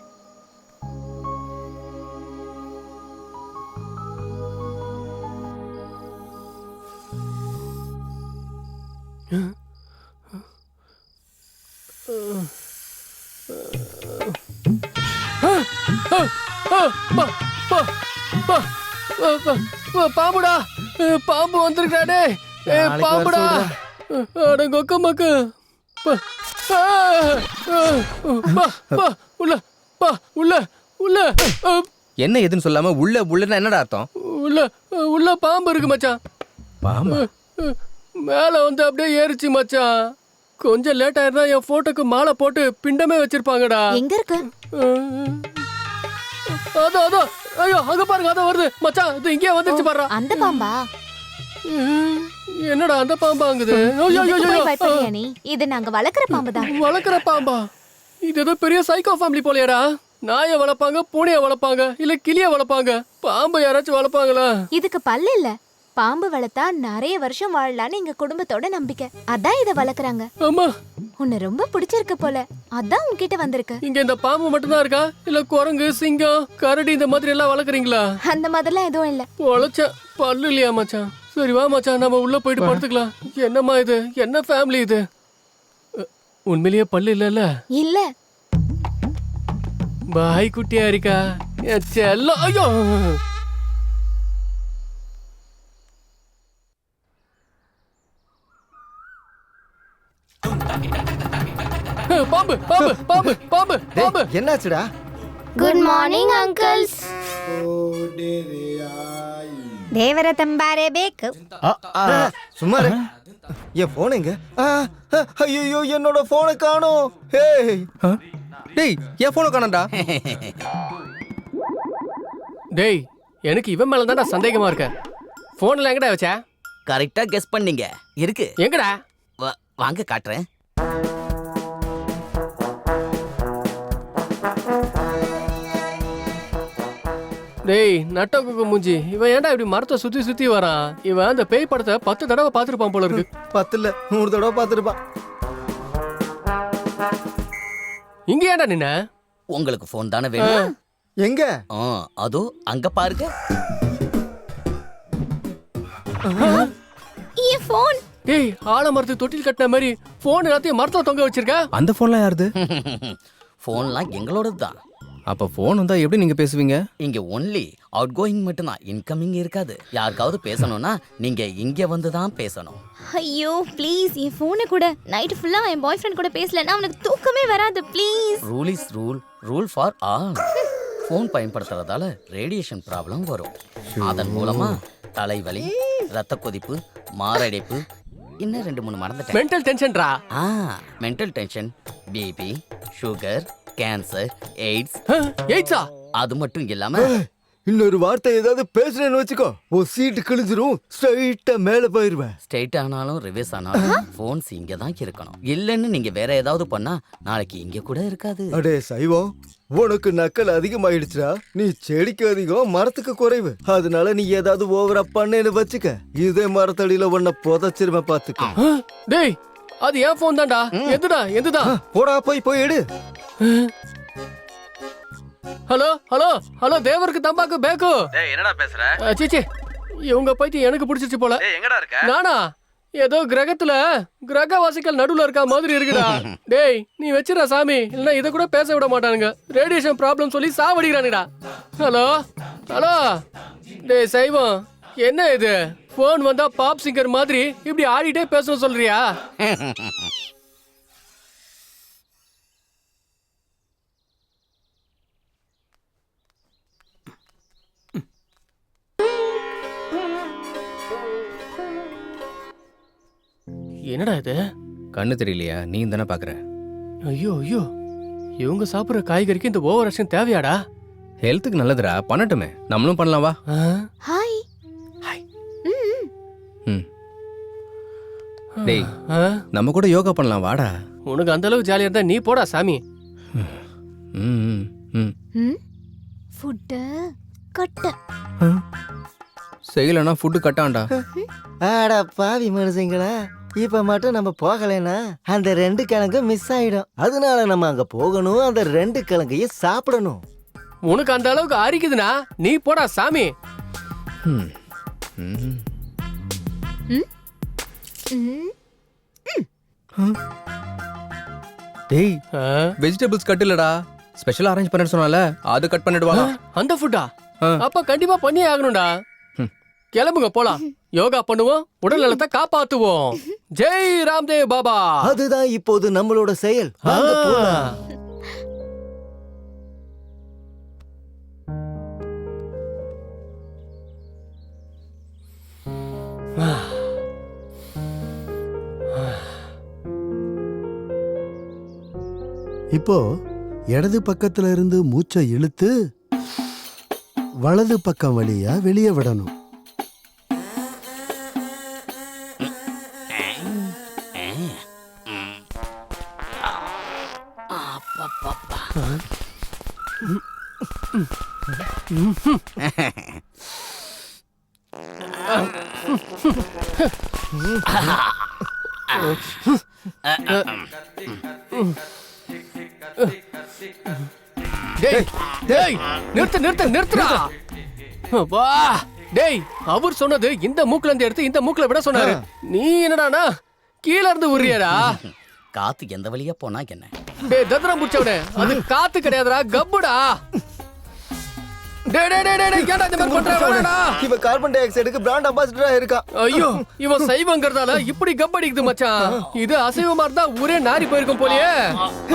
பாம்புடா, பாம்பு வந்திருக்காடே. பாம்புடா, அடங்கொக்க மக்கு. என்ன எதுன்னு சொல்லாம உள்ள உள்ளன்னா என்னடா அர்த்தம்? உள்ள பாம்பு இருக்கு மச்சான். பாம்பு மேல வந்து அப்படியே ஏறிச்சு மச்சான். கொஞ்சம் லேட் ஆயிருந்தா என் போட்டோக்கு மாலை போட்டு பிண்டமே வச்சிருப்பாங்கடா. எங்க இருக்கு? அதோ அதோ, ஐயோ அங்க பாருங்க, அதோ வருது மச்சான். இது இங்கே வந்துருச்சு பாரு. அந்த பாம்பா? என்னடா அந்த பாம்பாங்குது? நீ இது நாங்க வளர்க்குற பாம்பு தான். வளர்க்குற பாம்பா? இது ஏதோ பெரிய சைக்கோ ஃபேமிலி போலையாடா. நாயை வளர்ப்பாங்க, பூனையை வளர்ப்பாங்க, இல்ல கிளியை வளர்ப்பாங்க. பாம்பு யாராச்சும் வளர்ப்பாங்களா? இதுக்கு பல்லு இல்ல. பாம்பு வளர்த்தா நிறைய வருஷம் வாழலான்னு எங்க குடும்பத்தோட நம்பிக்கை. அதான் இத வளர்க்குறாங்க. ஆமா, உன்னை ரொம்ப பிடிச்சிருக்கு போல, அதான் உன்கிட்ட வந்திருக்கு. இங்க இந்த பாம்பு மட்டும் தான் இருக்கா, இல்ல குரங்கு, சிங்கம், கரடி இந்த மாதிரி எல்லாம் வளர்க்குறீங்களா? அந்த மாதிரிலாம் எதுவும் இல்ல. உழைச்ச பல்லு இல்லையா மச்சான்? சரி வா மச்சான், நம்ம உள்ள போயிட்டு படுத்துக்கலாம். என்னம்மா இது, என்ன ஃபேமிலி இது? உண்மையிலேயே பல்லு இல்ல? இல்ல. பாய் குட்டியா இருக்கா என் செல்லம். ஐயோ பாம்பு பாம்பு பாம்பு பாம்பு பாம்பு. என்னாச்சுடா? Good morning uncles. ದೇವರ ತಂಬಾರೆ ಬೇಕು. சும்மா இரு. என் போன் எங்க? ஐயோ என்னோட போனை காணோம். டேய் என் போனை காணோம்டா. டேய் எனக்கு இவன் மேல தான்டா சந்தேகமா இருக்க. போன்ல எங்கடா வச்ச? கரெக்டா கெஸ் பண்ணீங்க. இருக்கு. எங்கடா? வாங்க காட்டுறேன். டேய் நட்டக்குக்கு மூஞ்சி, இவன் ஏன்டா இப்படி மரத்தை சுத்தி சுத்தி வரான்? இவன் அந்த பேய் படத்தை 10 தடவை பார்த்துருப்பான் போல இருக்கு. 10 இல்ல 100 தடவை பார்த்துருப்பான். இங்க ஏன்டா நின்ன? உங்களுக்கு போன் தானே வேணும்? எங்க? அதோ அங்க பாருங்க. என் போன். டேய் ஆலமரத்து தொட்டில் கட்டின மாதிரி போன் எல்லாத்தையும் மரத்துல தொங்க வச்சிருக்க. அந்த ஃபோன்லாம் யாருது? ஃபோன்லாம் எங்களோடது தான். அப்ப ஃபோன் வந்தா எப்படி நீங்க பேசுவீங்க? இங்க ஒன்லி அவுட் கோயிங் மட்டும்தான், இன்கமிங் இருக்காது. யாருக்காவது பேசணும்னா நீங்க இங்க வந்து தான் பேசணும். ஐயோ ப்ளீஸ் என் ஃபோனை கூட நைட் ஃபுல்லா என் பாய் ஃப்ரெண்ட் கூட பேசலன்னா அவனுக்கு தூக்கமே வராது please. Rule is rule, rule for all. Phone பயன்படுத்துறதால ரேடியேஷன் ப்ராப்ளம் வரும். அதன் மூலமா தலைவலி, ரத்த கொதிப்பு, மாரடைப்பு, இன்னும் 2-3 மறந்துட்டேன். மென்டல் டென்ஷன்டா. Mental tension, BP, sugar, cancer, AIDS. எய்ட்ஸா? அது மட்டும் இல்லாம இன்னொரு வார்த்தை ஏதாவது பேசுறேன்னு வச்சுக்கோ, ஒரு சீட்டு கிழிஞ்சிரும், ஸ்ட்ரைட்டா மேல போயிருவேன். ஸ்ட்ரைட் ஆனாலும் ரிவர்ஸ் ஆனாலும் போன்ஸ் இங்க தான் இருக்கணும். இல்லன்னு நீங்க வேற ஏதாவது பண்ணா நாளைக்கு இங்க கூட இருக்காது. அடே சைவம், உனக்கு நக்கல் அதிகமாயிடுச்சுடா. நீ செடிக்கு அதிகம், மரத்துக்கு குறைவு. அதனால நீ ஏதாவது ஓவரா பண்ணேன்னு வச்சுக்க, இதே மரத்தடியில உன்னை புதைச்சிருவேன் பாத்துக்க. டேய் அது ஏன் போன் தான்டா. எதுடா எதுடா? போடா போய் எடு. ஹலோ ஹலோ ஹலோ தேவருக்கு தம்பாக்கு பேக்கு. டேய் என்னடா பேசுற? சீச்சி இவங்க பைத்தியம் எனக்கு பிடிச்சிச்சு போல. டேய் எங்கடா இருக்க? நானா ஏதோ கிரகத்துல கிரகவாசிகள் நடுவுல இருக்க மாதிரி இருக்குடா. டேய் நீ வச்சிடா சாமி, இல்லைன்னா இதை கூட பேச விட மாட்டானுங்க. ரேடியேஷன் ப்ராப்ளம் சொல்லி சாவடிக்கிறானுடா. ஹலோ ஹலோ டேய் சைவம், என்ன இது போன் வந்தா பாப் சிங்கர் மாதிரி இப்படி ஆடிட்டே பேசணும் சொல்றியா? என்னடா இது? கண்ணு தெரியலையா? நீ தானே பாக்குற. ஐயோ ஐயோ, இவங்க சாப்பிடுற காய்கறிக்கு இந்த ஓவர் ஆக்ஷன் தேவையாடா? ஹெல்த்துக்கு நல்லதுடா, பண்ணட்டுமே. நம்மளும் பண்ணலாம் வா. ஹாய். ம். டேய் நம்ம கூட யோகா பண்ணலாம் வாடா. உனக்கு அந்த அளவுக்கு ஜாலியா இருந்தா நீ போடா சாமி. ஃபுட் கட்ட செய்யலனா ஃபுட் கட்டான்டா. ஆடா பாவி மனுஷங்களா, இப்ப மட்டும் நம்ம போகலைன்னா அந்த 2 கிழங்கு மிஸ் ஆயிடும். அதனால நம்ம அங்க போகணும், அந்த 2 கிழங்கையும் சாப்பிடணும். உனக்கு அந்த அளவுக்கு அரிக்குதுன்னா நீ போடா சாமி. டேய் வெஜிடபிள்ஸ் கட் இல்லடா, ஸ்பெஷலா அரேஞ்ச் பண்ண சொன்னால அது கட் பண்ணிடுவாங்க. அந்த ஃபுட்டா? அப்ப கண்டிப்பா பண்ணியே ஆகணும்டா. கிளம்புங்க போலாம், யோகா பண்ணுவோம், உடல் நலத்தை காப்பாத்துவோம். ஜெய் ராம்தேவ் பாபா. அதுதான் இப்போது நம்மளோட செயல். வாங்க போலாம். இப்போ இடது பக்கத்துல இருந்து மூச்சை இழுத்து வலது பக்கம் வழியா வெளியே விடணும். டேய் டேய் நிறுத்துடா. வா டேய், அவர் சொன்னது இந்த மூக்குல இருந்து எடுத்து இந்த மூக்குல விட சொன்னாரு. நீ என்னடானா கீழ இருந்து உரியடா. காத்து எந்த வழியா போனா என்ன? டேய் தத்ரம் புடிச்சவனே, அது காத்து கிடையாதுடா, கப்புடா. டேய் டேய் டேய் டேய், கேடா இந்த மாதிரி பண்றடா. இவன் கார்பன் டை ஆக்சைடுக்கு பிராண்ட் அம்பாசிடரா இருக்கான். ஐயோ, இவன் சைவங்கறதால இப்படி கப்படிக்குது மச்சான். இது அசைவமா இருந்தா ஊரே நாரி போயிருக்கும் போலயே.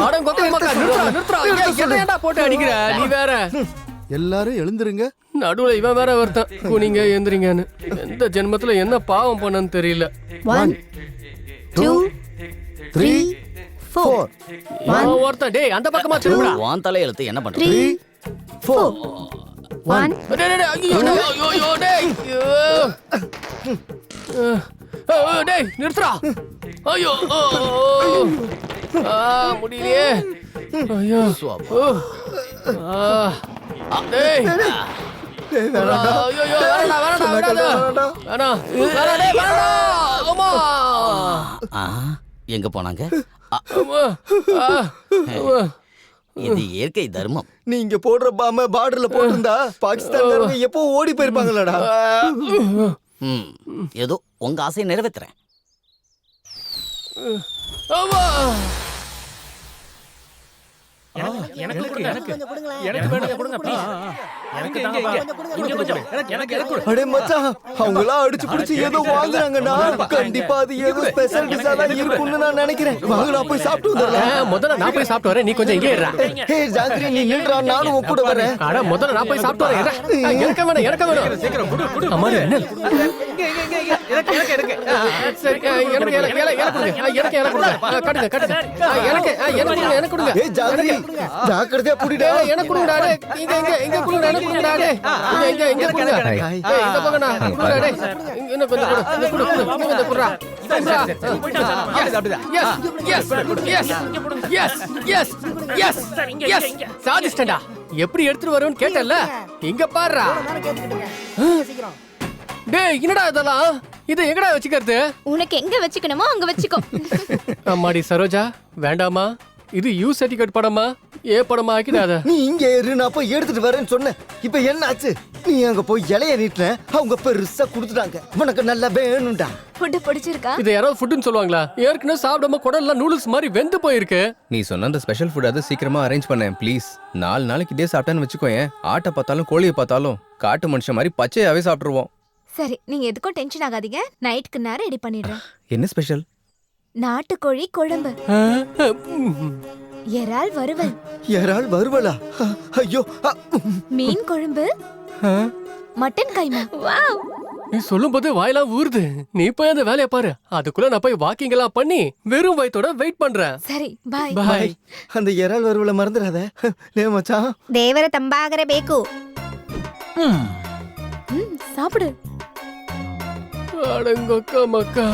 ஆடம் கொத்த மக்கா, நிறுத்துடா. என்னடா போட்டு அடிக்கிற நீ வேற? எல்லாரும் எழுந்திருங்க. நடுவுல இவன் வேற ஒருத்தன் குனிங்க எந்திரிங்கன்னு. எந்த ஜென்மத்துல என்ன பாவம் பண்ணன்னு தெரியல. 1 2 3 4 ஒருத்தன் டேய் அந்த பக்கமா திரும்புடா. வான் தலை எழுத்து என்ன பண்ற? 3 4 1 டேய் நிறுத்துடா. ஐயோ முடியலையே. ஐயோ டேய் எங்க போனாங்க? இது இயற்கை தர்மம். நீங்க போடுற பாம பார்டர்ல போட்டிருந்தா பாகிஸ்தான்காரங்க எப்போ ஓடி போயிருப்பாங்களடா. ஏதோ உங்க ஆசையை நிறைவேத்துறேன். ஆமா அடே மச்சான் அவங்களாம் அடிச்சு பிடிச்சு ஏதோ வாங்குறாங்கண்ணா. கண்டிப்பா அது ஏதோ ஸ்பெஷல் டிஷ்ஷா தான் இருக்கும்னு நான் நினைக்கிறேன். வாங்கடா போய் சாப்பிட்டு வந்துடலாம். முதல்ல நான் போய் சாப்பிட்டு வரேன், நீ கொஞ்சம் இங்கே இருடா. ஹே ஜாங்கிரி நீ நில்றா, நானும் உன் கூட வரேன். அட முதல்ல நான் போய் சாப்பிட்டு வரேன். இறக்க வேணும், இறக்க வேணும். சீக்கிரம் குடு குடு. அம்மா என்ன? சரி எனக்கு கொடுங்க. எனக்கு கொடுங்க. ஏய் ஜாங்கிரி ஜாக்கிரதையா புடிடா. எனக்கு கொடுங்கடா. இங்க கொடுங்க. எனக்கு கொடுங்கடா. இங்க கொடுங்க. இந்த பக்கம்டா. கொடுங்கடா. இன்னும் கொஞ்சம் கொடு. இன்னும் கொஞ்சம் கொடுடா. சாதிச்சிட்டா. எப்படி எடுத்துட்டு வருவேன்னு கேட்டல, இங்க பாருடா. டேய் என்னடா இதெல்லாம்? இது எங்கடா வச்சுக்கிறது? உனக்கு எங்க வச்சுக்கணுமோ அங்க வச்சுக்கோ. அம்மாடி சரோஜா, வேண்டாமா? இது யூ சர்டிபிகேட் படமா? ஏ படமா ஆக்கிடாத. நீ இங்க இரு, நான் போய் எடுத்துட்டு வரேன்னு சொன்னேன். இப்ப என்ன ஆச்சு? நீ அங்க போய் இலைய நீட்டின, அவங்க பெருசா கொடுத்துட்டாங்க. உனக்கு நல்லா வேணும்டா. ஃபுட் பிடிச்சிருக்கா? இது யாராவது ஃபுட்னு சொல்லுவாங்களா? ஏற்கனவே சாப்பிடாம குடல்லாம் நூடுல்ஸ் மாதிரி வெந்து போயிருக்கு. நீ சொன்ன அந்த ஸ்பெஷல் ஃபுட் அதை சீக்கிரமா அரேஞ்ச் பண்ணேன் ப்ளீஸ். 4 நாளைக்கு இதே சாப்பிட்டேன்னு வச்சுக்கோயேன், ஆட்டை பார்த்தாலும் கோழியை பார்த்தாலும் காட்டு மனுஷன் மாதிரி பச்சையாவே சாப்பிட்டுருவோம். சரி, நீங்க எதுக்கும் டென்ஷன் ஆகாதீங்க. நைட்க்கு நான் ரெடி பண்ணிடுறேன். என்ன ஸ்பெஷல்? நாட்டுக்கோழி குழம்பு, இறால் வறுவல். இறால் வறுவலா? ஐயோ. மீன் குழம்பு, மட்டன் கைமா. வாவ், நீ சொல்லும் போது வாயெல்லாம் ஊறுது. நீ போய் அந்த வேலையை பாரு, அதுக்குள்ள நான் போய் வாக்கிங் எல்லாம் பண்ணி வெறும் வயித்தோட வெயிட் பண்றேன். சரி பாய். பாய். அந்த இறால் வறுவலை மறந்துடாத. லே மச்சான், ದೇವರ ತಂಬಾಗರೆ ಬೇಕು. சாப்பிடு. அடங்கொக்கா மக்கா.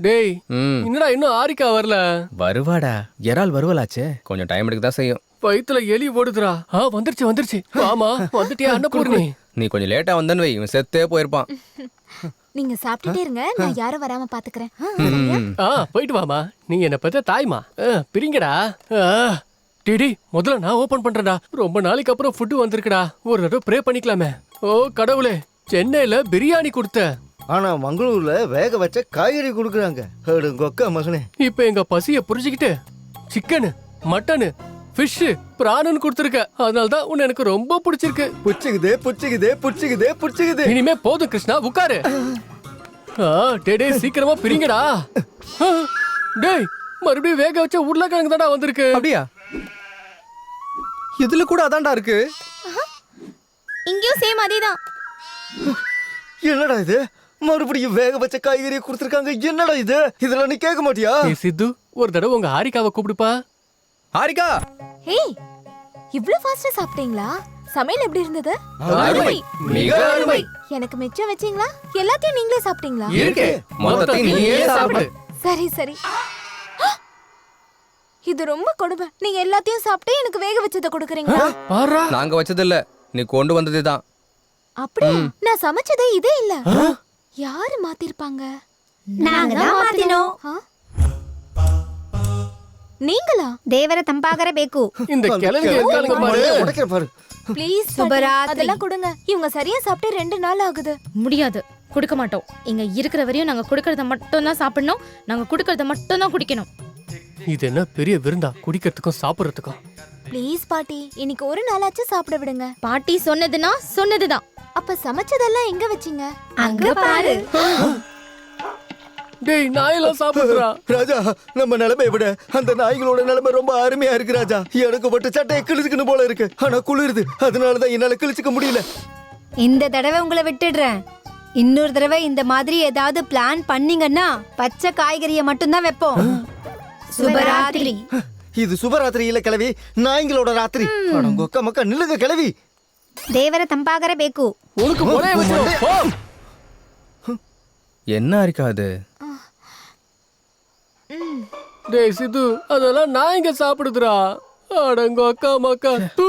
டேய் என்னடா இன்னும் ஆரிக்கா வரல? வருவாடா, இறால் வருவலாச்சே, கொஞ்சம் டைம் எடுக்க தான் செய்யும். வயித்துல எலி ஓடுதுடா. வந்துருச்சு. ஆமா வந்துட்டியா அன்னபூர்ணி? நீ கொஞ்சம் லேட்டா வந்தன்னு வை, இவன் செத்தே போயிருப்பான். நீங்க சாப்பிட்டுட்டே இருங்க, நான் யாரும் வராம பாத்துக்கிறேன். போயிட்டு வாமா. நீ என்ன பத்த தாய்மா. பிரிங்கடா. டிடி முதல்ல நான் ஓபன் பண்றேன்டா. ரொம்ப நாளைக்கு அப்புறம் ஃபுட் வந்திருக்குடா. ஒரு தடவை ப்ரே பண்ணிக்கலாமே. ஓ கடவுளே, சென்னையில பிரியாணி கொடுத்த, ஆனா மங்களூர்ல வேக வச்ச காய்கறி குடுக்குறாங்க. கொக்கா மகனே, இப்ப எங்க பசிய புரிஞ்சுக்கிட்டு சிக்கனு, மட்டனு, ஃபிஷ், பிராணன் கொடுத்துருக்க. அதனாலதான் உன்னை எனக்கு ரொம்ப பிடிச்சிருக்கு. புடிச்சுக்குதே. இனிமே போதும் கிருஷ்ணா, உட்காரு. டேய் சீக்கிரமா பிரிங்கடா. டேய் மறுபடியும் வேக வச்ச உருளைக்கிழங்கு தான்டா வந்திருக்கு. அப்படியா? இதுல கூட அதான்டா இருக்கு. இங்கேயும் சேம் அதேதான். என்னடா இது? மறுபடியும் வேக வச்ச காய்கறியை கொடுத்துருக்காங்க. என்னடா இது? இதெல்லாம் நீ கேட்க மாட்டியா? சித்து, ஒரு தடவை உங்க ஹாரிகாவை கூப்பிடுப்பா. ஹாரிகா, ஹே, இவ்ளோ ஃபாஸ்டா சாப்பிட்டீங்களா? சமையல் எப்படி இருந்தது? மிக அருமை. எனக்கு மிச்சம் வச்சீங்களா? எல்லாத்தையும் நீங்களே சாப்பிட்டீங்களா? இருக்கே, மொத்தத்தையும் நீயே சாப்பிடு. சரி. இது ரொம்ப கொடுமை. நீங்க எல்லாத்தையும் சாப்பிட்டு எனக்கு வேக வச்சத கொடுக்குறீங்களா? நாங்க வச்சதில்ல, நீ கொண்டு வந்ததுதான். அப்படியே நான் சமைச்சதே இதே இல்ல. யாரு மாத்திருப்பாங்க? நாங்க தான் மாத்தினோம். நீங்களா? தேவர தம்பாகர பேக்கு. இந்த கிழங்கு இருக்கானுங்க பாரு. உடைக்கிற பாரு. ப்ளீஸ் சுபராத்ரி, அதெல்லாம் கொடுங்க. இவங்க சரியா சாப்பிட்டு 2 நாள் ஆகுது. முடியாது, கொடுக்க மாட்டோம். இங்க இருக்கிற வரையும் நாங்க கொடுக்கறத மட்டும் தான் சாப்பிடணும். நாங்க கொடுக்கறத மட்டும் தான் குடிக்கணும். இது என்ன பெரிய விருந்தா, குடிக்கிறதுக்கும் சாப்பிடுறதுக்கும்? ப்ளீஸ் பாட்டி, இன்னைக்கு ஒரு நாளாச்சும் சாப்பிட விடுங்க. பாட்டி சொன்னதுன்னா சொன்னதுதான். அப்ப சமைச்சதெல்லாம் எங்க வச்சீங்க? அங்க பாரு. டேய் நாயெல்லாம் சாப்பிடுறா. ராஜா, நம்ம நிலைமை விட அந்த நாய்களோட நிலைமை ரொம்ப அருமையா இருக்கு ராஜா. எனக்கு மட்டும் சட்டையை கிழிச்சுக்கணும் போல இருக்கு. ஆனா குளிருது, அதனாலதான் என்னால கிழிச்சுக்க முடியல. இந்த தடவை உங்களை விட்டுடுறேன். இன்னொரு தடவை இந்த மாதிரி ஏதாவது பிளான் பண்ணீங்கன்னா பச்சை காய்கறியை மட்டும்தான் வைப்போம். சுபராத்திரி. இது சுபராத்திரி இல்ல கிழவி, நாய்களோட ராத்திரி. கொக்க மக்கா நில்லுங்க கிழவி. ದೇವರ ತಂಪಾಗರ ಬೇಕು. உனக்கு ஒரே வச்சிரும். போ. என்ன இருக்கா அது? டேய் சித்து, அதெல்லாம் நான் இங்க சாப்பிடுதுடா. அடங்கோ அக்கா மக்கா. தூ.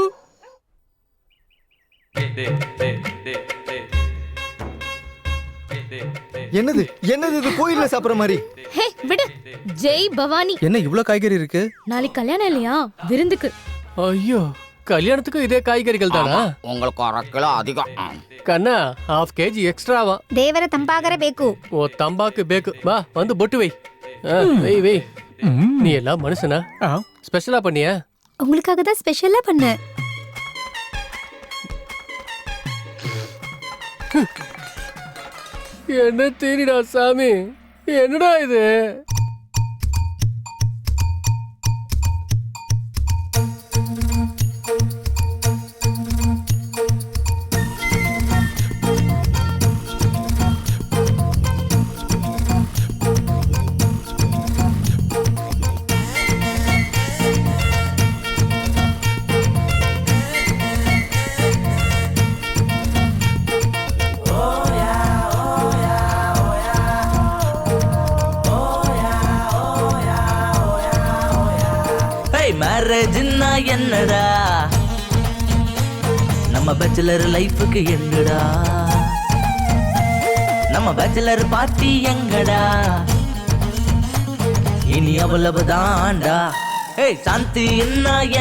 என்னது என்னது இது கோயில்ல சாப்பிடுற மாதிரி? ஹே விடு. ஜெய் பவானி. என்ன இவ்ளோ காய்கறி இருக்கு? நாளைக்கு கல்யாணம் இல்லையா? விருந்துக்கு. ஐயோ, கல்யாணத்துக்கு இதே காய்கறிகள் தானா? உங்களுக்கு 1 கிலோ அதிகம். கண்ணா, 1/2 kg எக்ஸ்ட்ராவா? ದೇವರ ತಂಪಾಗರ ಬೇಕು. ஓ தம்பாக்கு பேக்கு. வா வந்து பொட்டு வை. வெய் வெய். நீ எல்லாம் மனுஷனா? ஸ்பெஷலா பண்ணியா? உங்களுக்காக தான் ஸ்பெஷலா பண்ணேன். என்ன தேனிடா சாமி, என்னடா இது? மேரேஜ்னா என்னடா, நம்ம பேச்சுலர் லைஃபுக்கு என்னடா, நம்ம பேச்சுலர் பார்ட்டி எங்கடா, இனி அவ்வளவுதான்டா. ஏய் சாந்தி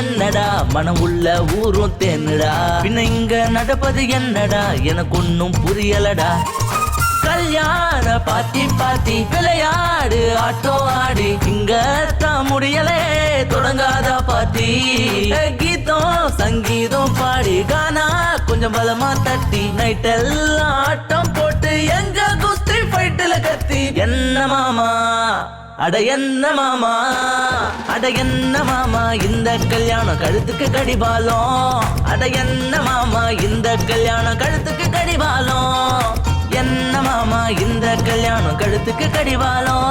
என்னடா, மனம் உள்ள ஊரும் தேனுடா, பின்ன இங்க நடப்பது என்னடா, எனக்கு ஒன்னும் புரியலடா. கல்யாண பாத்தி பாத்தி விளையாடு ஆட்டோ ஆடி, இங்க தான் முடியலே தொடங்காத பாத்தி. கீதம் சங்கீதம் பாடி கானா கொஞ்சம் பலமா தட்டி, நைட் எல்லாம் ஆட்டம் போட்டு எங்க குஸ்தி ஃபைட்டுல கத்தி. என்ன மாமா அட என்ன மாமா, அட என்ன மாமா இந்த கல்யாணம் கழுத்துக்கு கடிபாலம், அட என்ன மாமா இந்த கல்யாணம் கழுத்துக்கு கடிபாலம், என்ன மாமா இந்த கல்யாணம் கழுத்துக்கு கடிவாளம்,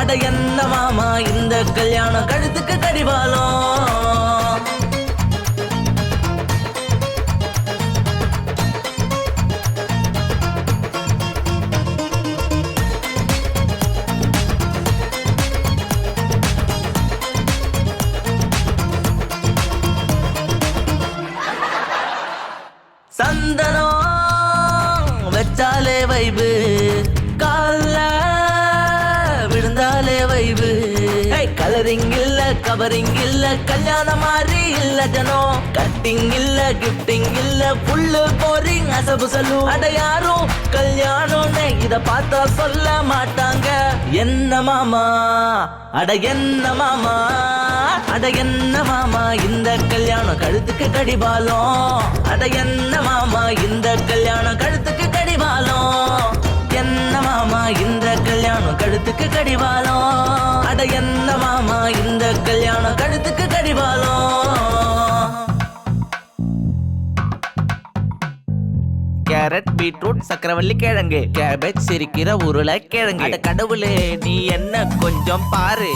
அட என்ன மாமா இந்த கல்யாணம் கழுத்துக்கு கடிவாளம். சந்தனம் வச்சாலே வைபு, கால்ல விழுந்தாலே வைபு. கலரிங் இல்ல கவரிங் இல்ல கல்யாணம் மாதிரி இல்ல ஜனம், கட்டிங் இல்ல கிஃப்டிங் இல்ல புல்லு போரிங் அசபு சொல்லு. அட யாரும் கல்யாணம்னு இத பார்த்தா சொல்ல மாட்டாங்க. என்ன மாமா அட என்ன மாமா, அட என்ன மாமா இந்த கல்யாணம் கழுத்துக்கு கடிபாலம், அட என்ன மாமா இந்த கல்யாணம் கழுத்துக்கு கடிவாளம், என்ன மாமா இந்த கல்யாணம் கழுத்துக்கு கடிவாளம், அட என்ன மாமா இந்த கல்யாணம் கழுத்துக்கு கடிவாளம். கேரட் பீட்ரூட் சக்கரவள்ளி கிழங்கு கேபேஜ் சிரிக்கிற உருளைக்கிழங்கு. அட கடவுளே நீ என்ன கொஞ்சம் பாரு,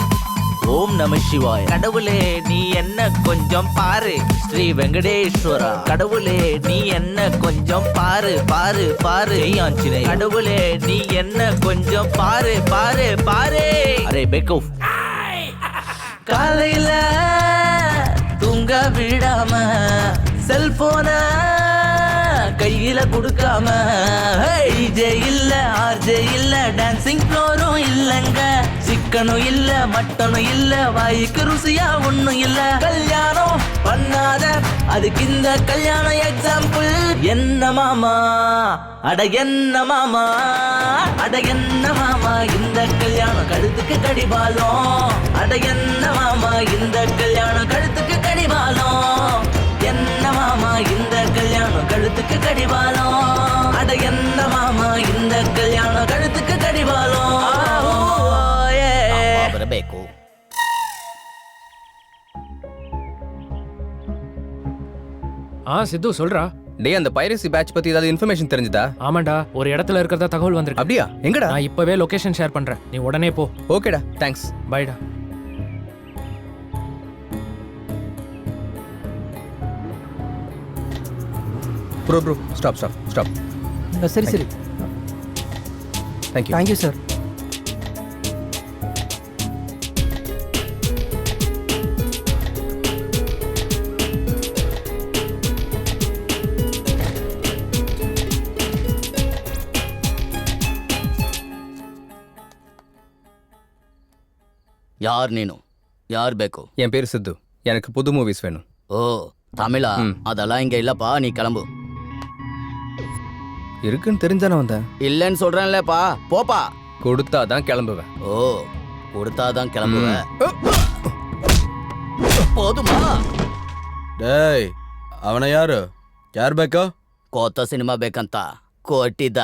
ஓம் நம சிவாய. கடவுளே நீ என்ன கொஞ்சம் பாரு, ஸ்ரீ வெங்கடேஸ்வரா. கடவுளே நீ என்ன கொஞ்சம் பாரு பாரு பாரு, ஆஞ்சநேயர். கடவுளே நீ என்ன கொஞ்சம் பாரு பாரு பாரு. அரே பேக்கோ. காலையில தூங்க விடாம செல்போன கையில கொடுக்காம, டிஜே இல்ல ஆர்ஜே இல்ல டான்சிங் ஃப்ளோரும் இல்லங்க, சிக்கனும் இல்ல மட்டனும் இல்ல வாய்க்கு ருசியா ஒண்ணும் இல்ல. கல்யாணம் பண்ணாத அதுக்கு இந்த கல்யாணம் எக்ஸாம்பிள். என்ன மாமா அட என்ன மாமா, அட என்ன மாமா இந்த கல்யாணம் கழுத்துக்கு கடிபாலம், அட என்ன மாமா இந்த கல்யாணம் கழுத்துக்கு கடிபாலம், என்ன மாமா இந்த கல்யாணம் கழுத்துக்கு கடிவாளம், அட என்ன மாமா இந்த கல்யாணம் கழுத்துக்கு கடிவாளம். ಬೇಕು. சித்து சொல்றா. டேய் அந்த பைரசி பேட்ச் பத்தி ஏதாவது இன்ஃபர்மேஷன் தெரிஞ்சதா? ஆமாண்டா, ஒரு இடத்துல இருக்கிறதா தகவல் வந்திருக்கு. அப்படியா? எங்கடா? நான் இப்பவே லொகேஷன் ஷேர் பண்றேன், நீ உடனே போ. ஓகேடா, தேங்க்ஸ். பைடா. ப்ரோ ஸ்டாப் சரி சரி தேங்க்யூ தேங்க்யூ சார். ಯಾರ್ ನೀನು ಯಾರ್ ಬೇಕು என் பேர் சித்து. எனக்கு புது மூவிஸ் வேணும். ஓ தமிழா அதெல்லாம் இங்க இல்லப்பா நீ கிளம்பு இருக்குன்னு தெரிஞ்சானே வந்தேன். இல்லைன்னு சொல்றேன்லப்பா போப்பா கொடுத்தா தான் கிளம்புவேன். ஓ கொடுத்தாதான் கிளம்புவேன் போதுமா ಡೇಯ್ ಅವನ ಯಾರು ಯಾರು ಬೇಕು ಕೊತ್ತ ಸಿನಿಮಾ ಬೇಕಂತ ಕೊಟ್ಟಿದ್ದ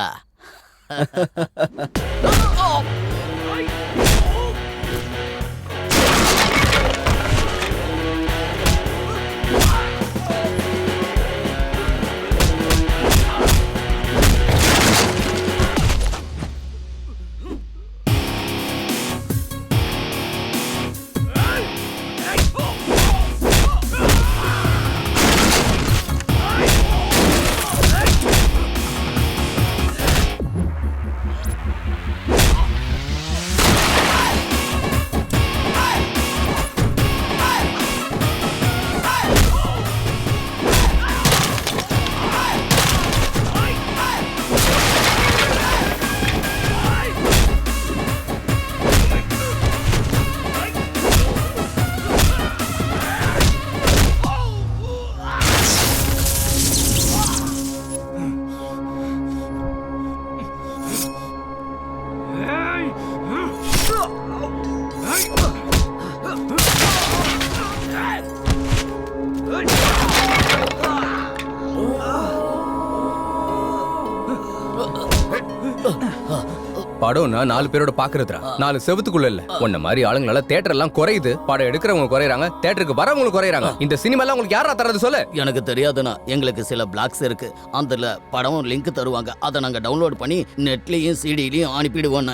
படம்னா 4 பேரோட பாக்குறதுடா, 4 செவத்துக்குள்ள இல்ல. உன்ன மாதிரி ஆளுங்களால தியேட்டர் எல்லாம் குறையுது. படம் எடுக்கிறவங்க குறையறாங்க, தியேட்டருக்கு வரவங்க குறையறாங்க. இந்த சினிமா எல்லாம் உங்களுக்கு யாரா தரது சொல்லு. எனக்கு தெரியாதுண்ணா, எங்களுக்கு சில பிளாக்ஸ் இருக்கு. அந்த படம் லிங்க் தருவாங்க, அதை நாங்க டவுன்லோட் பண்ணி நெட்லயும் சிடிலயும் அனுப்பிடுவோம்.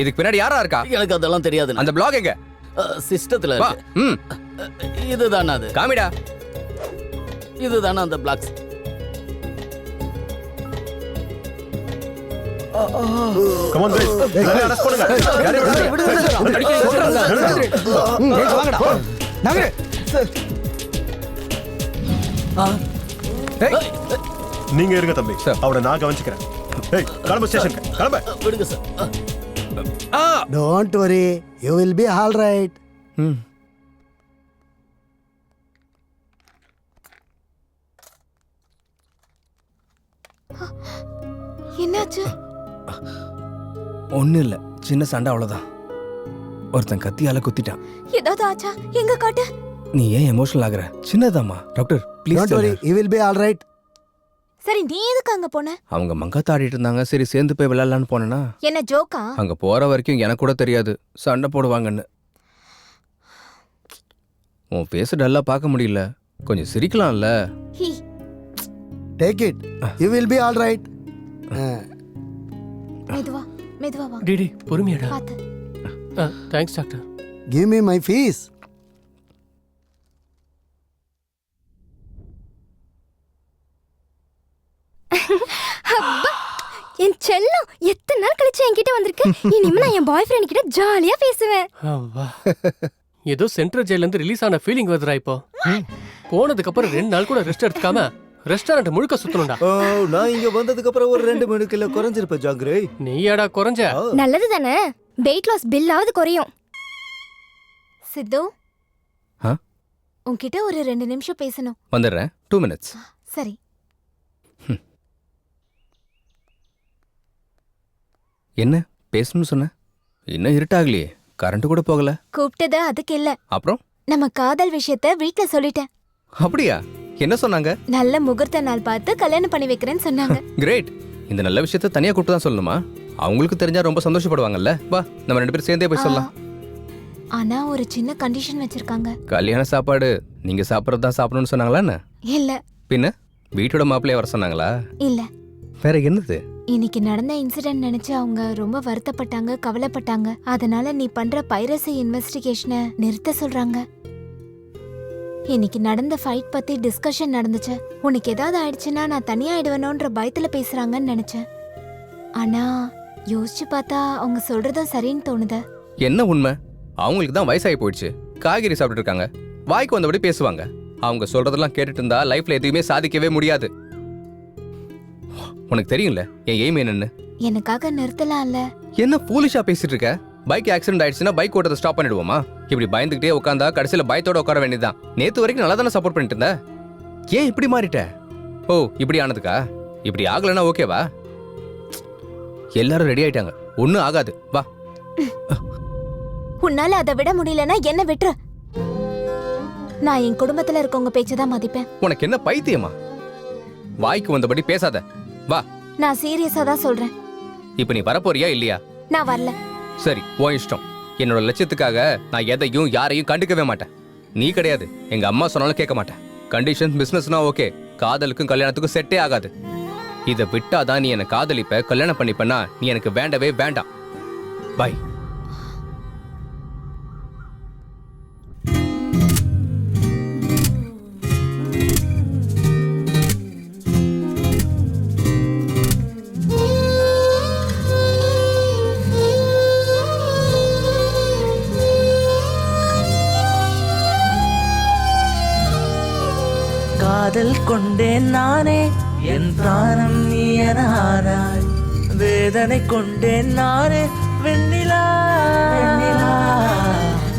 இதுக்கு பின்னாடி யாரா இருக்கா? எனக்கு அதெல்லாம் தெரியாது. அந்த பிளாக் எங்க? சிஸ்டத்துல இருக்கு. இதுதானா அது? காமிடா. இதுதானா அந்த blocks? Come on guys. Arrest பண்ணுங்க. வாங்கடா. நகரு. நீங்க இருங்க தம்பி. அவரை நான் கவனிச்சுக்கிறேன். ஏய் கிளம்பு ஸ்டேஷனுக்கு. கிளம்பு. விடுங்க sir. Don't worry, you will be all right. என்னாச்சு? ஒண்ணு இல்ல, சின்ன சண்டை அவ்வளவுதான். ஒருத்தன் கத்தியால குத்திட்டான். ஏதாவது ஆச்சா? எங்க காட்டு. நீ ஏன் எமோஷனல் ஆகுற? சின்னதாம்மா. Doctor please. Don't worry, you will be all right. சரி, நீ எதுக்கு அங்க போன? அவங்க மங்காத்த ஆடிட்டு இருந்தாங்க, சரி சேர்ந்து போய் விளையாடலான்னு போனேனா. என்ன ஜோக்கா? அங்க போற வரைக்கும் எனக்கு கூட தெரியாது சண்டை போடுவாங்கன்னு. உன் ஃபேஸ் டல்லா பார்க்க முடியல, கொஞ்சம் சிரிக்கலாம்ல. Take it, you will be all right. மெதுவா மெதுவா வா. டிடி பொறுமையாடா. பாத்து. Thanks doctor. Give me my fees. அப்பா, என் செல்லம் எத்தனை நாள் கழிச்சு என்கிட்ட வந்திருக்கு. இனிமே நான் என் பாய் ஃப்ரெண்ட் கிட்ட ஜாலியா பேசுவேன். ஏதோ சென்ட்ரல் ஜெயில இருந்து ரிலீஸ் ஆன ஃபீலிங் வருதுடா இப்போ. போனதுக்கு அப்புறம் 2 நாள் கூட ரெஸ்ட் எடுத்துக்காம ரெஸ்டாரண்ட் முழுக்க சுத்தணும்டா. நான் இங்க வந்ததுக்கு அப்புறம் ஒரு 2 கிலோ குறைஞ்சிருப்பேன் ஜாங்கிரே. நீயாடா குறைஞ்ச? நல்லது தானே, வெயிட் லாஸ் பில்லாவது குறையும். சித்து, உன்கிட்ட ஒரு 2 நிமிஷம் பேசணும். வந்துடுறேன். 2 minutes. சரி. என்ன பேசணும்னு சொன்ன? இன்னும் இருட்டாகலையே, கரண்ட் கூட போகல. கூப்பிட்டது அதுக்கு இல்ல. அப்புறம் நம்ம காதல் விஷயத்த வீட்ல சொல்லிட்டேன். அப்படியா? என்ன சொன்னாங்க? நல்ல முகூர்த்த நாள் பார்த்து கல்யாணம் பண்ணி வைக்கிறேன்னு சொன்னாங்க. கிரேட். இந்த நல்ல விஷயத்தை தனியா கூப்பிட்டு தான் சொல்லணுமா? அவங்களுக்கு தெரிஞ்சா ரொம்ப சந்தோஷப்படுவாங்கல்ல. வா, நம்ம 2 பேரும் சேர்ந்தே போய் சொல்லலாம். ஆனா ஒரு சின்ன கண்டிஷன் வச்சிருக்காங்க. கல்யாண சாப்பாடு நீங்க சாப்பிட்றதுதான் சாப்பிடணும்னு சொன்னாங்களா என்ன? இல்ல. பின்ன வீட்டோட மாப்பிள்ளைய வர சொன்னாங்களா? இல்ல. வேற என்னது? இன்னைக்கு நடந்த இன்சிடென்ட் நினைச்சு அவங்க ரொம்ப வருத்தப்பட்டாங்க, கவலைப்பட்டாங்க. அதனால நீ பண்ற பைரசி இன்வெஸ்டிகேஷனை நிறுத்த சொல்றாங்க. இன்னைக்கு நடந்த ஃபைட் பத்தி டிஸ்கஷன் நடந்துச்சு. உனக்கு ஏதாவது ஆயிடுச்சுன்னா நான் தனியாயிடுவேனோன்ற பயத்துல பேசுறாங்கன்னு நினைச்சேன். ஆனா யோசிச்சு பார்த்தா அவங்க சொல்றதும் சரின்னு தோணுது. என்ன உண்மை? அவங்களுக்கு தான் வயசாகி போயிடுச்சு, காய்கறி சாப்பிட்டு இருக்காங்க, வாய்க்கு வந்தபடி பேசுவாங்க. அவங்க சொல்றதெல்லாம் கேட்டுட்டு இருந்தா லைஃப்ல எதுவுமே சாதிக்கவே முடியாது. உனக்கு தெரியும்ல என் எய்ம் என்னன்னு. எனக்காக நிறுத்தலாம்ல. என்ன பூலிஷா பேசிட்டு இருக்க? பைக் ஆக்சிடென்ட் ஆயிடுச்சுன்னா பைக் ஓட்டத்தை ஸ்டாப் பண்ணிடுவோமா? இப்படி பயந்துகிட்டே உட்காந்தா கடைசியில பயத்தோட உட்கார வேண்டியதுதான். நேத்து வரைக்கும் நல்லா தானே சப்போர்ட் பண்ணிட்டு இருந்த, ஏன் இப்படி மாறிட்ட? ஓ இப்படி ஆனதுக்கா? இப்படி ஆகலன்னா ஓகேவா? எல்லாரும் ரெடி ஆயிட்டாங்க, ஒன்னும் ஆகாது, வா. உன்னால அதை விட முடியலன்னா என்ன விட்டுரு. நான் என் குடும்பத்துல இருக்கவங்க பேச்சதான் மதிப்பேன். உனக்கு என்ன பைத்தியமா? வாய்க்கு வந்தபடி பேசாத, வா. நான் சீரியஸா தான் சொல்றேன். இப்ப நீ வரப்போறியா இல்லையா? நான் வரல. சரி, உன் இஷ்டம். என்னோட லட்சியத்துக்காக நான் எதையும் யாரையும் கண்டுக்கவே மாட்டேன். நீ கிடையாது, எங்க அம்மா சொன்னாலும் கேட்க மாட்டேன். கண்டிஷன் பிசினஸ்னா ஓகே, காதலுக்கும் கல்யாணத்துக்கும் செட்டே ஆகாது. இதை விட்டாதான் நீ என்ன காதலிப்ப, கல்யாணம் பண்ணிப்பனா நீ எனக்கு வேண்டவே வேண்டாம். பை. காதல் கொண்டேன் நானே, என் பிராணம் நீ என ஆனாய். வேதனை கொண்டேன் நானே, வெண்ணிலா வெண்ணிலா.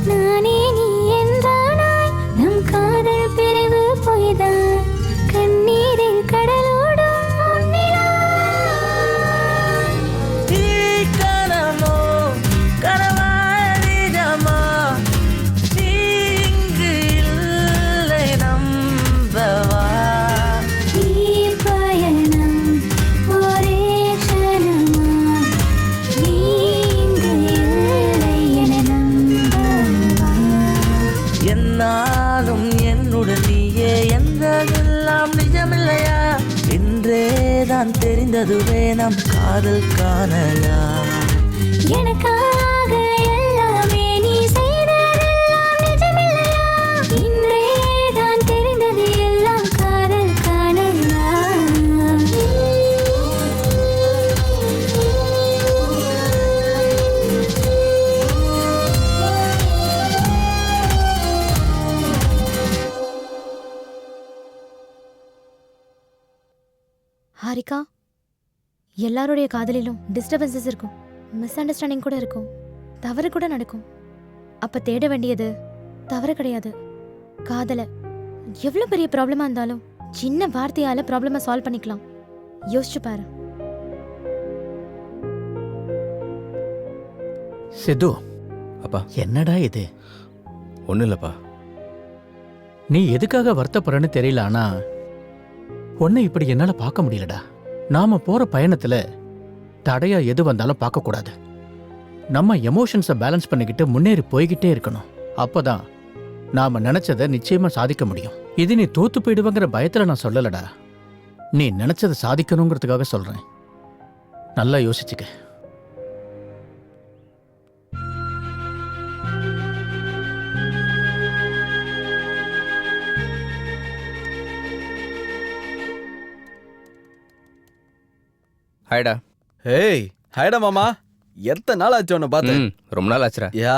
நானே நீ என்றானாய், நம் காதல் பிரிவு பொய்தான். கண்ணீரில் கடலோடும் பொன்னிலா. கனமோ கனவாடிதமா, நீ இங்கு இல்லை நம்பவா. பயணம் ஒரே க்ஷணமா, நீ இங்கு இல்லை என நம்பவா. என்னாலும் என்னுடன் நீயே என்றதெல்லாம் நிஜமில்லையா? இன்றேதான் தெரிந்ததுவே நம் காதல் காணலா. எனக்காக எல்லாமே நீ செய்ததெல்லாம் நிஜமில்லையா? இன்றேதான் தெரிந்தது எல்லாம் காதல் காணலா. ஹாரிகா, எல்லாருடைய காதலிலும் டிஸ்டர்பன்சஸ் இருக்கும், மிஸ் அண்டர்ஸ்டாண்டிங் கூட இருக்கும், தவறு கூட நடக்கும். அப்ப தேட வேண்டியது தவறு கிடையாது, காதலை. எவ்வளவு பெரிய ப்ராப்ளமா இருந்தாலும் சின்ன வார்த்தையால ப்ராப்ளமை சால்வ் பண்ணிக்கலாம். யோசிச்சு பாரு. சித்து, அப்பா. என்னடா இது? ஒன்றும் இல்லைப்பா. நீ எதுக்காக வருத்தப்படுறன்னு தெரியல, ஆனா உன்னை இப்படி என்னால பார்க்க முடியலடா. நாம போற பயணத்துல தடையா எது வந்தாலும் பார்க்க கூடாது. நம்ம எமோஷன்ஸை பேலன்ஸ் பண்ணிக்கிட்டு முன்னேறி போய்கிட்டே இருக்கணும். அப்பதான் நாம நினைச்சதை நிச்சயமா சாதிக்க முடியும். இது நீ தோத்து போயிடுவங்கிற பயத்துல நான் சொல்லலடா, நீ நினைச்சதை சாதிக்கணுங்கிறதுக்காக சொல்றேன். நல்லா யோசிச்சுக்க. ஹாய்டா. ஹேய், ஹாய்டா மாமா. எத்தனை நாள் ஆச்சு உன்னை பார்த்து? ரொம்ப நாள் ஆச்சுடா. யா.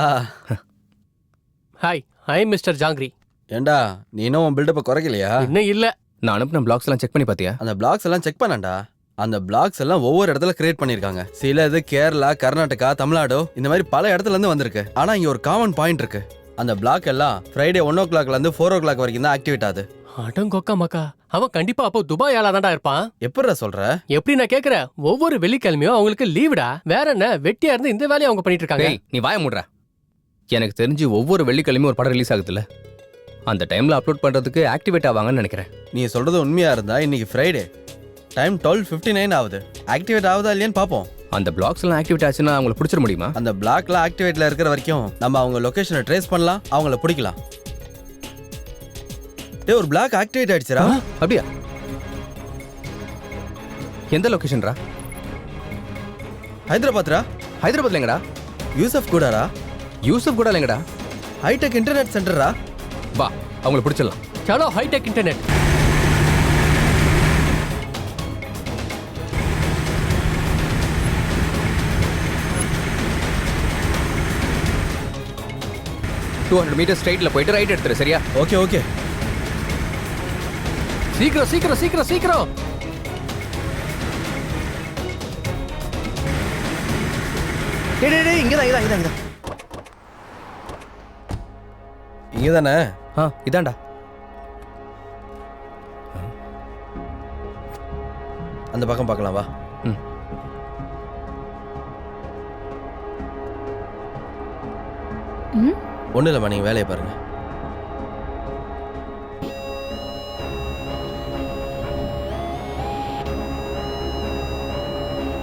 ஹாய், ஐ மிஸ்டர் ஜாங்கிரி. ஏண்டா நீ இன்னும் உன் பில்டப்பை குறைக்கலையா? இன்னும் இல்ல. நான் அனுப்பின பிளாக்ஸ் எல்லாம் செக் பண்ணி பாத்தியா? அந்த பிளாக்ஸ் எல்லாம் செக் பண்ணேன்டா. அந்த பிளாக்ஸ் எல்லாம் ஒவ்வொரு இடத்துல கிரியேட் பண்ணிருக்காங்க. சில இது கேரளா, கர்நாடகா, தமிழ்நாடு, இந்த மாதிரி பல இடத்துல இருந்து வந்திருக்கு. ஆனா இங்க ஒரு காமன் பாயிண்ட் இருக்கு. அந்த பிளாக் எல்லாம் ஃப்ரைடே 1 o'clockல இருந்து 4 o'clock வரைக்கும் தான் ஆக்டிவேட் ஆகுது. அடங்கொக்கா மக்கா, அவன் கண்டிப்பா அப்போ துபாய் ஆளா தான்டா இருப்பான். எப்படிடா சொல்ற? எப்படி நான் கேக்குறேன், ஒவ்வொரு வெள்ளிக்கிழமையும் அவங்களுக்கு லீவுடா. வேற என்ன, வெட்டியா இருந்து இந்த வேலையை அவங்க பண்ணிட்டு இருக்காங்க. நீ வாய மூடுற. எனக்கு தெரிஞ்சு ஒவ்வொரு வெள்ளிக்கிழமையும் ஒரு படம் ரிலீஸ் ஆகுதுல்ல, அந்த டைம்ல அப்லோட் பண்றதுக்கு ஆக்டிவேட் ஆவாங்கன்னு நினைக்கிறேன். நீ சொல்றது உண்மையா இருந்தா இன்னைக்கு ஃப்ரைடே டைம் 12:59 ஆகுது. ஆக்டிவேட் ஆகுதா இல்லையான்னு பாப்போம். அந்த பிளாக்ஸ் எல்லாம் ஆக்டிவேட் ஆச்சுன்னா அவங்கள பிடிச்சிட முடியுமா? அந்த பிளாக்ல ஆக்டிவேட்ல இருக்கிற வரைக்கும் நம்ம அவங்க லொகேஷனை ட்ரேஸ் பண்ணலாம், அவங்கள பிடிக்கலாம். டேய், ஒரு பிளாக் ஆக்டிவேட் ஆயிடுச்சுடா. அப்படியா? எந்த லொகேஷன்ரா? ஹைதராபாத்ரா. ஹைதராபாத்ல எங்கடா? யூசப் கூடரா. யூசப் கூட இல்லைங்கடா. Hitech internet சென்டரா. வா, அவங்களை பிடிச்சிடலாம். சலோ ஹைடெக் இன்டர்நெட். மீட்டர் ஸ்ட்ரைட்ல போயிட்டு ரைட் எடுத்துரு. சரியா? Okay okay. சீக்கிரம் சீக்கிரம் சீக்கிரம் சீக்கிரம். டேய் இங்கதான். இங்கதானே? இதான்டா. அந்த பக்கம் பார்க்கலாம் வா. ஒன்றும் இல்லைம்மா, நீங்கள் வேலையை பாருங்க.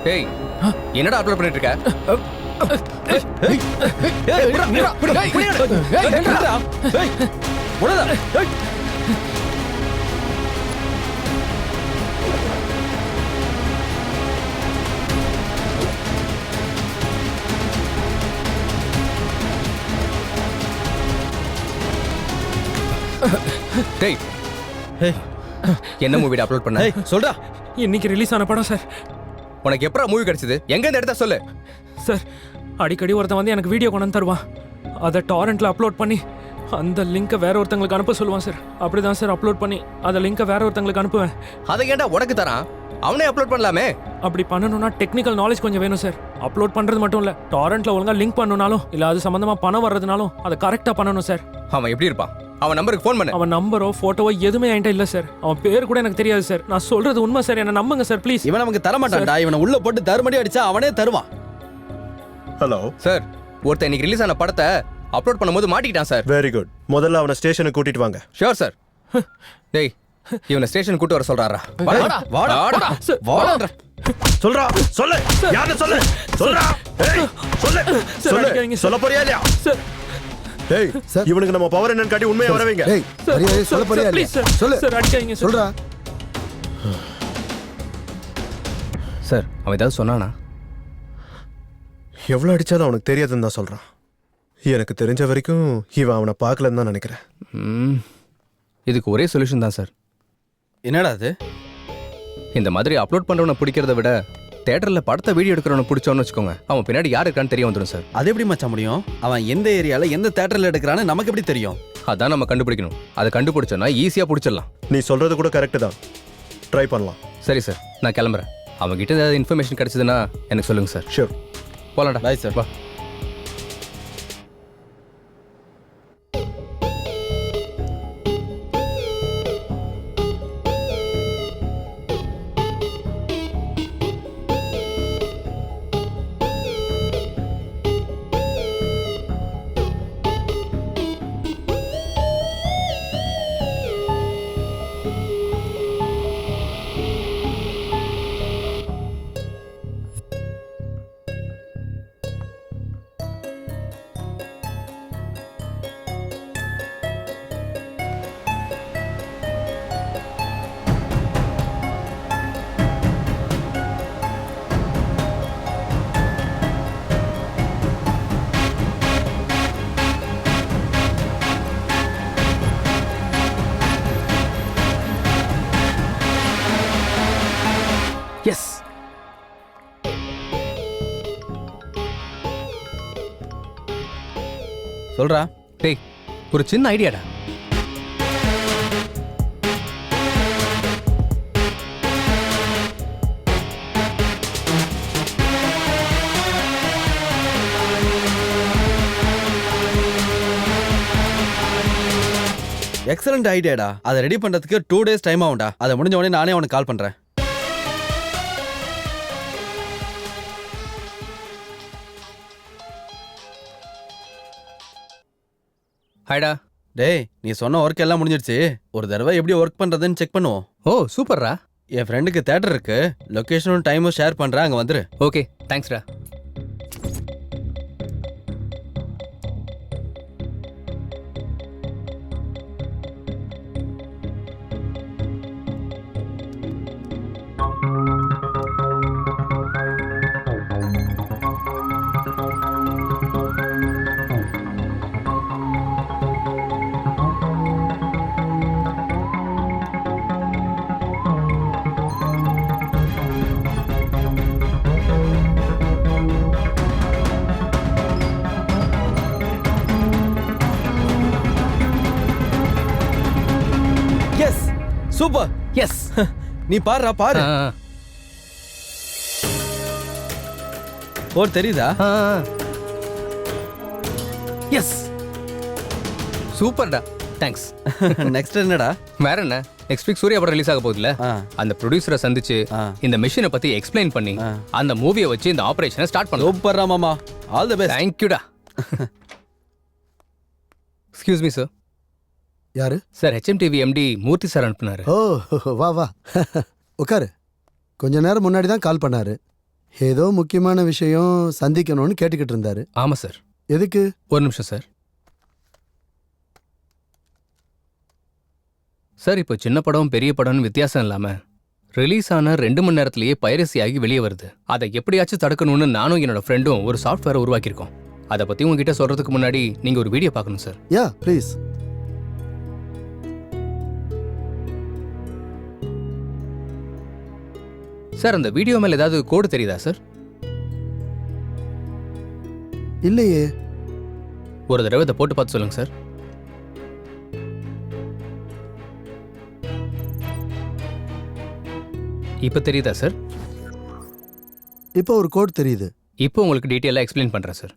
டேய் என்னடா அப்லோட் பண்ணிட்டு இருக்க? டேய் என்ன மூவிட அப்லோட் பண்ண? சொல்டா. இன்னைக்கு ரிலீஸ் ஆன படம் சார். உனக்கு எப்பறா மூவி கிடைச்சது? எங்க இருந்து எடுத்தா சொல்லு. சார் அடிக்கடி ஒருத்தன் வந்து எனக்கு வீடியோ கொண்டு வந்து தருவான். அதை டாரண்ட்ல அப்லோட் பண்ணி அந்த லிங்கை வேற ஒருத்தங்களுக்கு அனுப்ப சொல்லுவான் சார். அப்படிதான் சார் அப்லோட் பண்ணி அந்த லிங்கை வேற ஒருத்தங்களுக்கு அனுப்புவேன். அதை ஏன்டா உனக்கு தரான்? அவனே அப்லோட் பண்ணலாமே. அப்படி பண்ணணும்னா டெக்னிக்கல் நாலேஜ் கொஞ்சம் வேணும் சார். அப்லோட் பண்றது மட்டும் இல்ல, டாரண்ட்ல ஒழுங்கா லிங்க் பண்ணனும்னாலும் இல்ல அது சம்பந்தமா பணம் வர்றதுனாலும் அதை கரெக்டா பண்ணணும் சார். அவன் எப்படி இருப்பான்? அவன் நம்பருக்கு ஃபோன் பண்ணு. அவன் நம்பரோ போட்டோவோ எதுவுமே என்கிட்ட இல்ல சார். அவன் பேர் கூட எனக்கு தெரியாது சார். நான் சொல்றது உண்மை சார், என்ன நம்புங்க சார் ப்ளீஸ். இவன் நமக்கு தர மாட்டான்டா. இவனை உள்ள போட்டு தருமடி அடிச்சா அவனே தருவான். ஹலோ சார், ஒருத்தன் இன்னைக்கு ரிலீஸ் ஆன படத்தை அப்லோட் பண்ணும்போது மாட்டிக்கிட்டான் சார். Very good. முதல்ல அவனை ஸ்டேஷனுக்கு கூட்டிட்டு வாங்க. Sure sir. டேய் இவனை ஸ்டேஷனுக்கு கூட்டி வர சொல்றாரா? வாடா. சொல்றா. சொல்லு. யாரு சொல்லு. சொல்றா. ஏய் சொல்லு. சொல்ல போறியா இல்லையா? சார் டேய் இவனுக்கு நம்ம பவர் என்னன்னு காட்டி உண்மையை வரவேங்க. டேய் சரியா சொல்ல போறியா இல்லையா? சொல்லு. சார் அடிக்காதீங்க சார். சொல்றா. சார் அவன் ஏதாவது சொன்னானா? எவ்வளவு அடிச்சாலும் அவனுக்கு தெரியாதுன்னு தான் சொல்றான். எனக்கு தெரிஞ்ச வரைக்கும் இவன் அவனை பார்க்கலன்னு தான் நினைக்கிறேன். இதுக்கு ஒரே சொல்யூஷன் தான் சார். என்னடா அது? இந்த மாதிரி அப்லோட் பண்றவனை பிடிக்கிறத விட தியேட்டர்ல படத்தை வீடியோ எடுக்கிறவனை பிடிச்சோன்னு வச்சுக்கோங்க, அவன் பின்னாடி யார் இருக்கான்னு தெரிய வந்துடும் சார். அது எப்படி மச்சான் முடியும்? அவன் எந்த ஏரியால எந்த தியேட்டர்ல எடுக்கிறான்னு நமக்கு எப்படி தெரியும்? அதான் நம்ம கண்டுபிடிக்கணும். அதை கண்டுபிடிச்சோன்னா ஈஸியா பிடிச்சிடலாம். நீ சொல்றது கூட கரெக்ட் தான். ட்ரை பண்ணலாம். சரி சார், நான் கிளம்புறேன். அவங்ககிட்ட ஏதாவது இன்ஃபர்மேஷன் கிடைச்சதுன்னா எனக்கு சொல்லுங்க சார். ஷூர். போலாம்டா. Bye sir. வா. எஸ். சொல்றா. டேய் ஒரு சின்ன ஐடியாடா. எக்ஸலண்ட் ஐடியாடா. அதை ரெடி பண்றதுக்கு 2 days டைம் ஆகும்டா. அதை முடிஞ்ச உடனே நானே அவனுக்கு கால் பண்றேன். ஹாய்டா. டேய் நீ சொன்ன ஒர்க் எல்லாம் முடிஞ்சிடுச்சு. ஒரு தடவை எப்படி ஒர்க் பண்றதுன்னு செக் பண்ணுவோம். ஓ சூப்பர்ரா. என் ஃப்ரெண்டுக்கு தியேட்டர் இருக்கு. லொகேஷனும் டைமும் ஷேர் பண்றேன், அங்க வந்துரு. ஓகே தேங்க்ஸ்டா. சூப்பர் எஸ் நீ பாருடா பாரு ஓர் தெரியுதா எஸ் சூப்பர்டா தேங்க்ஸ் நெக்ஸ்ட் என்னடா வேற என்ன நெக்ஸ்ட் வீக் சூர்யா படம் ரிலீஸ் ஆக போகுதுல அந்த ப்ரொடியூசரை சந்திச்சு இந்த மிஷினை பத்தி எக்ஸ்பிளைன் பண்ணி அந்த மூவியை வச்சு இந்த ஆபரேஷனை ஸ்டார்ட் பண்ணலாம். சூப்பர்ரா மாமா ஆல் தி பெஸ்ட். தேங்க்யூடா. Excuse me sir. யாரு sir? HMTV MD Murthy sir அனுப்புனாரு. ஓ வா வா உட்காரு. கொஞ்ச நேரம் முன்னாடி தான் கால் பண்ணாரு. ஏதோ முக்கியமான விஷயம் சந்திக்கணும்னு கேட்டுக்கிட்டு இருந்தாரு. ஆமா சார். எதுக்கு? ஒரு நிமிஷம் சார். சார் இப்போ சின்ன படம் பெரிய படம்னு வித்தியாசம் இல்லாம ரிலீஸ் ஆன 2 மணி நேரத்திலேயே பைரசி ஆகி வெளியே வருது. அதை எப்படியாச்சும் தடுக்கணும்னு நானும் என்னோட ஃப்ரெண்டும் ஒரு சாஃப்ட்வேரை உருவாக்கியிருக்கோம். அதை பத்தி உங்ககிட்ட சொல்றதுக்கு முன்னாடி நீங்க ஒரு வீடியோ பார்க்கணும் சார். Yeah please. சார் அந்த வீடியோ மேல ஏதாவது கோடு தெரியுதா சார்? இல்லையே. ஒரு தடவை இதை போட்டு பார்த்து சொல்லுங்க சார். இப்போ தெரியுதா சார்? இப்போ ஒரு கோட் தெரியுது. இப்போ உங்களுக்கு டீட்டெயிலாக எக்ஸ்பிளைன் பண்ணுறேன் சார்.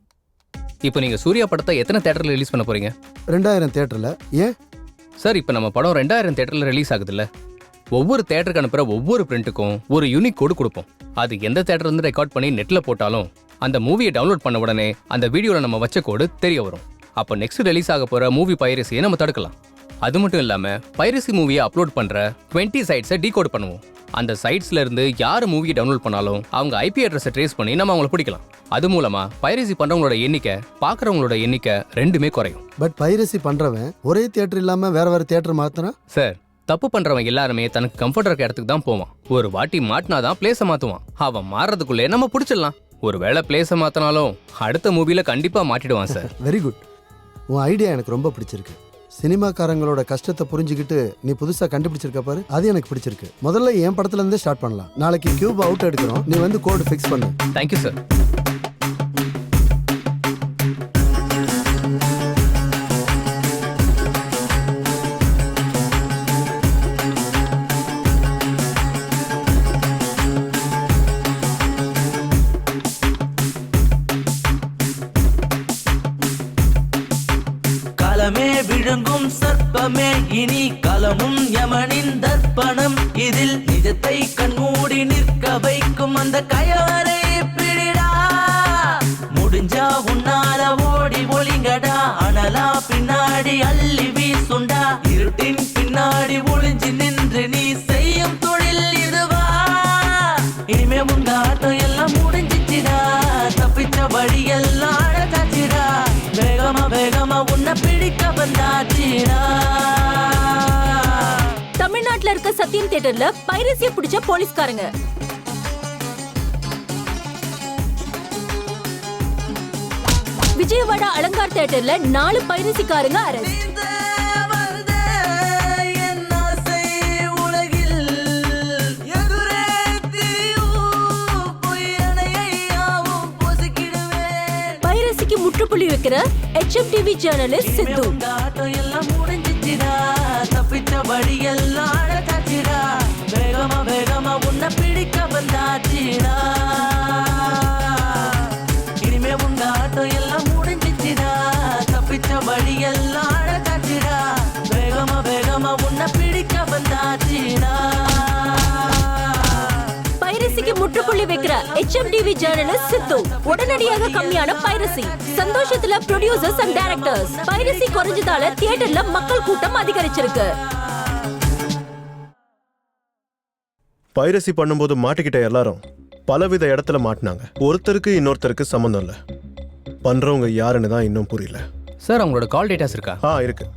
இப்போ நீங்கள் சூர்யா படத்தை எத்தனை தேட்டரில் ரிலீஸ் பண்ண போறீங்க? 2000 தேட்டரில். ஏன் சார்? இப்போ நம்ம படம் 2000 தேட்டரில் ரிலீஸ் ஆகுதுல்ல, ஒவ்வொரு தேட்டருக்கு அனுப்புகிற ஒவ்வொரு பிரிண்ட்டுக்கும் ஒரு யூனிக் கோடு கொடுப்போம். அது எந்த தேட்டர் வந்து ரெக்கார்ட் பண்ணி நெட்டில் போட்டாலும் அந்த மூவியை டவுன்லோட் பண்ண உடனே அந்த வீடியோவில் நம்ம வச்ச கோடு தெரிய வரும். அப்போ நெக்ஸ்ட் ரிலீஸ் ஆக போகிற மூவி பைரசியை நம்ம தடுக்கலாம். அது மட்டும் இல்லாமல் பைரசி மூவியை அப்லோட் பண்ணுற 20 சைட்ஸை டீகோட் பண்ணுவோம். அந்த சைட்ஸ்ல இருந்து யார் மூவியை டவுன்லோட் பண்ணாலும் அவங்க ஐபி அட்ரஸை ட்ரேஸ் பண்ணி நம்ம அவங்கள பிடிக்கலாம். அது மூலமா பைரசி பண்றவங்களோட எண்ணிக்கை, பார்க்குறவங்களோட எண்ணிக்கை ரெண்டுமே குறையும். பட் பைரசி பண்றவன் ஒரே தியேட்டர் இல்லாம வேற வேற தியேட்டர் மாத்துறான் சார். தப்பு பண்றவன் எல்லாருமே தனக்கு கம்ஃபர்ட் இருக்க இடத்துக்கு தான் போவான். ஒரு வாட்டி மாட்டினாதான் பிளேஸை மாத்துவான். அவன் மாறுறதுக்குள்ளே நம்ம பிடிச்சிடலாம். ஒருவேளை பிளேஸை மாத்தினாலும் அடுத்த மூவில கண்டிப்பா மாட்டிடுவான் சார். Very good. உன் ஐடியா எனக்கு ரொம்ப பிடிச்சிருக்கு. சினிமாக்காரங்களோட கஷ்டத்தை புரிஞ்சுக்கிட்டு நீ புதுசா கண்டுபிடிச்சிருக்க பாரு, அது எனக்கு பிடிச்சிருக்கு. முதல்ல என் படத்துல இருந்தே ஸ்டார்ட் பண்ணலாம். நாளைக்கு கியூப் அவுட் எடுக்கிறோம், நீ வந்து கோடு ஃபிக்ஸ் பண்ணு. Thank you sir. களமே விழுங்கும் சர்ப்பமே இனி களமும் யமனின் தர்ப்பணம். இதில் நிஜத்தை கண்மூடி நிற்க வைக்கும் அந்த கயவரை பிடிடா. முடிஞ்சா உன்னால ஓடி ஒளிங்கடா. அனலா பின்னாடி அள்ளி வீசுண்டா. இருட்டின் பின்னாடி ஒளிஞ்சு நின்று நீ செய்யும் தொழில் இதுவா? இனிமே உங்க ஆட்டம் எல்லாம் முடிஞ்சிச்சுடா. தப்பிச்ச வழி எல்லாம் அழகாச்சுடா. வேகமா வேகமா உன்னை பிடிக்க வந்தாச்சுடா. தமிழ்நாட்டுல இருக்க சத்தியம் தியேட்டர்ல பைரசிய பிடிச்ச போலீஸ்காரங்க விஜயவாடா அலங்கார் தியேட்டர்ல 4 பைரசிக்காரங்க அரெஸ்ட். பைரசிக்கு முற்றுப்புள்ளி வைக்கிற HMTV ஜேர்னலிஸ்ட் சித்து. எல்லாம் முடிஞ்சிச்சுடா. தப்பிச்ச வழி எல்லாம் அழகாச்சுடா. வேகமா வேகமா உன்னை பிடிக்க வந்தாச்சுடா. இனிமே உங்க ஆட்டம் எல்லாம் முடிஞ்சிச்சுடா. தப்பிச்ச வழி எல்லாம் அழகாச்சுடா. வேகமா வேகமா உன்னை பிடிக்க வந்தாச்சுடா. பைரசிக்கு முற்றுப்புள்ளி வைக்கிற HMTV ஜேர்னலிஸ்ட் சித்து. உடனடியாக கம்மியான பைரசி. சந்தோஷத்துல ப்ரொடியூசர்ஸ் அண்ட் டைரக்டர்ஸ். பைரசி குறைஞ்சதால தியேட்டர்ல மக்கள் கூட்டம் அதிகரிச்சிருக்கு. பைரசி பண்ணும்போது மாட்டிக்கிட்ட எல்லாரும் பலவித இடத்துல மாட்டினாங்க. ஒருத்தருக்கு இன்னொருத்தருக்கு சம்மந்தம் இல்லை. பண்றவங்க யாருன்னு தான் இன்னும் புரியல. சார் அவங்களோட கால் டேட்டாஸ் இருக்கா? இருக்கு.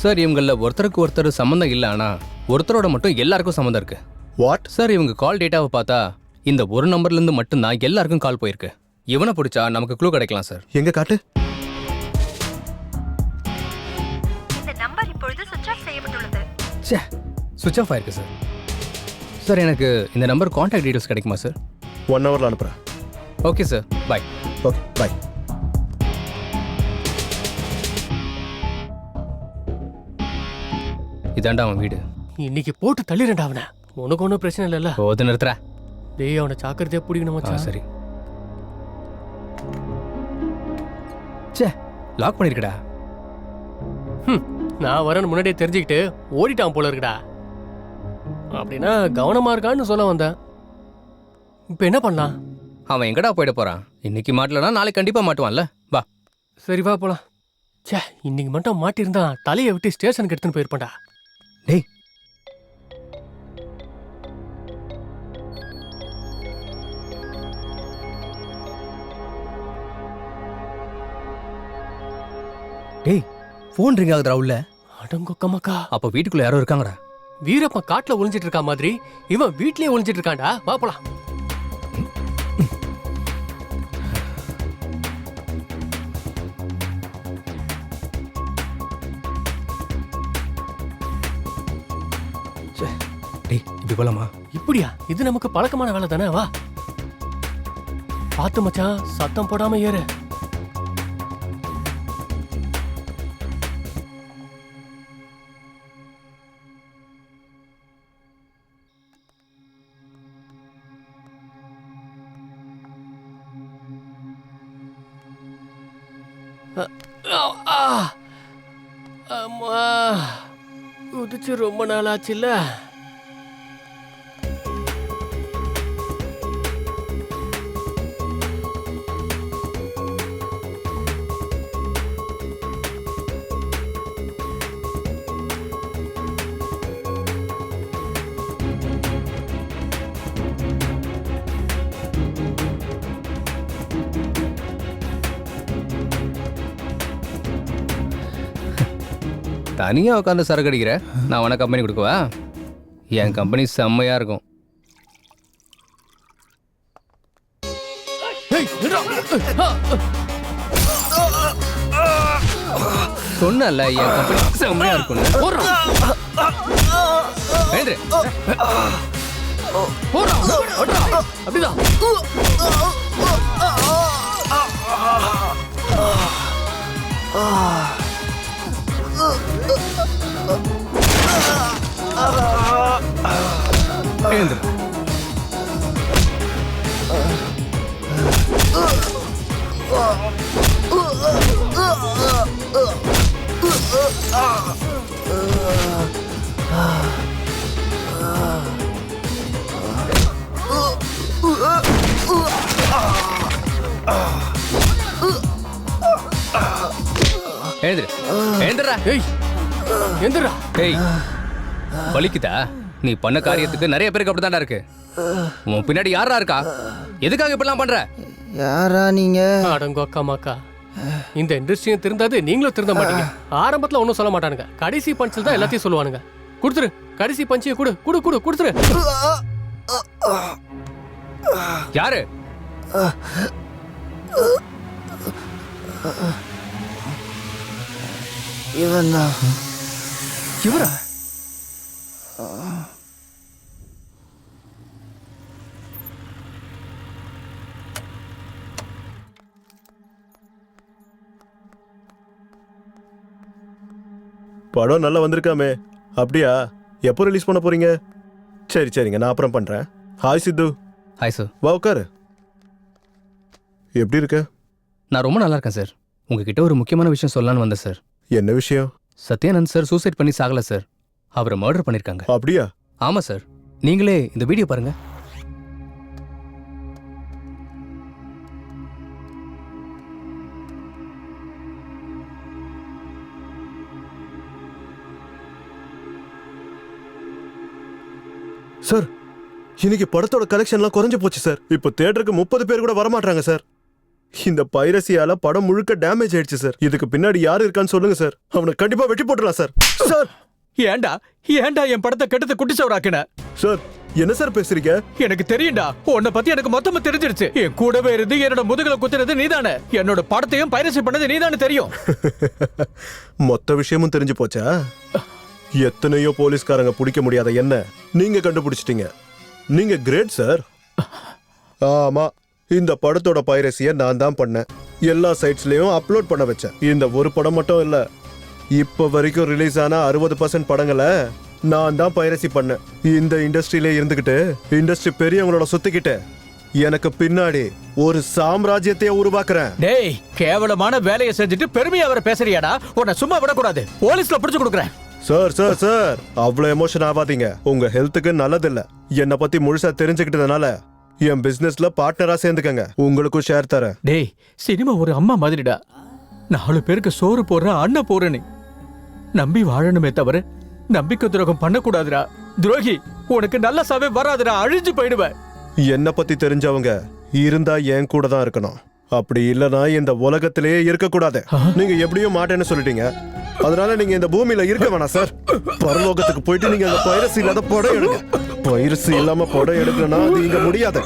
சார் இவங்கள ஒருத்தருக்கு ஒருத்தர் சம்மந்தம் இல்லை, ஆனா ஒருத்தரோட மட்டும் எல்லாருக்கும் சம்மந்தம் இருக்கு. வாட்? சார் இவங்க கால் டேட்டாவை பார்த்தா இந்த ஒரு நம்பர்ல இருந்து மட்டும்தான் எல்லாருக்கும் கால் போயிருக்கு. இவனை பிடிச்சா நமக்கு க்ளூ கிடைக்கலாம் சார். எங்க காட்டு. இந்த நம்பர் இப்பொழுது சுவிட்ச் ஆஃப் செய்யப்பட்டுள்ளது. ச்சே, சுவிட்ச் ஆஃப் ஆயிருக்கு சார். சார் எனக்கு இந்த நம்பர் கான்டாக்ட் டீடைல்ஸ் கிடைக்குமா சார்? 1 ஹவர்ல அனுப்புறேன். Okay sir, bye. Okay, bye. இதாண்டா அவன் வீடு. இன்னைக்கு போட்டு தள்ளிரண்டா அவனை. உனக்கு ஒன்றும் பிரச்சனை இல்லைல்ல? போது நிறுத்துற. டேய் அவனை ஜாக்கிரதையா பிடிக்கணும் மச்சான். சரி. ச்சே, லாக் பண்ணிருக்கடா. நான் வரேன்னு முன்னாடியே தெரிஞ்சுக்கிட்டு ஓடிட்டான் போல இருக்குடா. அப்படின்னா கவனமா இருக்கான்னு சொல்ல வந்தேன். இப்போ என்ன பண்ணலாம்? அவன் எங்கடா போயிட போறான்? இன்னைக்கு மாட்டலனா நாளைக்கு கண்டிப்பா மாட்டுவான்ல. வா. சரி வா போலாம். ச்சே, இன்னைக்கு மட்டும் மாட்டியிருந்தா தலையை விட்டு ஸ்டேஷனுக்கு எடுத்துன்னு போயிருப்பேன்டா. டேய், டேய் ஃபோன் ரிங் ஆகுதுடா உள்ள. அடங்கொக்கமக்கா. அப்ப வீட்டுக்குள்ள யாரோ இருக்காங்கடா. வீரப்ப காட்டுல ஒளிஞ்சிட்டு இருக்கா மாதிரி இவன் வீட்லயே ஒளிஞ்சிட்டு இருக்கான்டா. வா போலாம். டேய், இப்படி போலாமா? இப்படியா? இது நமக்கு பழக்கமான வேலை தானே. வா. பாத்து மச்சான், சத்தம் போடாம ஏறு. அம்மா, குதிச்சு ரொம்ப நாள் ஆச்சுல்ல. தனியா உட்காந்து சரக்கு அடிக்கிற, நான் உனக்கு கம்பெனி கொடுக்கவா? என் கம்பெனி செம்மையா இருக்கும். சொன்னல என் கம்பெனி செம்மையா இருக்கும். அப்படிதான். வலிக்குதா? நீ பண்ண காரியத்துக்கு நிறைய பேருக்கு அப்படித்தான்டா இருக்கு. உன் பின்னாடி யாரா இருக்கா? எதுக்காக இப்படிலாம் பண்ற? யாரா நீங்க? அடங்கோக்கமாக்கா, இந்த இண்டஸ்ட்ரியும் திருந்தாது, நீங்களும் திருந்த மாட்டீங்க. ஆரம்பத்துல ஒன்றும் சொல்ல மாட்டானுங்க, கடைசி பஞ்சில் தான் எல்லாத்தையும் சொல்லுவானுங்க. கொடுத்துரு, கடைசி பஞ்சியை கொடு கொடு கொடு கொடுத்துரு. யாரு? இவன் தான். இவரா? படம் நல்லா வந்திருக்காமே. அப்படியா? எப்போ ரிலீஸ் பண்ண போறீங்க? சரி சரிங்க, நான் அப்புறம் பண்றேன். ஹாய் சித்து. Hi sir. வா உட்காரு. எப்படி இருக்க? நான் ரொம்ப நல்லா இருக்கேன் சார். உங்ககிட்ட ஒரு முக்கியமான விஷயம் சொல்லலான்னு வந்தேன் சார். என்ன விஷயம்? சத்யானந்த் சார் சூசைட் பண்ணி சாகல சார், அவரை மர்டர் பண்ணிருக்காங்க. அப்படியா? ஆமா சார். நீங்களே இந்த வீடியோ பாருங்க. சார், இன்னைக்கு படத்தோட கலெக்ஷன்லாம் குறைஞ்சு போச்சு சார். இப்போ தியேட்டருக்கு 30 பேர் கூட வரமாட்டாங்க சார். இந்த பைரசியால படம் முழுக்க டேமேஜ் ஆயிடுச்சு சார். இதுக்கு பின்னாடி யார் இருக்கான்னு சொல்லுங்க சார். அவனை கண்டிப்பா வெட்டி போட்டுடலாம் சார். சார் ஏன்டா ஏன்டா என் படத்தை கெடுத்து குட்டிச்சவராக்குன? சார் என்ன சார் பேசுறீங்க? எனக்கு தெரியும்டா, உன்னை பத்தி எனக்கு மொத்தமா தெரிஞ்சிருச்சு. என் கூடவே இருந்து என்னோட முதுகுல குத்துறது நீதானே, என்னோட படத்தையும் பைரசி பண்ணது நீதானே தெரியும். மொத்த விஷயமும் தெரிஞ்சு போச்சா? எத்தனையோ போலீஸ்காரங்க பிடிக்க முடியாத என்ன நீங்க கண்டுபிடிச்சிட்டீங்க. நீங்க கிரேட் சார். ஆமா, இந்த படத்தோட பைரசியை நான் தான் பண்ணேன். எல்லா சைட்ஸ்லயும் அப்லோட் பண்ண வச்சேன். இந்த ஒரு படம் மட்டும் இல்ல, இப்ப வரைக்கும் ரிலீஸ் ஆன 60% படங்களை நான் தான் பைரசி பண்ணேன். இந்த இண்டஸ்ட்ரியில இருந்துகிட்டு இண்டஸ்ட்ரி பெரியவங்களோட சுத்திக்கிட்டு எனக்கு பின்னாடி ஒரு சாம்ராஜ்யத்தையே உருவாக்குறேன். டேய், கேவலமான வேலையை செஞ்சுட்டு பெருமையா வர பேசுறியாடா? உன்னை சும்மா விடக்கூடாது, போலீஸ்ல பிடிச்சு கொடுக்குறேன். சார் சார் சார் அவ்வளவு எமோஷன் ஆகாதீங்க. உங்க ஹெல்த்துக்கு நல்லதில்ல. என்னை பத்தி முழுசா தெரிஞ்சுக்கிட்டதுனால என் பிசினஸ்ல பார்ட்னரா சேர்ந்துக்கங்க. உங்களுக்கும் ஷேர் தரேன். டேய், சினிமா ஒரு அம்மா மாதிரிடா. 4 பேருக்கு சோறு போடுற அண்ணன் போறனே. நம்பி வாழணுமே தவிர நம்பிக்கை துரோகம் பண்ணக்கூடாதுடா. துரோகி, உனக்கு நல்ல சாவே வராதுடா, அழிஞ்சு போயிடுவ. என்னை பத்தி தெரிஞ்சவங்க இருந்தா என் கூட தான் இருக்கணும். அப்படி இல்லனா இந்த உலகத்திலேயே இருக்கக்கூடாது. நீங்க எப்படியும் மாட்டேன்னு சொல்லிட்டீங்க, அதனால நீங்க இந்த பூமியில இருக்க வேணாம் சார். பரலோகத்துக்கு போயிட்டு நீங்க அந்த பைரசி இல்லாத படம் எடுங்க. பைரசி இல்லாம படம் எடுக்கணும்னா அது இங்க முடியாது.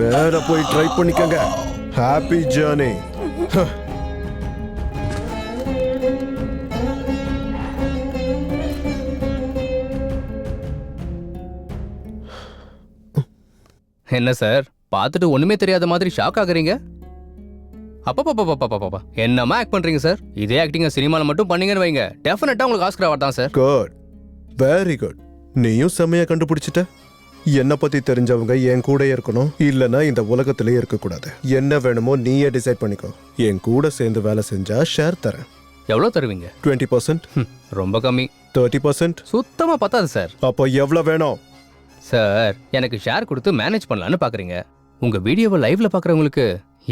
மேல போய் ட்ரை பண்ணிக்கங்க. Happy journey. என்ன சார், பார்த்துட்டு ஒண்ணுமே தெரியாத மாதிரி ஷாக் ஆகுறீங்க? அப்பப்பா என்னமா ஆக்ட் பண்றீங்க சார்? இதே ஆக்டிங்க சினிமால மட்டும் பண்ணீங்கன்னு வைங்க, டெஃபினட்டா உங்களுக்கு ஆஸ்கர் அவார்ட் தான் சார். Good, very good. நீயும் செம்மையா கண்டுபிடிச்சிட்ட. என்ன பத்தி தெரிஞ்சவங்க என் கூட இருக்கணும், இல்லனா இந்த உலகத்திலேயே இருக்க கூடாது. என்ன வேணுமோ நீயே டிசைட் பண்ணிக்கோ. என் கூட சேர்ந்து வேலை செஞ்சா ஷேர் தரேன். எவ்வளவு தருவீங்க? 20%. ரொம்ப கம்மி. 30%. சுத்தமா பத்தாது சார். அப்போ எவ்வளவு வேணும்? சார், எனக்கு ஷேர் கொடுத்து மேனேஜ் பண்ணலான்னு பாக்குறீங்க. உங்க வீடியோவை லைவ்ல பாக்குறவங்களுக்கு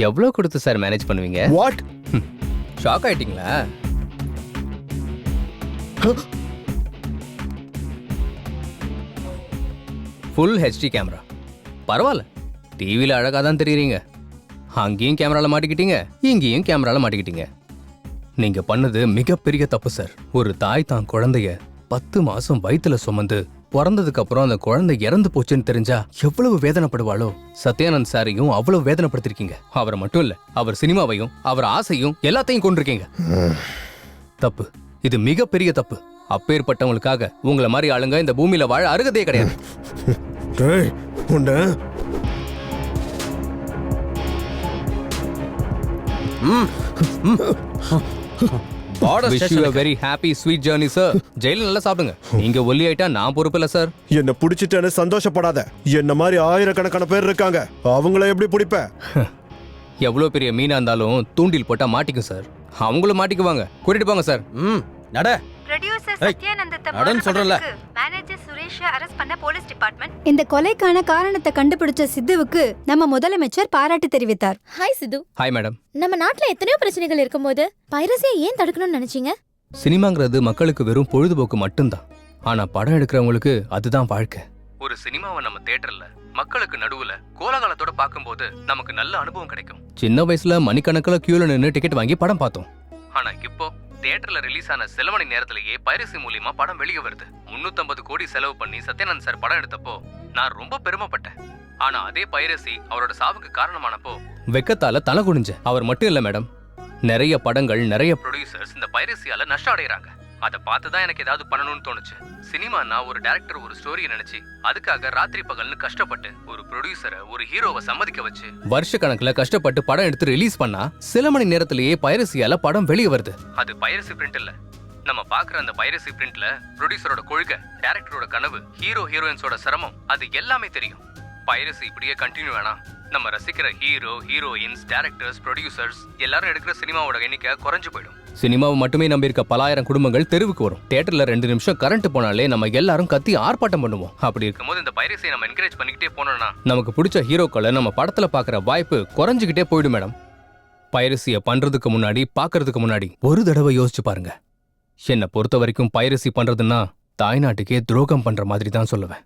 எவ்வளவு கொடுத்து சார் மேனேஜ் பண்ணுவீங்க? வாட்? ஷாக் ஆயிட்டீங்களா? Full HD camera. பரவாயில்ல, டிவியில் அழகாக தான் தெரியுறீங்க. அங்கேயும் கேமரால மாட்டிக்கிட்டீங்க, இங்கேயும் கேமரால மாட்டிக்கிட்டீங்க. நீங்க பண்ணது மிகப்பெரிய தப்பு சார். ஒரு தாய் தான் குழந்தைய 10 மாசம் வயித்துல சுமந்து பிறந்ததுக்கு அப்புறம் அந்த குழந்தை இறந்து போச்சுன்னு தெரிஞ்சா எவ்வளவு வேதனைப்படுவாளோ. சத்யானந்த் சாரையும் அவ்வளவு வேதனைப்படுத்திருக்கீங்க. அவரை மட்டும் இல்ல, அவர் சினிமாவையும் அவர் ஆசையும் எல்லாத்தையும் கொண்டிருக்கீங்க. தப்பு, இது மிகப்பெரிய தப்பு. அப்பேற்பட்டவங்களுக்காக உங்களை மாதிரி ஆளுங்க இந்த பூமியில வாழ அருகதே கிடையாது. Wish you a very happy sweet journey sir. ஜெயில நல்லா சாப்பிடுங்க. நீங்க ஒல்லி ஆயிட்டா நான் பொறுப்பு இல்ல சார். என்ன பிடிச்சிட்டேன்னு சந்தோஷப்படாத. என்ன மாதிரி ஆயிரக்கணக்கான பேர் இருக்காங்க, அவங்கள எப்படி பிடிப்ப? எவ்வளவு பெரிய மீனா இருந்தாலும் தூண்டில் போட்டா மாட்டிக்கும் சார். அவங்களும் மாட்டிக்குவாங்க. கூட்டிட்டு போங்க சார். நட. ப்ரொடியூசர் சத்யானந்தத்தை மேனேஜர் சுரேஷ் அரெஸ்ட் பண்ண போலீஸ் டிபார்ட்மெண்ட். இந்த கொலைக்கான காரணத்தை கண்டுபிடிச்ச சித்துவுக்கு நம்ம முதலமைச்சர் பாராட்டு தெரிவித்தார். ஹாய் சித்து. Hi madam. நம்ம நாட்டுல எத்தனையோ பிரச்சனைகள் இருக்கும்போது பைரசியை ஏன் தடுக்கணும்னு நினைச்சீங்க? சினிமாங்கிறது மக்களுக்கு வெறும் பொழுதுபோக்கு மட்டும்தான். ஆனா படம் எடுக்கிறவங்களுக்கு அதுதான் வாழ்க்கை. ஒரு சினிமாவை நம்ம தியேட்டர்ல மக்களுக்கு நடுவுல கோலாகலத்தோட பார்க்கும்போது நமக்கு நல்ல அனுபவம் கிடைக்கும். சின்ன வயசுல மணிக்கணக்கில் கியூல நின்று டிக்கெட் வாங்கி படம் பார்த்தோம். ஆனா இப்போ தியேட்டர்ல ரிலீஸ் ஆன சில மணி நேரத்திலேயே பைரசி மூலியமா படம் வெளியே வருது. 350 கோடி செலவு பண்ணி சத்யானந்த் சார் படம் எடுத்தப்போ நான் ரொம்ப பெருமைப்பட்டேன். ஆனா அதே பைரசி அவரோட சாவுக்கு காரணமானப்போ வெக்கத்தால தலை குனிஞ்ச. அவர் மட்டும் இல்ல மேடம், நிறைய படங்கள் நிறைய ப்ரொடியூசர்ஸ் இந்த பைரசியால நஷ்டம் அடைகிறாங்க. அதை பார்த்துதான் எனக்கு ஏதாவது பண்ணணும்னு தோணுச்சு. சினிமானா ஒரு டைரக்டர் ஒரு ஸ்டோரியை நினைச்சு அதுக்காக ராத்திரி பகல்னு கஷ்டப்பட்டு ஒரு ப்ரொடியூசரை ஒரு ஹீரோவை சம்மதிக்க வச்சு வருஷ கணக்குல கஷ்டப்பட்டு படம் எடுத்து ரிலீஸ் பண்ணா சில மணி நேரத்திலேயே பைரசியால படம் வெளியே வருது. அது பைரசி பிரிண்ட் இல்ல. நம்ம பாக்குற அந்த பைரசி பிரிண்ட்ல ப்ரொடியூசரோட கொள்கை, டைரக்டரோட கனவு, ஹீரோயின்ஸோட சிரமம் அது எல்லாமே தெரியும். பைரசி இப்படியே கண்டினியூ வேணா நம்ம ரசிக்கிற ஹீரோ, ஹீரோயின்ஸ், டைரக்டர்ஸ், ப்ரொடியூசர்ஸ் எல்லாரும் எடுக்கிற சினிமாவோட எண்ணிக்கை குறைஞ்சு போயிடும். சினிமாவை மட்டுமே நம்பி இருக்க பலாயிரம் குடும்பங்கள் தெருவுக்கு வரும். தியேட்டர்ல 2 நிமிஷம் கரண்ட் போனாலே நம்ம எல்லாரும் கத்தி ஆர்ப்பாட்டம் பண்ணுவோம். அப்படி இருக்கும்போது இந்த பைரசியை நம்ம என்கரேஜ் பண்ணிக்கிட்டே போனோம்னா நமக்கு பிடிச்ச ஹீரோக்களை நம்ம படத்துல பாக்குற வாய்ப்பு குறைஞ்சுக்கிட்டே போயிடும் மேடம். பைரசியை பண்றதுக்கு முன்னாடி பாக்குறதுக்கு முன்னாடி ஒரு தடவை யோசிச்சு பாருங்க. என்னை பொறுத்த வரைக்கும் பைரசி பண்றதுன்னா தாய்நாட்டுக்கே துரோகம் பண்ற மாதிரி தான் சொல்லுவேன்.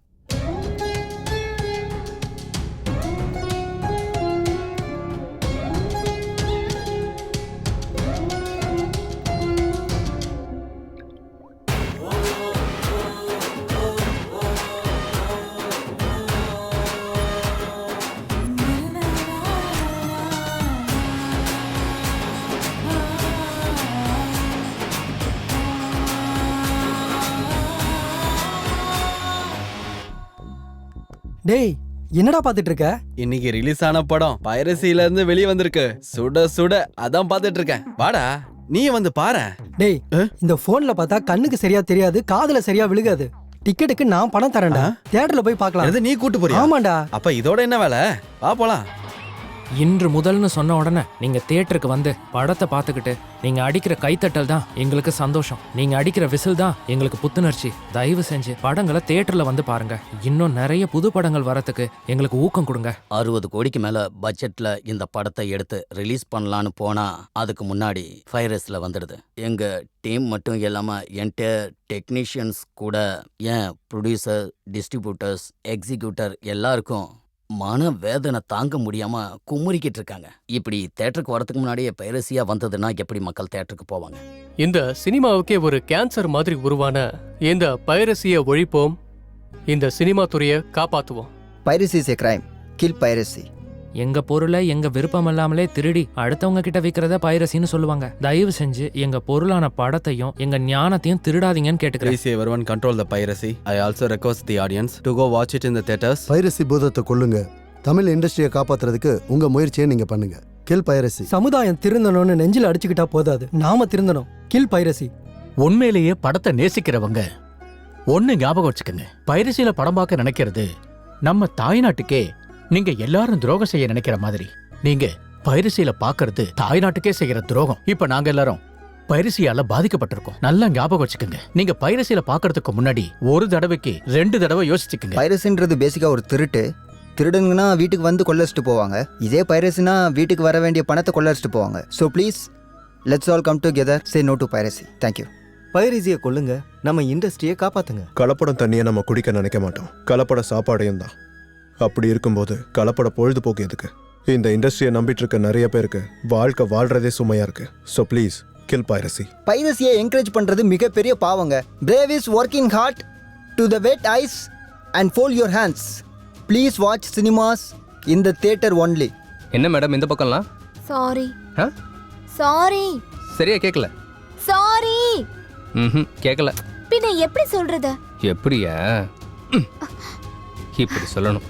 டேய் என்னடா பாத்துட்டு இருக்க? இன்னைக்கு ரிலீஸ் ஆன படம் பைரசில இருந்து வெளியே வந்திருக்கு. சுட சுட அதான் பாத்துட்டு இருக்கேன். வாடா நீ வந்து பாரு. டேய் இந்த போன்ல பார்த்தா கண்ணுக்கு சரியா தெரியாது, காதுல சரியா விழுகாது. டிக்கெட்டுக்கு நான் பணம் தரேன்டா. தியேட்டர்ல போய் பார்க்கலாம். நீ கூட்டு போறியா? ஆமாண்டா. அப்ப இதோட என்ன வேலை? வா போலாம். இன்று முதல்னு சொன்ன உடனே நீங்க தியேட்டருக்கு வந்து படத்தை பார்த்துக்கிட்டு நீங்க அடிக்கிற கைத்தட்டல் தான் எங்களுக்கு சந்தோஷம். நீங்க அடிக்கிற விசில் தான் எங்களுக்கு புத்துணர்ச்சி. தயவு செஞ்சு படங்களை தியேட்டர்ல வந்து பாருங்க. இன்னும் நிறைய புது படங்கள் வரத்துக்கு எங்களுக்கு ஊக்கம் கொடுங்க. 60 கோடிக்கு மேல பட்ஜெட்ல இந்த படத்தை எடுத்து ரிலீஸ் பண்ணலான்னு போனா அதுக்கு முன்னாடி வைரஸ்ல வந்துடுது. எங்க டீம் மட்டும் இல்லாம என்டையர் டெக்னீஷியன்ஸ் கூட, ஏன் ப்ரொடியூசர், டிஸ்ட்ரிபியூட்டர்ஸ், எக்ஸிக்யூட்டர் எல்லாருக்கும் மன வேதனை தாங்க முடியாம குமுறிக்கிட்டு இருக்காங்க. இப்படி தேட்டருக்கு வரதுக்கு முன்னாடியே பைரசியா வந்ததுன்னா எப்படி மக்கள் தேட்டருக்கு போவாங்க? இந்த சினிமாவுக்கே ஒரு கேன்சர் மாதிரி உருவான இந்த பைரசியை ஒழிப்போம். இந்த சினிமா துறையை காப்பாத்துவோம். Piracy is a crime. Kill piracy. எங்க பொருளை எங்க விருப்பம் இல்லாமலே திருடி அடுத்தவங்க கிட்ட விற்கிறத பைரசின்னு சொல்லுவாங்க. தயவு செஞ்சு எங்க பொருளான படத்தையும் எங்க ஞானத்தையும் திருடாதீங்கன்னு கேட்டுக்கிறேன். Please everyone control the piracy. I also request the audience to go watch it in the theaters. Piracy பூதத்தை கொல்லுங்க. தமிழ் இண்டஸ்ட்ரியை காப்பாத்துறதுக்கு உங்க முயற்சியை நீங்க பண்ணுங்க. Kill piracy. சமுதாயம் திருந்தணும்னு நெஞ்சில அடிச்சுக்கிட்டா போதாது, நாம திருந்தணும். Kill piracy. உண்மையிலேயே படத்தை நேசிக்கிறவங்க ஒண்ணு ஞாபகம் வச்சுக்கோங்க. பைரசியில படம் பார்க்க நினைக்கிறது நம்ம தாய்நாட்டுக்கே நீங்க எல்லாரும் துரோகம் செய்ய நினைக்கிற மாதிரி. நீங்க பைரசியில பாக்குறது தாய்நாட்டுக்கே செய்யற துரோகம். இப்ப நாங்க எல்லாரும் பைரசியால பாதிக்கப்பட்டிருக்கோம். நல்லா ஞாபகம் வச்சுக்கோங்க. நீங்க பைரசியில பாக்குறதுக்கு முன்னாடி ஒரு தடவைக்கு 2 தடவை யோசிச்சுக்கோங்க. பைரசின்றது பேசிக்கா ஒரு திருட்டு. திருடனுங்கன்னா வீட்டுக்கு வந்து கொள்ளடிச்சிட்டு போவாங்க. இதே பைரசினா வீட்டுக்கு வர வேண்டிய பணத்தை கொள்ளடிச்சிட்டு போவாங்க. So please let's all come together. Say no to piracy. Thank you. பைரசியை கொல்லுங்க, நம்ம இண்டஸ்ட்ரியை காப்பாத்துங்க. கலப்படம் தண்ணியை நம்ம குடிக்க நினைக்க மாட்டோம், கலப்பட சாப்பாடையும் தான். அப்படி இருக்கும்போது கலப்பட பொழுதுபோக்கு எதுக்கு? இந்த இண்டஸ்ட்ரியை நம்பிட்டு இருக்க நிறைய பேருக்கு வாழ்க்கை வாழ்றதே சுமையா இருக்கு. So please kill piracy. பைரசியை என்கரேஜ் பண்றது மிகப்பெரிய பாவங்க. Brave is working hard to the wet eyes and fold your hands. Please watch cinemas in the theatre only. என்ன மேடம் இந்த பக்கம்லாம்? Sorry sorry. சரியா கேட்கல? சாரி. கேட்கல. பின்ன எப்படி சொல்றது? எப்படியா? இப்படி சொல்லணும்.